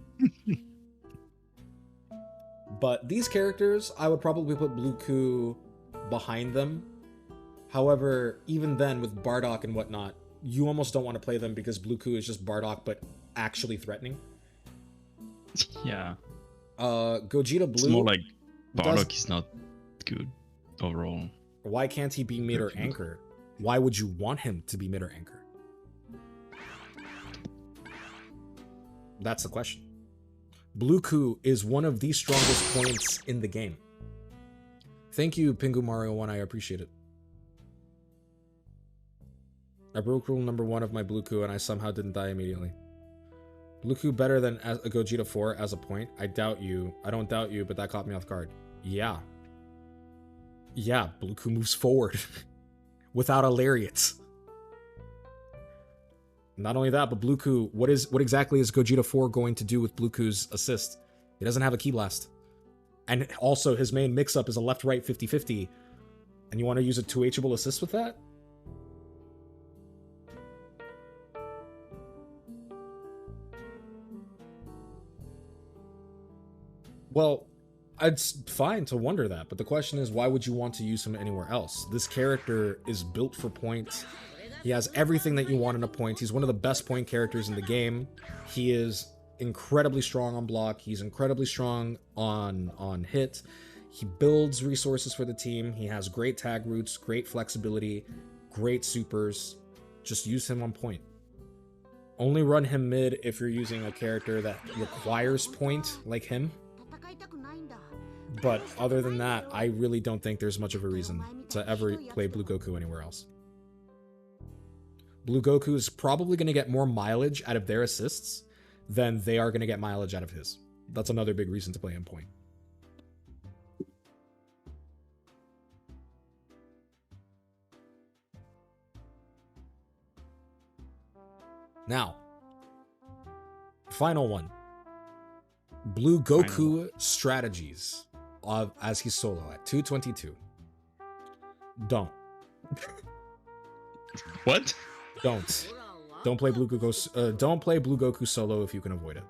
But these characters, I would probably put Blue Goku behind them. However, even then, with Bardock and whatnot, you almost don't want to play them because Blue Goku is just Bardock, but actually threatening. Yeah. Gogeta Blue... It's more like Bardock is not good overall. Why can't he be mid or anchor? Why would you want him to be mid or anchor? That's the question. Blue Goku is one of the strongest points in the game. Thank you, Pingu Mario 1. I appreciate it. I broke rule number 1 of my Blue Goku and I somehow didn't die immediately. Blue Goku better than a Gogeta 4 as a point? I doubt you. I don't doubt you, but that caught me off guard. Yeah. Yeah, Blue Goku moves forward. Without a lariat. Not only that, but Blue Goku, what exactly is Gogeta 4 going to do with Blue Goku's assist? He doesn't have a Ki Blast. And also his main mix-up is a left-right 50-50 And you want to use a 2Hable assist with that? Well, it's fine to wonder that, but the question is, why would you want to use him anywhere else? This character is built for points. He has everything that you want in a point. He's one of the best point characters in the game. He is incredibly strong on block. He's incredibly strong on hit. He builds resources for the team. He has great tag routes, great flexibility, great supers. Just use him on point. Only run him mid if you're using a character that requires point, like him. But other than that, I really don't think there's much of a reason to ever play Blue Goku anywhere else. Blue Goku is probably going to get more mileage out of their assists than they are going to get mileage out of his. That's another big reason to play him point. Now, final one. Blue Goku strategies as he's solo at 222. Don't. What? Don't play Blue Goku. Don't play Blue Goku solo if you can avoid it.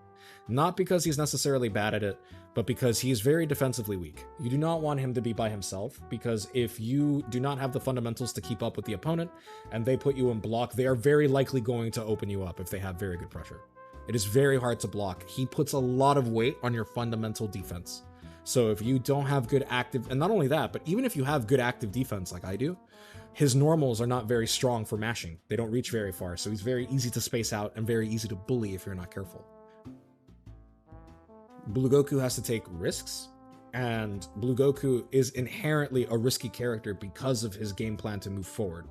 Not because he's necessarily bad at it, but because he's very defensively weak. You do not want him to be by himself, because if you do not have the fundamentals to keep up with the opponent and they put you in block, they are very likely going to open you up if they have very good pressure. It is very hard to block. He puts a lot of weight on your fundamental defense. So if you don't have good active, and not only that, but even if you have good active defense like I do, his normals are not very strong for mashing. They don't reach very far, so he's very easy to space out and very easy to bully if you're not careful. Blue Goku has to take risks, and Blue Goku is inherently a risky character because of his game plan to move forward.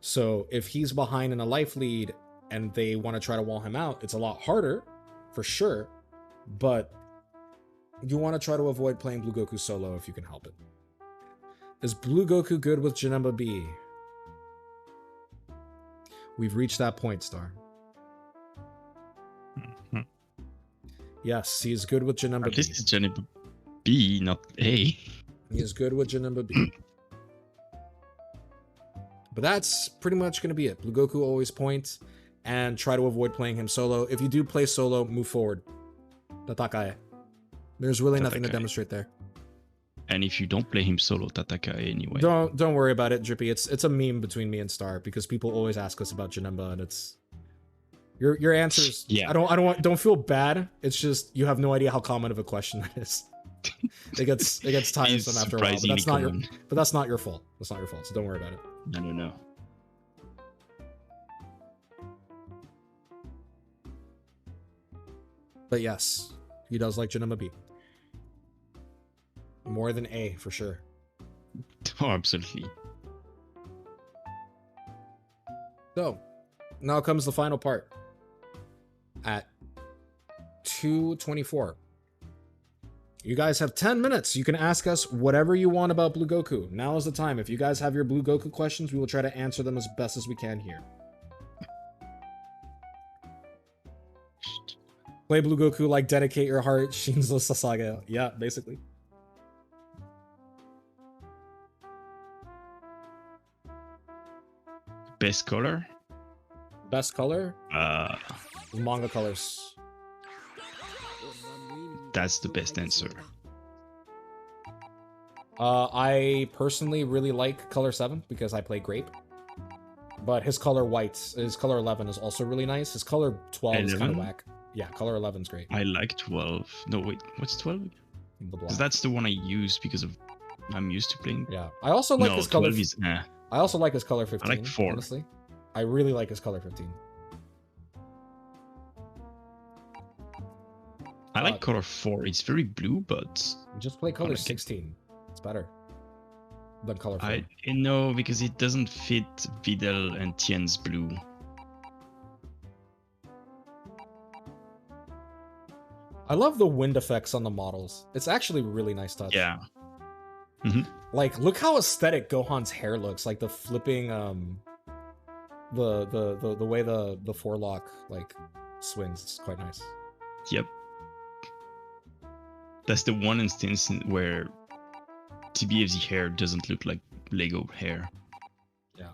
So if he's behind in a life lead and they want to try to wall him out, it's a lot harder, for sure, but you want to try to avoid playing Blue Goku solo if you can help it. Is Blue Goku good with Janemba B? We've reached that point, Star. Mm-hmm. Yes, he is good with Janemba B. At least it's Janemba B, not A. He is good with Janemba B. But that's pretty much going to be it. Blue Goku always points, and try to avoid playing him solo. If you do play solo, move forward. Tatakae. There's really nothing to demonstrate there. And if you don't play him solo, Tatakae anyway. Don't worry about it, Drippy. It's a meme between me and Star because people always ask us about Janemba, and it's your answers. Yeah. Don't feel bad. It's just you have no idea how common of a question that is. It gets tiresome after a while. But that's not your fault. That's not your fault. So don't worry about it. No. But yes, he does like Janemba B. More than A, for sure. Oh, absolutely. So, now comes the final part. At 2:24. You guys have 10 minutes. You can ask us whatever you want about Blue Goku. Now is the time. If you guys have your Blue Goku questions, we will try to answer them as best as we can here. Play Blue Goku like dedicate your heart, Shinzo Sasage. Yeah, basically. Best color? Best color? Manga colors. That's the best answer. I personally really like color 7 because I play Grape. But his color 11 is also really nice. His color 12 is kind of whack. Yeah, color 11 is great. I like 12. No, wait, what's 12? Because that's the one I use because of I'm used to playing. Yeah, I also like his color. 12 is, I also like his color 15. I like 4. Honestly, I really like his color 15. I like color 4. It's very blue, but just play color 16. It's better than color 4. No, because it doesn't fit Vidal and Tien's blue. I love the wind effects on the models. It's actually really nice touch. Yeah. Like, look how aesthetic Gohan's hair looks. Like the flipping, the way the forelock like swings. It's quite nice. Yep. That's the one instance where DBFZ hair doesn't look like Lego hair. Yeah.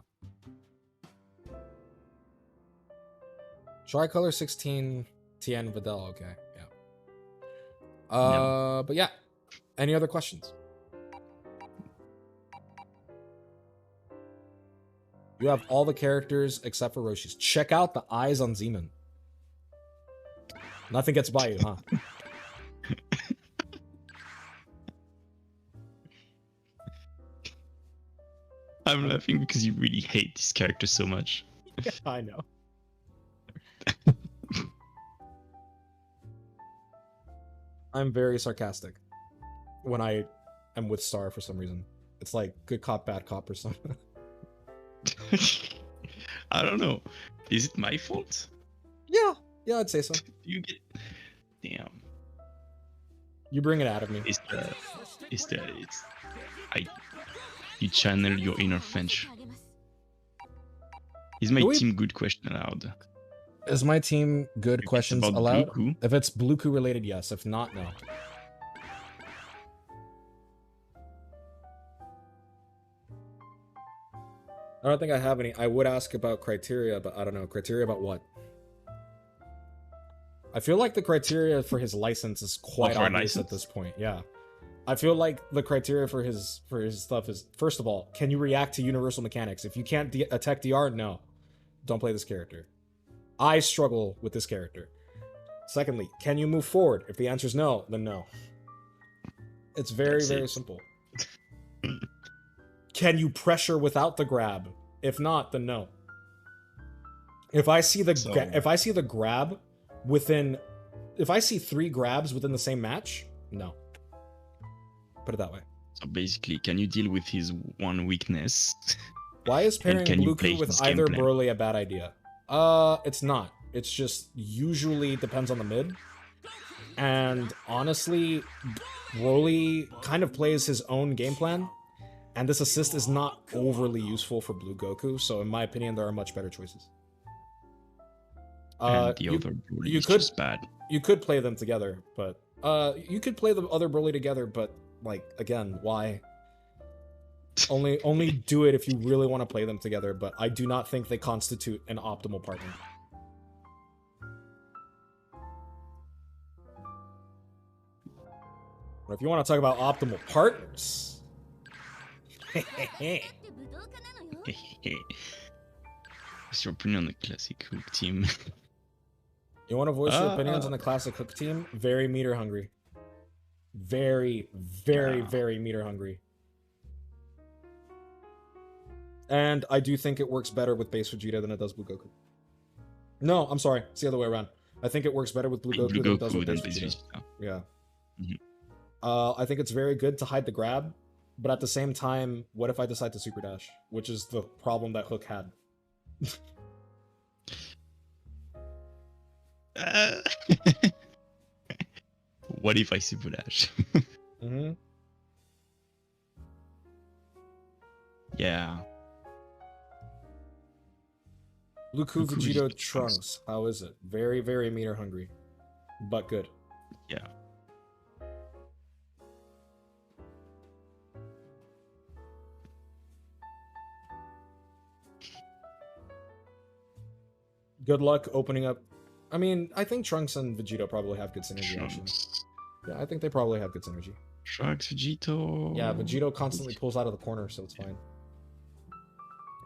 Tricolor 16 Tien Vidal. Okay. Yeah. But yeah. Any other questions? You have all the characters except for Roshi's. Check out the eyes on Zeman. Nothing gets by you, huh? I'm laughing because you really hate this character so much. Yeah, I know. I'm very sarcastic when I am with Star for some reason. It's like good cop, bad cop or something. I don't know. Is it my fault? Yeah, I'd say so. You get... Damn. You bring it out of me. You channel your inner French. Is my team good question allowed? Is my team good If questions it's about allowed? Goku? If it's Bluku related, yes. If not, no. I don't think I have any. I would ask about criteria, but I don't know. Criteria about what? I feel like the criteria for his license is quite obvious at this point. Yeah. I feel like the criteria for his stuff is, first of all, can you react to universal mechanics? If you can't attack DR, no. Don't play this character. I struggle with this character. Secondly, can you move forward? If the answer is no, then no. It's very simple. Can you pressure without the grab? If not, then no. If I see the grab within, if I see 3 grabs within the same match, no. Put it that way. So basically, can you deal with his one weakness? Why is pairing Bluku with either gameplay? Broly a bad idea? It's not. It's just usually depends on the mid. And honestly, Broly kind of plays his own game plan. And this assist is not overly useful for Blue Goku, so in my opinion, there are much better choices. And the other Broly is just bad. You could play them together, but you could play the other Broly together, but like again, why? Only do it if you really want to play them together, but I do not think they constitute an optimal partner. But if you want to talk about optimal partners. What's your opinion on the classic Hook team? You want to voice your opinions on the classic Hook team? Very meter hungry. Very meter hungry. And I do think it works better with base Vegeta than it does Blue Goku. No, I'm sorry. It's the other way around. I think it works better with Blue Goku than it does with base Vegeta. Yeah. Mm-hmm. I think it's very good to hide the grab, but at the same time, what if I decide to super dash? Which is the problem that Hook had. What if I super dash? Mm-hmm. Yeah. Bluku Vegito Trunks. How is it? Very meter hungry, but good. Yeah. Good luck opening up. I mean, I think Trunks and Vegito probably have good synergy. Actually. Yeah, I think they probably have good synergy. Trunks, Vegito. Yeah, Vegito constantly pulls out of the corner, so it's fine.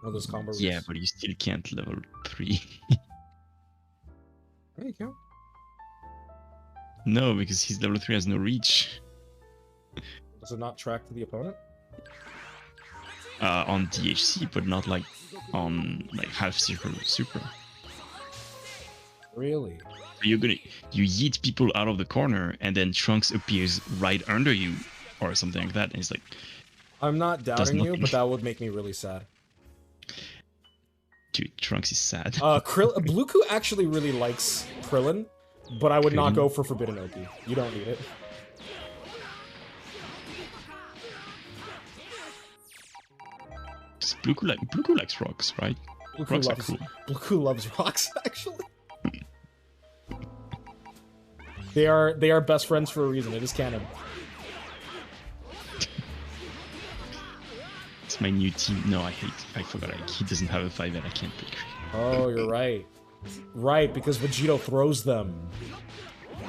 One of those combo routes. Yeah, but you still can't level 3. There you go. No, because his level 3 has no reach. Does it not track to the opponent? On DHC, but not like on like half circle super. Really? You yeet people out of the corner, and then Trunks appears right under you, or something like that. And it's like, I'm not doubting you, but that would make me really sad. Dude, Trunks is sad. Bluku actually really likes Krillin, but I would not go for Forbidden Oki. You don't need it. Bluku likes rocks, right? Bluku loves rocks, actually. They are best friends for a reason. It is canon. It's That's my new team. No, I forgot. He doesn't have a 5 and I can't pick. Oh, you're right. Right, because Vegito throws them.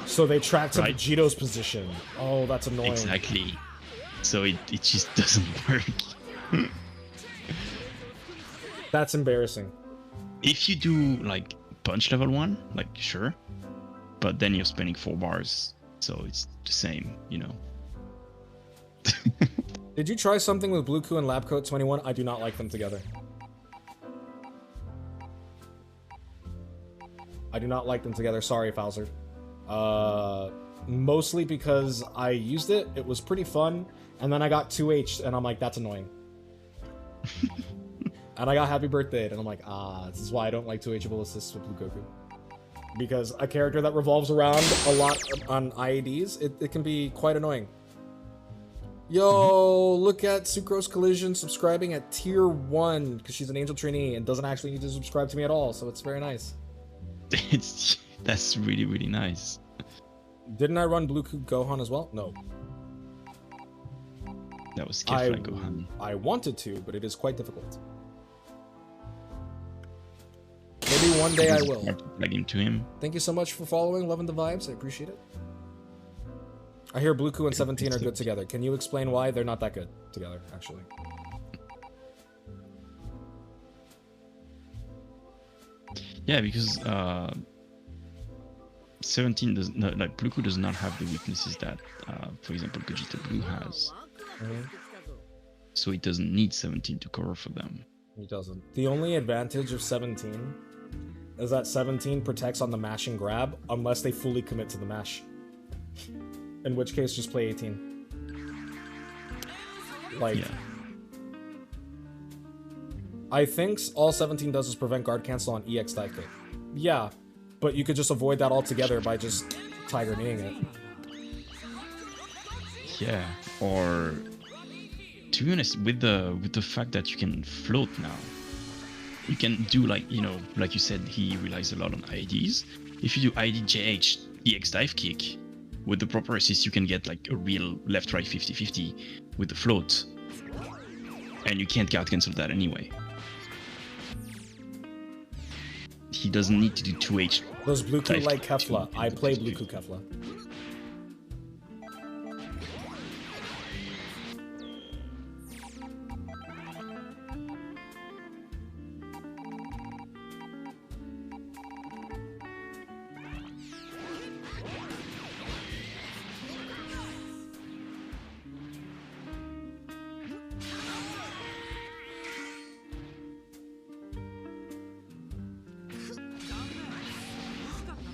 So they track to Vegito's position. Oh, that's annoying. Exactly. So it just doesn't work. That's embarrassing. If you do like punch level 1, like sure. But then you're spending 4 bars. So it's the same, you know. Did you try something with Blueku and Labcoat 21? I do not like them together. I do not like them together. Sorry, Fowler. Mostly because I used it. It was pretty fun. And then I got 2H, and I'm like, that's annoying. And I got Happy Birthday, and I'm like, this is why I don't like 2Hable assists with Blue Goku. Because a character that revolves around a lot on IADs, it can be quite annoying. Yo, look at Sucrose Collision subscribing at tier 1 because she's an Angel trainee and doesn't actually need to subscribe to me at all, so it's very nice. That's really, really nice. Didn't I run Blueku Gohan as well? No. That was Kefla Gohan. I wanted to, but it is quite difficult. Maybe one day I will. Plug him to him. Thank you so much for following, loving the vibes. I appreciate it. I hear Blueku and 17 are good together. Can you explain why they're not that good together, actually? Yeah, because 17 does not, like Blueku does not have the weaknesses that, for example, Vegeta Blue has. So it doesn't need 17 to cover for them. He doesn't. The only advantage of 17 is that 17 protects on the mash and grab unless they fully commit to the mash. In which case, just play 18. Like, yeah. I think all 17 does is prevent guard cancel on EX dive kick. Yeah, but you could just avoid that altogether by just Tiger kneeing it. Yeah, or to be honest, with the fact that you can float now, you can do like, you know, like you said, he relies a lot on IDs. If you do ID JH EX dive kick, with the proper assist, you can get like a real left-right 50-50 with the float. And you can't guard cancel that anyway. He doesn't need to do 2H. Does Blueku like Kefla? I play Blueku Kefla.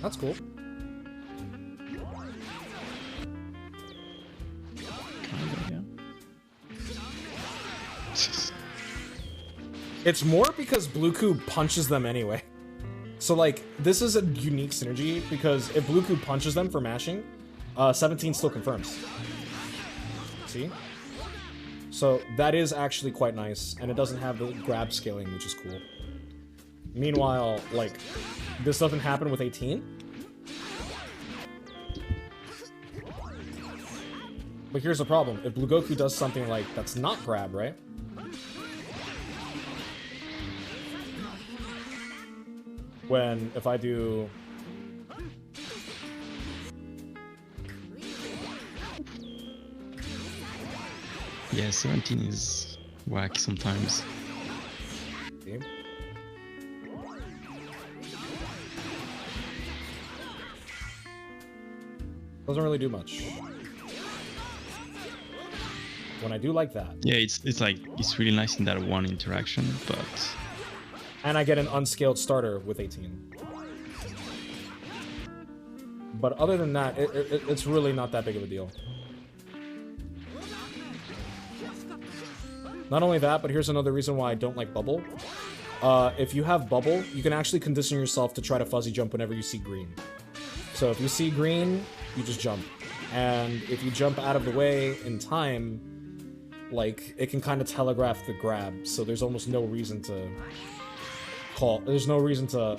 That's cool. It's more because Blueku punches them anyway. So like, this is a unique synergy because if Blueku punches them for mashing, 17 still confirms. See? So that is actually quite nice, and it doesn't have the grab scaling, which is cool. Meanwhile, like, this doesn't happen with 18. But here's the problem. If Blue Goku does something like that's not grab, right? When, if I do... Yeah, 17 is whack sometimes. Okay. Doesn't really do much. When I do like that. Yeah, it's like, it's really nice in that one interaction, but... And I get an unscaled starter with 18. But other than that, it's really not that big of a deal. Not only that, but here's another reason why I don't like Bubble. If you have Bubble, you can actually condition yourself to try to fuzzy jump whenever you see green. So if you see green, you just jump. And if you jump out of the way in time, like, it can kind of telegraph the grab. So there's almost no reason to there's no reason to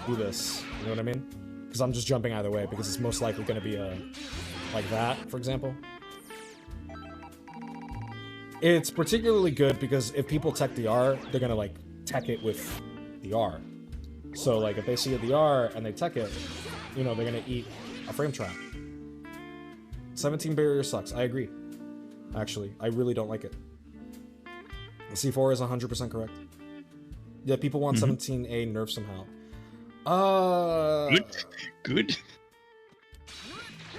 do this. You know what I mean? Because I'm just jumping either way, because it's most likely going to be like that, for example. It's particularly good because if people tech the R, they're gonna like tech it with the R. So like if they see the R and they tech it, you know, they're gonna eat a frame trap. 17 barrier sucks. I agree. Actually, I really don't like it. C4 is 100% correct. Yeah, people want 17A nerf somehow. Good.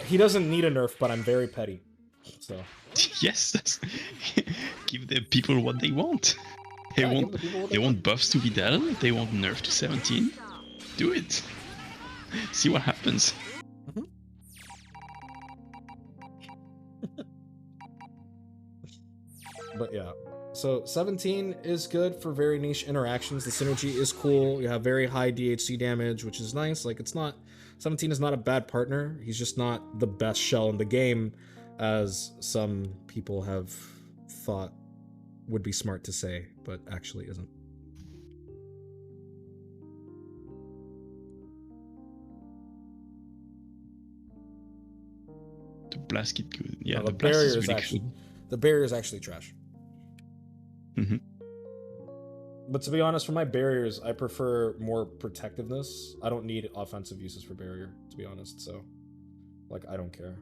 He doesn't need a nerf, but I'm very petty. So. Yes, give the people what they want. They want buffs to Vidal. They want nerf to 17. Do it. See what happens. But yeah, so 17 is good for very niche interactions. The synergy is cool. You have very high DHC damage, which is nice. Like, it's not... 17 is not a bad partner. He's just not the best shell in the game, as some people have thought would be smart to say, but actually isn't. The blast kit good. Yeah, No, the blast barrier is really actually cool. the barrier is actually trash. But to be honest, for my barriers, I prefer more protectiveness. I don't need offensive uses for barrier, to be honest. So, like, I don't care.